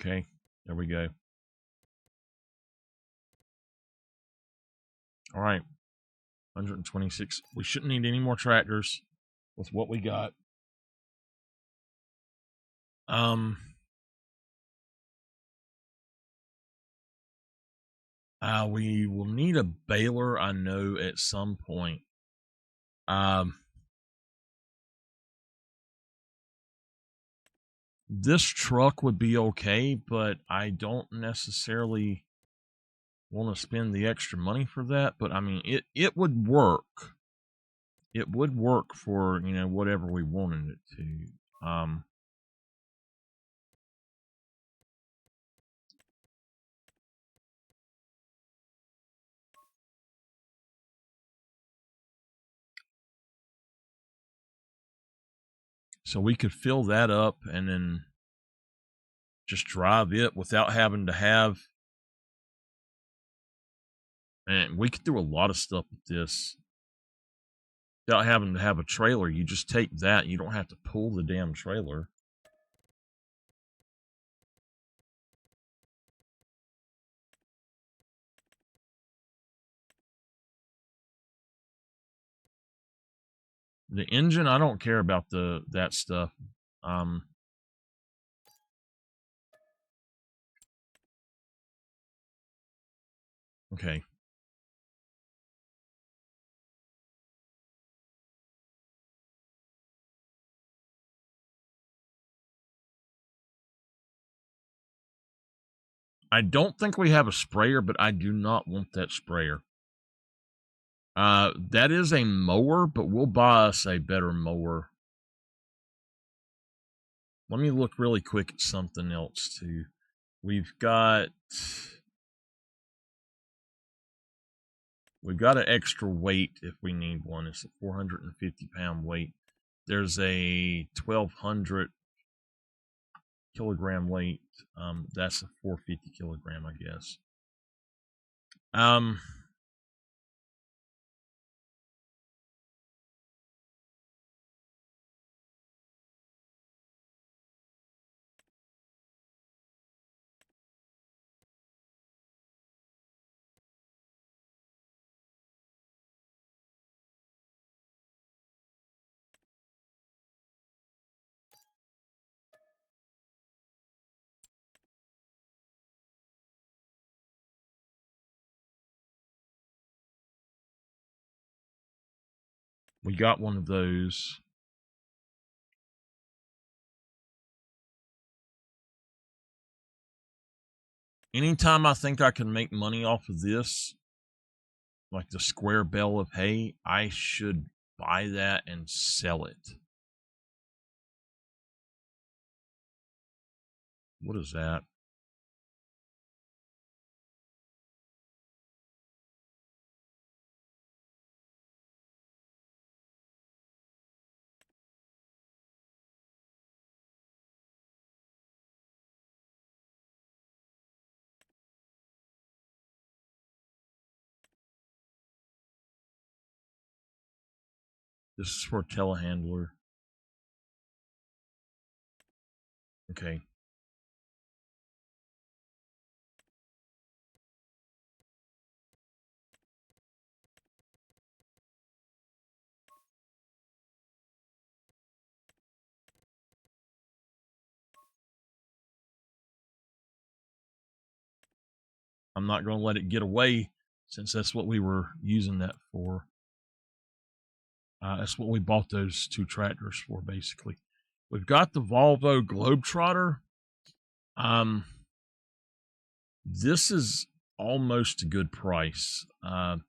okay, there we go. All right, 126. We shouldn't need any more tractors with what we got. We will need a baler, I know, at some point. This truck would be okay, but I don't necessarily want to spend the extra money for that. But I mean, it would work. It would work for, you know, whatever we wanted it to. So we could fill that up and then just drive it without having to have. And we could do a lot of stuff with this without having to have a trailer. You just take that. You don't have to pull the damn trailer. The engine, I don't care about that stuff. Okay. I don't think we have a sprayer, but I do not want that sprayer. That is a mower, but we'll buy us a better mower. Let me look really quick at something else too. We've got an extra weight if we need one. It's a 450-pound weight. There's a 1,200 kilogram weight. That's a 450 kilogram, I guess. Um, we got one of those. Anytime I think I can make money off of this, like the square bale of hay, I should buy that and sell it. What is that? This is for a telehandler. Okay. I'm not going to let it get away since that's what we were using that for. That's what we bought those two tractors for, basically. We've got the Volvo Globetrotter. This is almost a good price. I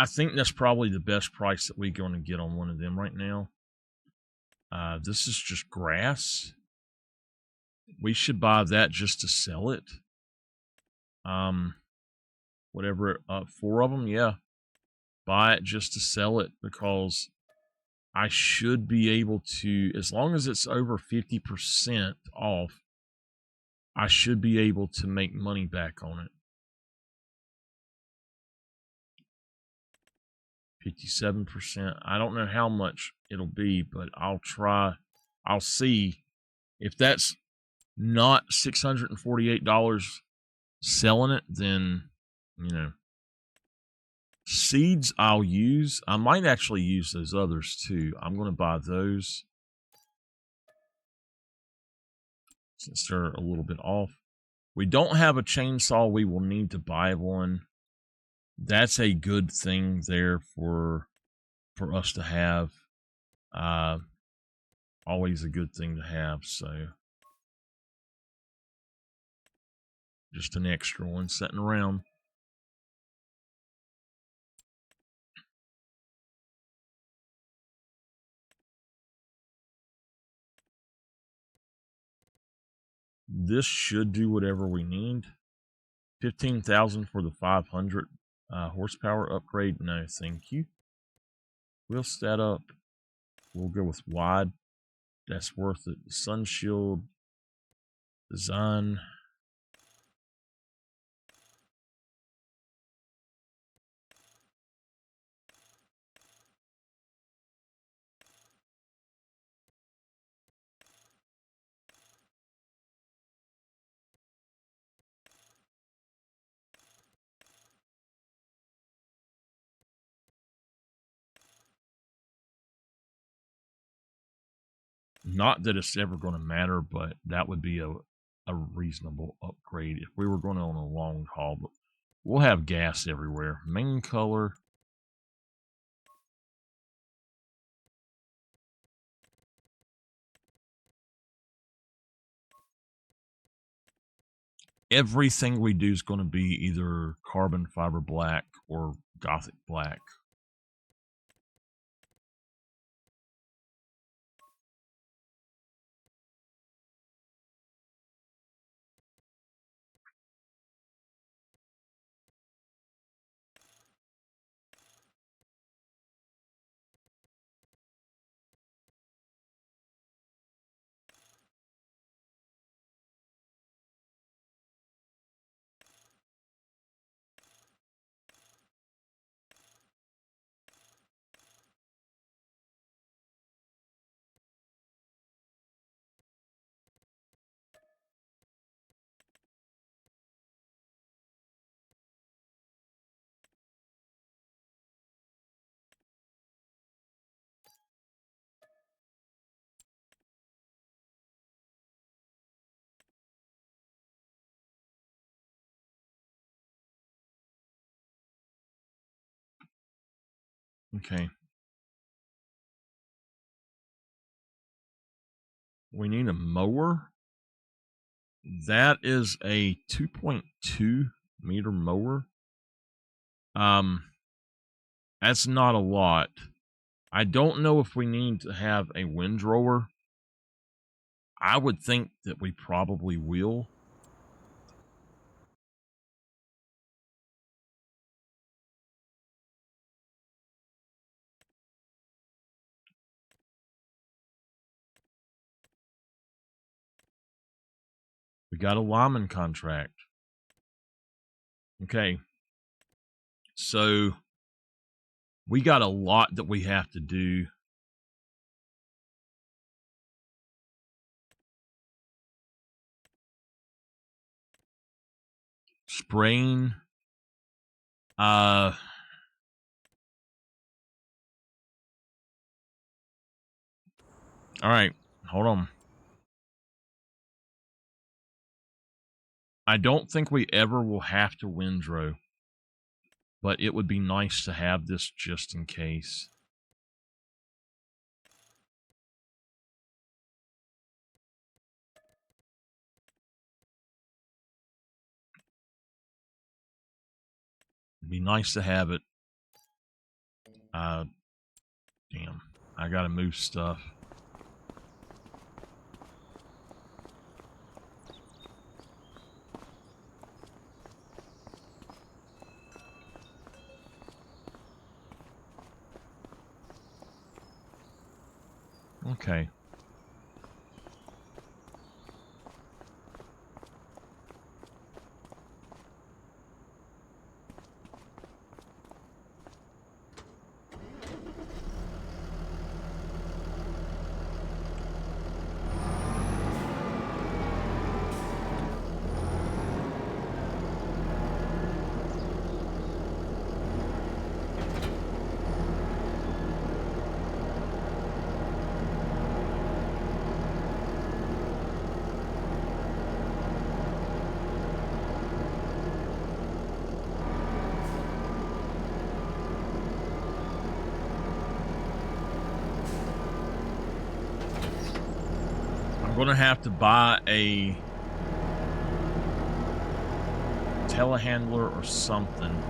think that's probably the best price that we're going to get on one of them right now. This is just grass. We should buy that just to sell it. Whatever, 4 of them, yeah. Buy it just to sell it because I should be able to, as long as it's over 50% off, I should be able to make money back on it. 57%. I don't know how much it'll be, but I'll try. I'll see if that's not $648 selling it, then, you know, seeds I'll use. I might actually use those others too. I'm going to buy those since they're a little bit off. We don't have a chainsaw. We will need to buy one. That's a good thing there for us to have. Always a good thing to have. So just an extra one sitting around. This should do whatever we need. 15,000 for the 500 horsepower upgrade. No, thank you. We'll set up. We'll go with wide. That's worth it. Sun shield design. Not that it's ever going to matter, but that would be a reasonable upgrade if we were going on a long haul. But we'll have gas everywhere. Main color. Everything we do is going to be either carbon fiber black or gothic black. Okay. We need a mower. That is a 2.2 meter mower. That's not a lot. I don't know if we need to have a windrower. I would think that we probably will. We got a lineman contract. Okay. So we got a lot that we have to do. Spraying. All right. Hold on. I don't think we ever will have to windrow, but it would be nice to have this just in case. It'd be nice to have it. Damn. I gotta move stuff. Okay. I'm gonna have to buy a telehandler or something.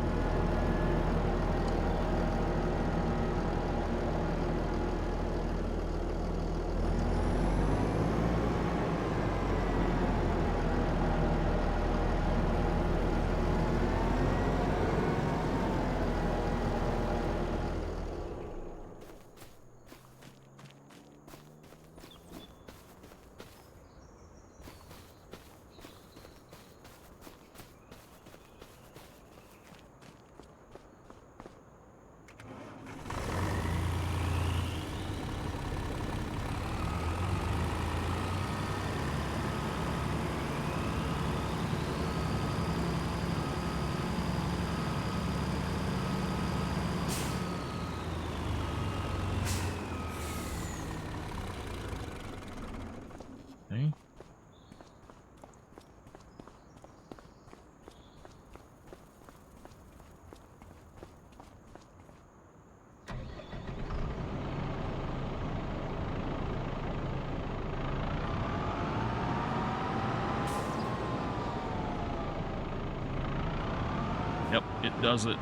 Okay. Yep, it does it.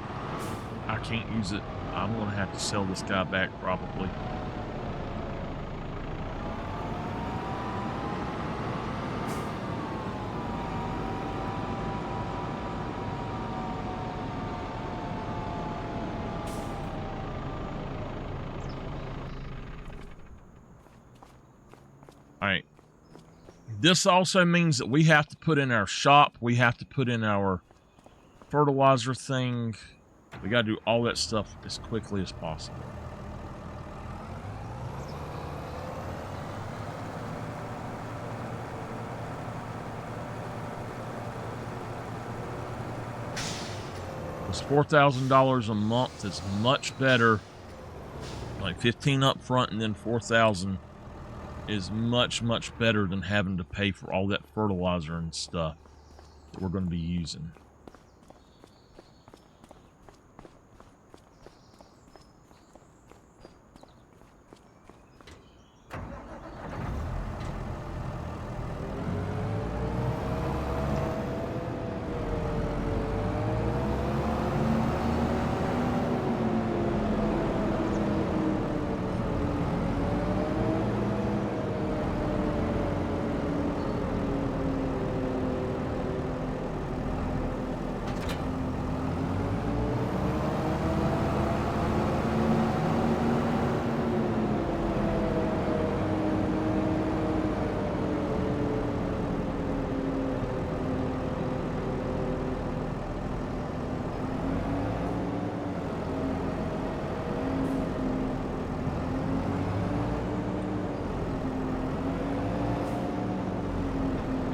I can't use it. I'm gonna have to sell this guy back probably. All right. This also means that we have to put in our shop. We have to put in our fertilizer thing. We got to do all that stuff as quickly as possible. This $4,000 a month is much better. Like 15 up front and then 4,000 is much, much better than having to pay for all that fertilizer and stuff that we're going to be using.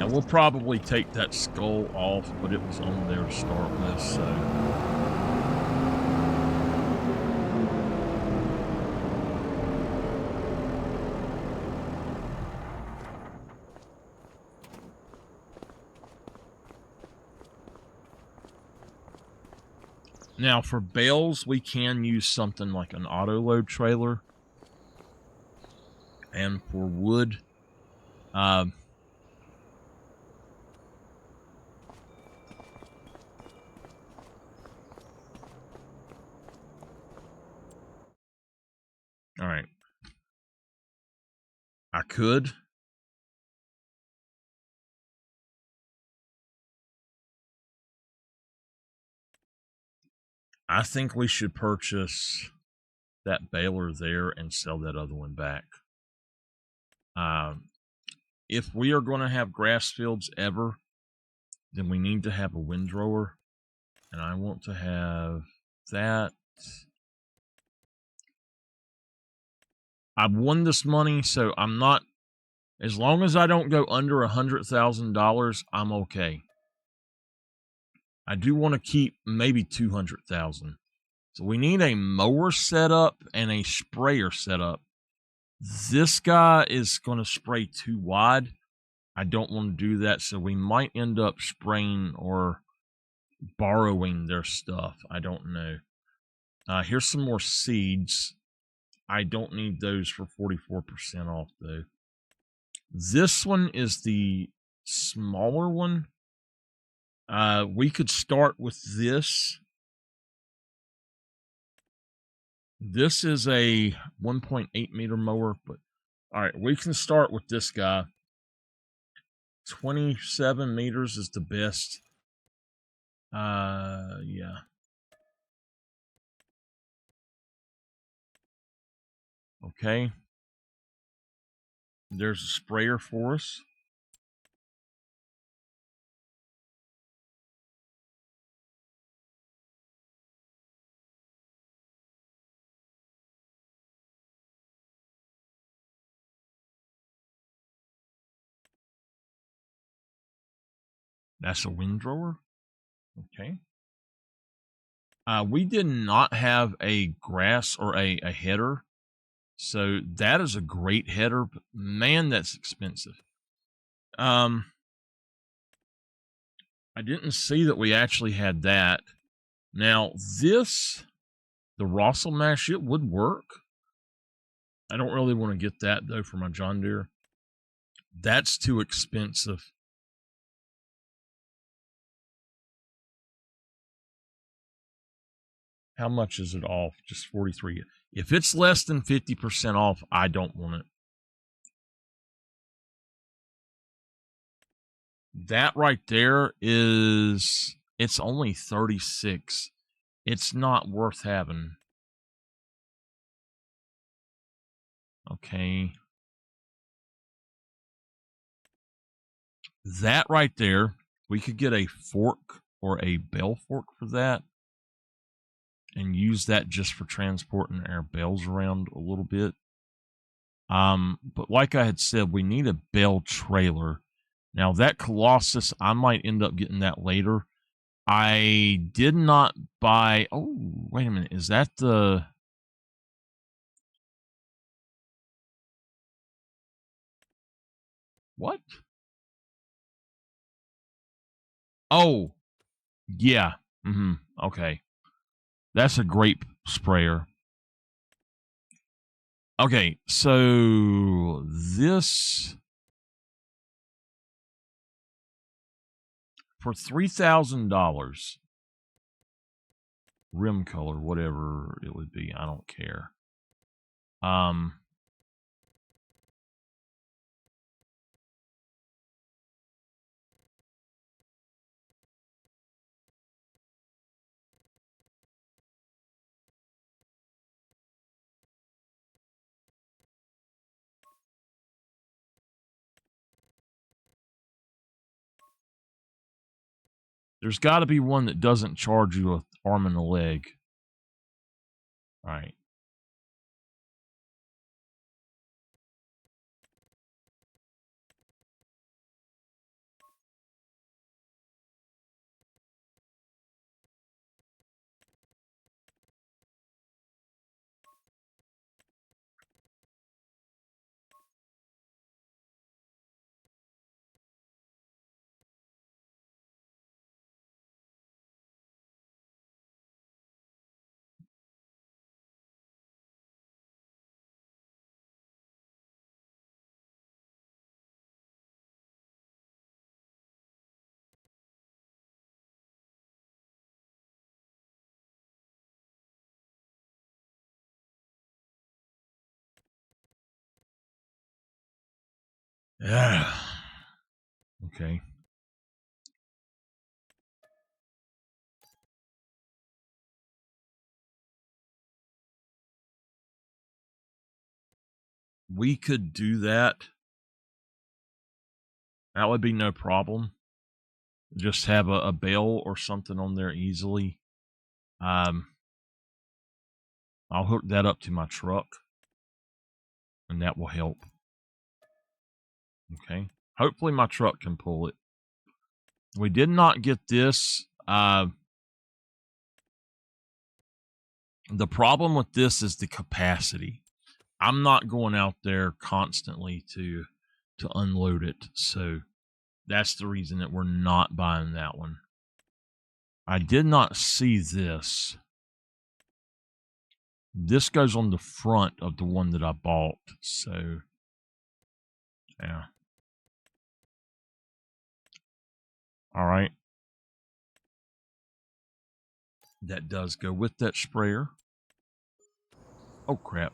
Now, we'll probably take that skull off, but it was on there to start with, so... Now, for bales, we can use something like an auto-load trailer. And for wood, all right. I could. I think we should purchase that baler there and sell that other one back. If we are going to have grass fields ever, then we need to have a windrower. And I want to have that. I've won this money, so I'm not... As long as I don't go under $100,000, I'm okay. I do want to keep maybe $200,000. So we need a mower setup and a sprayer setup. This guy is going to spray too wide. I don't want to do that, so we might end up spraying or borrowing their stuff. I don't know. Here's some more seeds. I don't need those for 44% off, though. This one is the smaller one. We could start with this. This is a 1.8 meter mower, but all right, we can start with this guy. 27 meters is the best. Yeah. Okay. There's a sprayer for us. That's a windrower. Okay. We did not have a grass or a header. So that is a great header, but man, that's expensive. I didn't see that we actually had that. Now, this, the Rossel mash, it would work. I don't really want to get that, though, for my John Deere. That's too expensive. How much is it off? Just 43. If it's less than 50% off, I don't want it. That right there is, it's only 36. It's not worth having. Okay. That right there, we could get a fork or a bale fork for that and use that just for transporting our bales around a little bit. But like I had said, we need a bale trailer. Now that Colossus, I might end up getting that later. I did not buy... Oh, wait a minute. Is that the... What? Oh, yeah. Okay. That's a grape sprayer. Okay, so this... For $3,000, rim color, whatever it would be, I don't care. There's got to be one that doesn't charge you an arm and a leg. All right. Okay. We could do that. That would be no problem. Just have a bell or something on there easily. I'll hook that up to my truck, and that will help. Okay. Hopefully my truck can pull it. We did not get this. The problem with this is the capacity. I'm not going out there constantly to unload it. So that's the reason that we're not buying that one. I did not see this. This goes on the front of the one that I bought. So, yeah. All right. That does go with that sprayer. Oh, crap.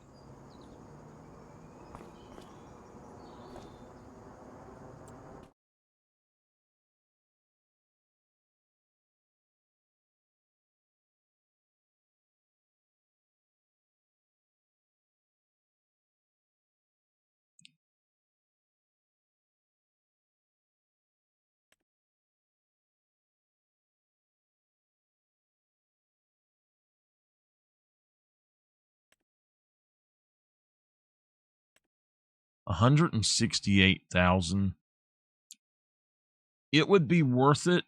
$168,000. It would be worth it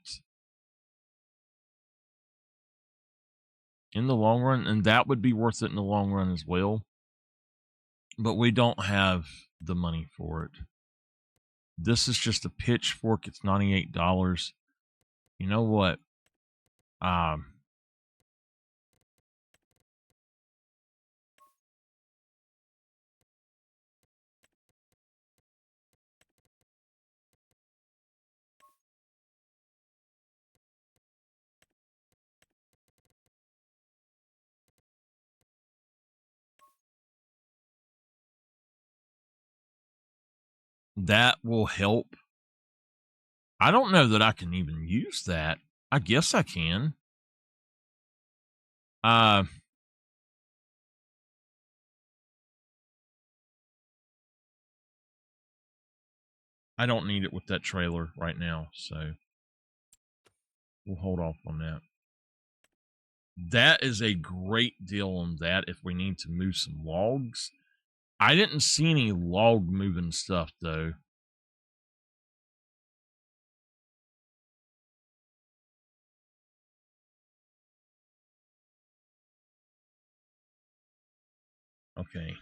in the long run, and that would be worth it in the long run as well. But we don't have the money for it. This is just a pitchfork. It's $98. You know what? That will help. I don't know that I can even use that. I guess I can. I don't need it with that trailer right now, so we'll hold off on that. That is a great deal on that if we need to move some logs. I didn't see any log moving stuff, though. Okay.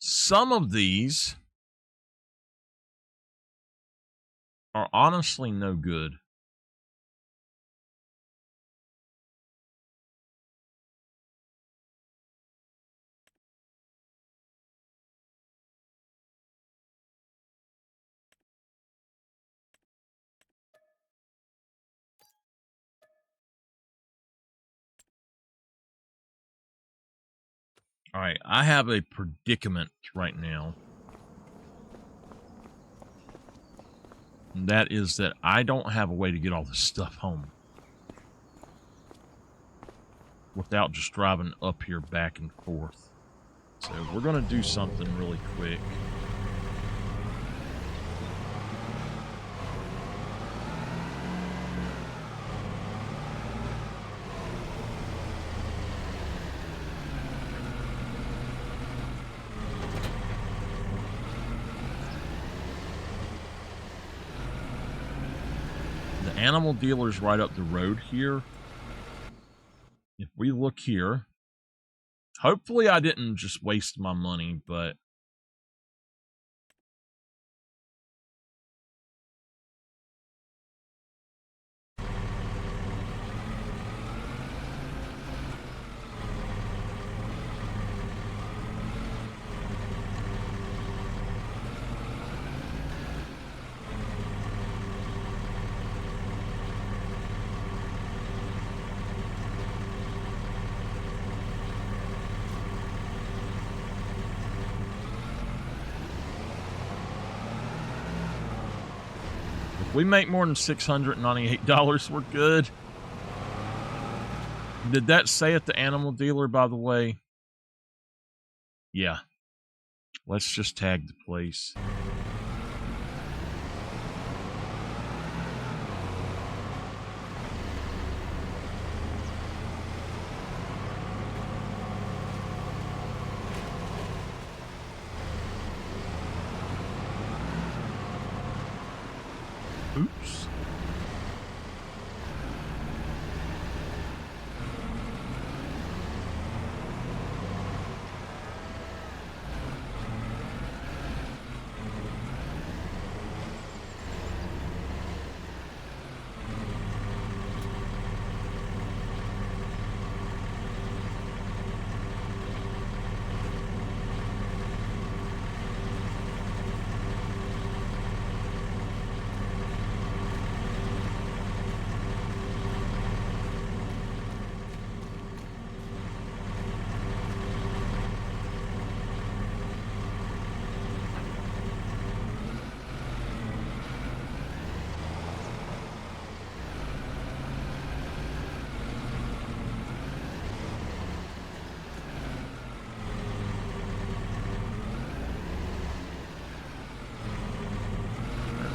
Some of these are honestly no good. All right, I have a predicament right now. And that is that I don't have a way to get all this stuff home without just driving up here back and forth. So we're going to do something really quick. The animal dealer's right up the road here. If we look here, hopefully I didn't just waste my money, but We make more than $698. We're good. Did that say at the animal dealer, by the way? Yeah. Let's just tag the place. Oops.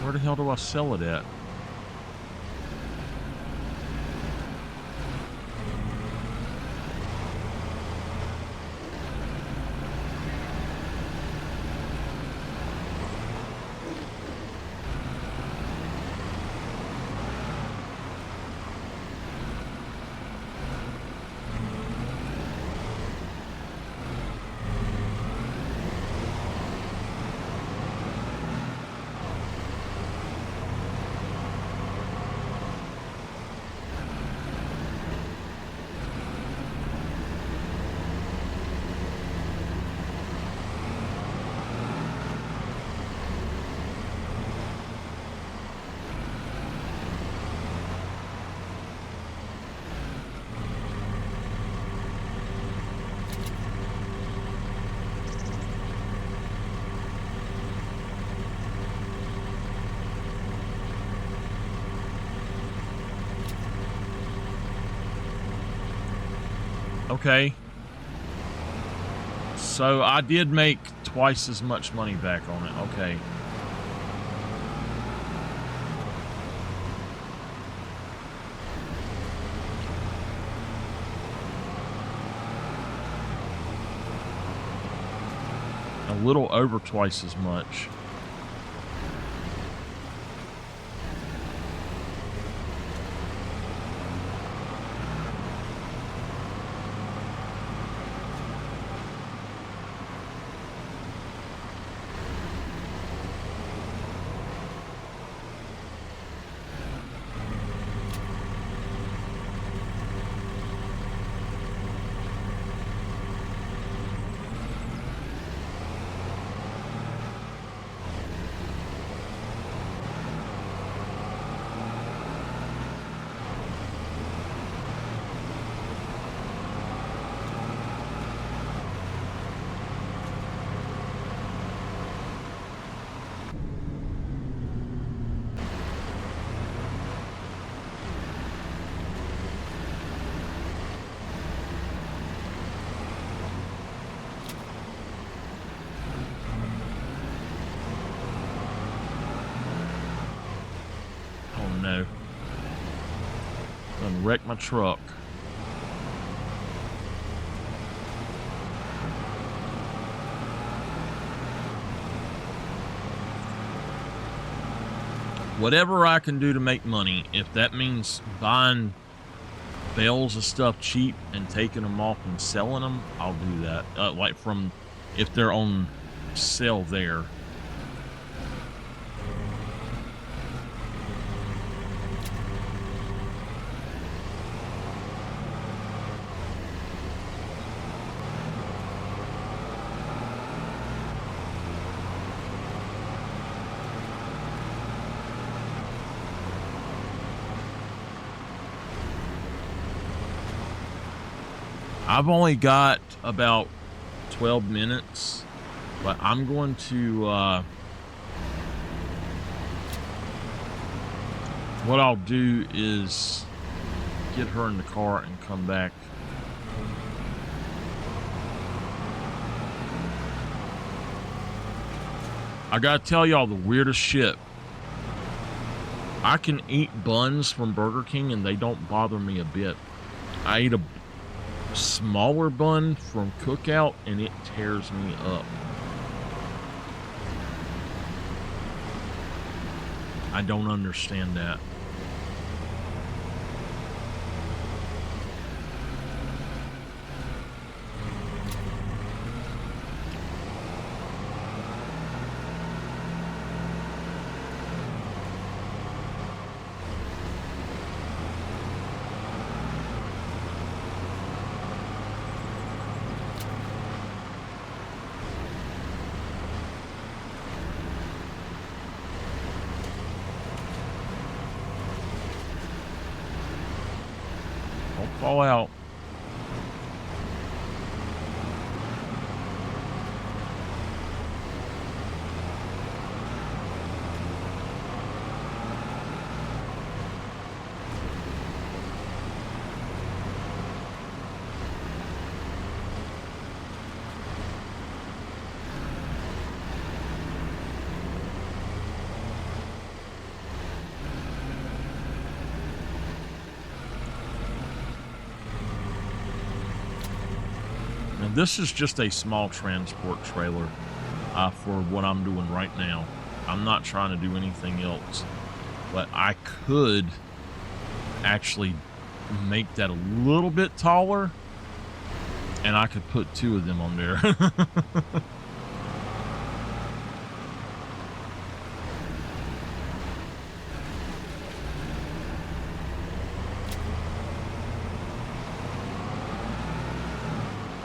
Where the hell do I sell it at? Okay. So I did make twice as much money back on it. Okay. A little over twice as much. No. Done wrecked my truck. Whatever I can do to make money, if that means buying bales of stuff cheap and taking them off and selling them, I'll do that. Like from, if they're on sale there. I've only got about 12 minutes, but I'm going to what I'll do is get her in the car and come back. I gotta tell y'all the weirdest shit. I can eat buns from Burger King and they don't bother me a bit. I eat a smaller bun from Cookout and it tears me up. I don't understand that. Don't fall out. Now, this is just a small transport trailer for what I'm doing right now. I'm not trying to do anything else, but I could actually make that a little bit taller and I could put 2 of them on there.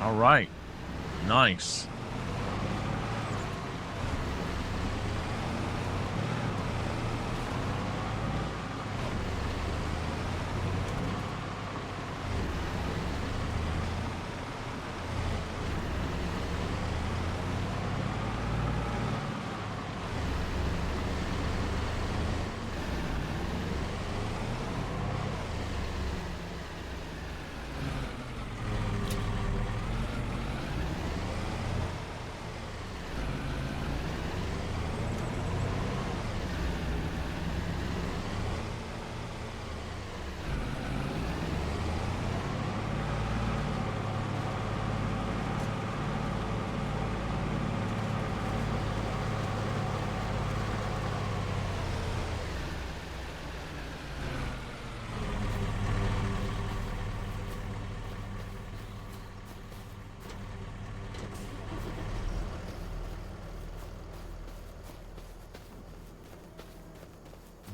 All right. Nice.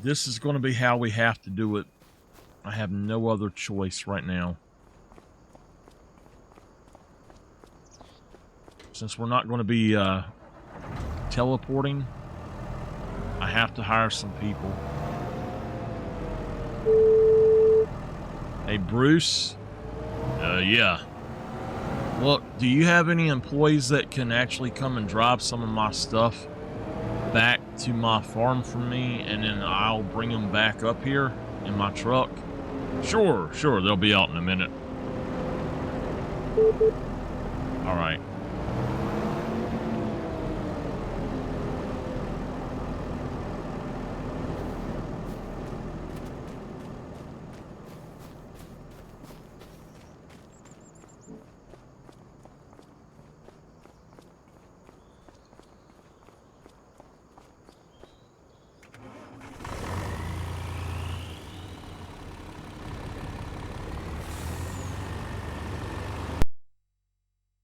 This is going to be how we have to do it. I have no other choice right now. Since we're not going to be teleporting, I have to hire some people. Hey, Bruce? Yeah. Look, do you have any employees that can actually come and drive some of my stuff back to my farm for me, and then I'll bring them back up here in my truck? Sure, they'll be out in a minute. All right.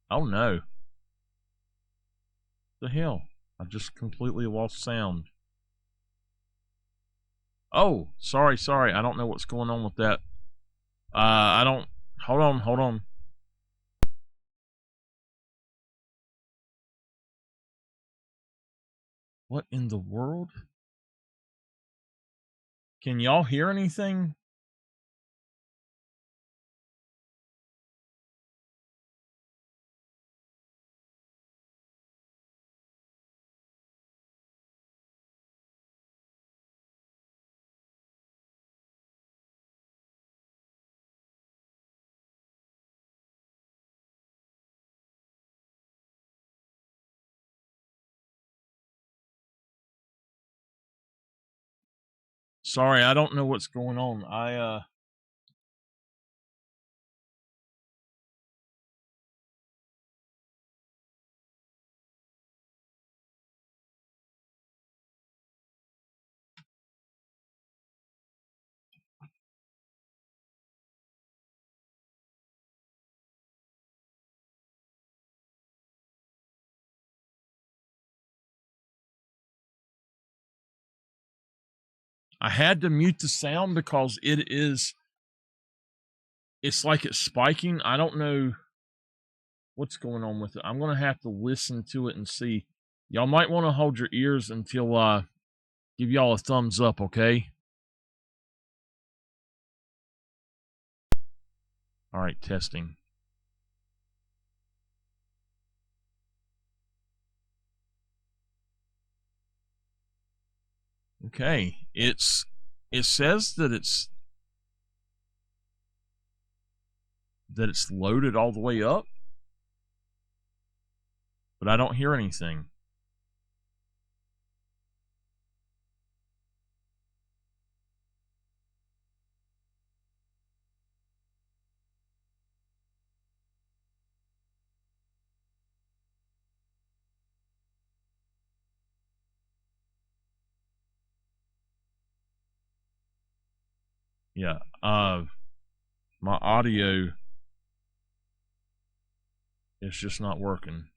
Oh no. The hell? I just completely lost sound. Oh, sorry. I don't know what's going on with that. I don't. Hold on. What in the world? Can y'all hear anything? Sorry, I don't know what's going on. I had to mute the sound because it's like it's spiking. I don't know what's going on with it. I'm going to have to listen to it and see. Y'all might want to hold your ears until give y'all a thumbs up, okay? All right, testing. Okay, it says that it's loaded all the way up, but I don't hear anything. Yeah, my audio is just not working.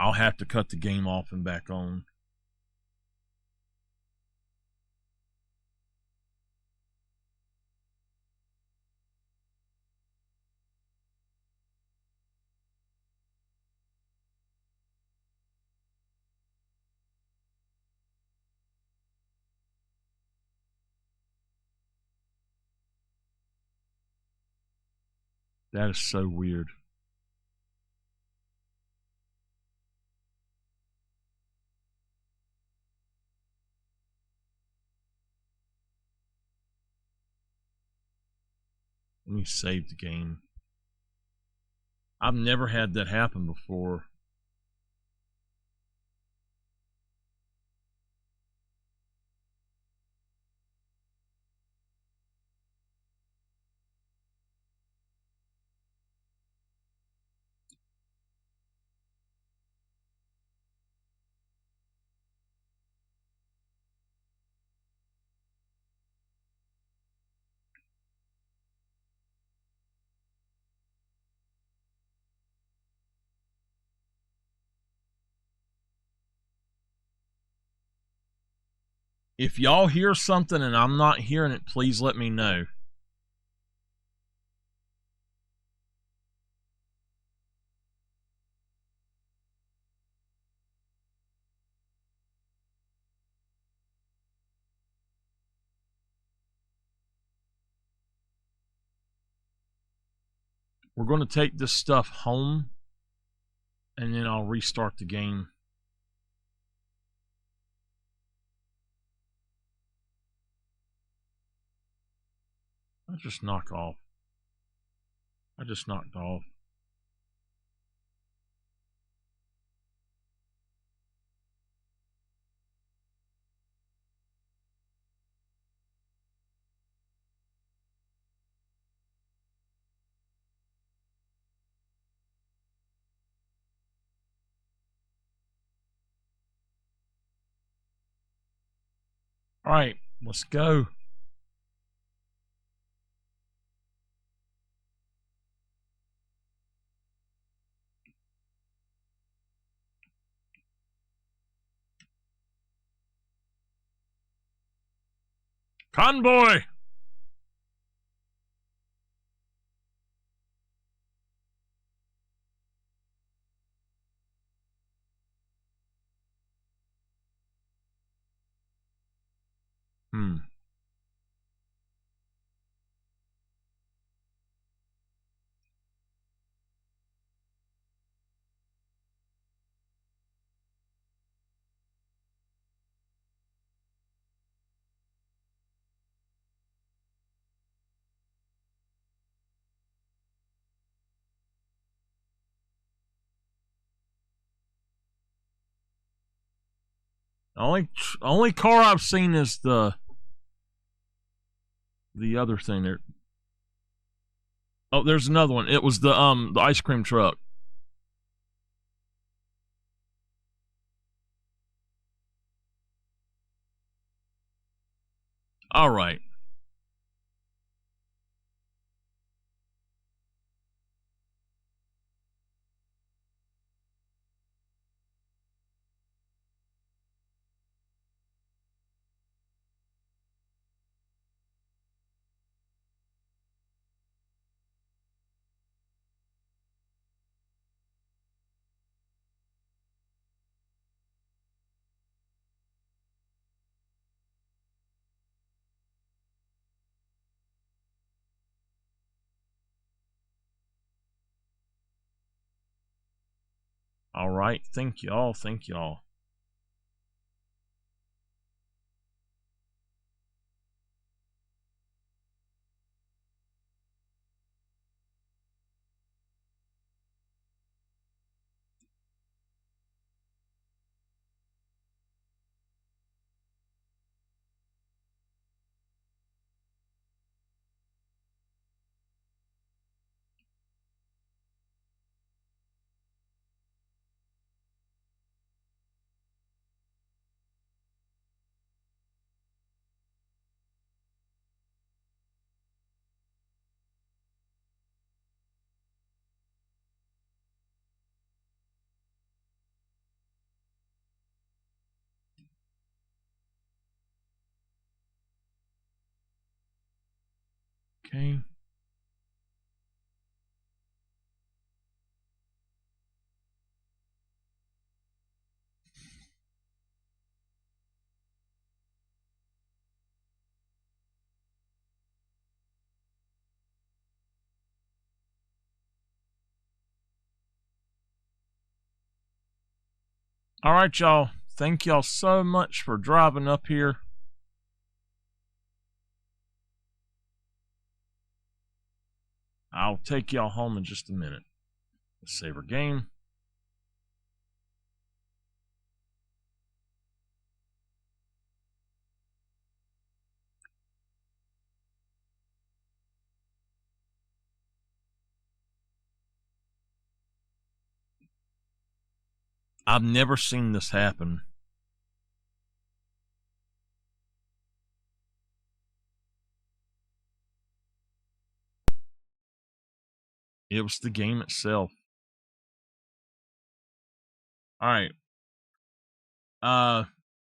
I'll have to cut the game off and back on. That is so weird. Let me save the game. I've never had that happen before. If y'all hear something and I'm not hearing it, please let me know. We're going to take this stuff home and then I'll restart the game. I just knocked off. All right, let's go. Convoy! Only car I've seen is the other thing there. Oh, there's another one. It was the ice cream truck. All right. All right. Thank y'all. Thank y'all. Okay. All right, y'all. Thank y'all so much for driving up here. I'll take y'all home in just a minute. Let's save our game. I've never seen this happen. It was the game itself. All right.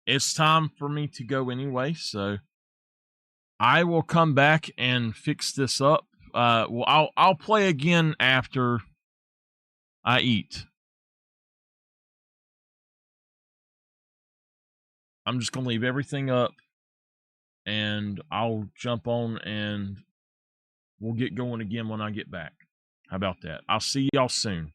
It's time for me to go anyway, so I will come back and fix this up. Well, I'll play again after I eat. I'm just gonna leave everything up, and I'll jump on and we'll get going again when I get back. How about that? I'll see y'all soon.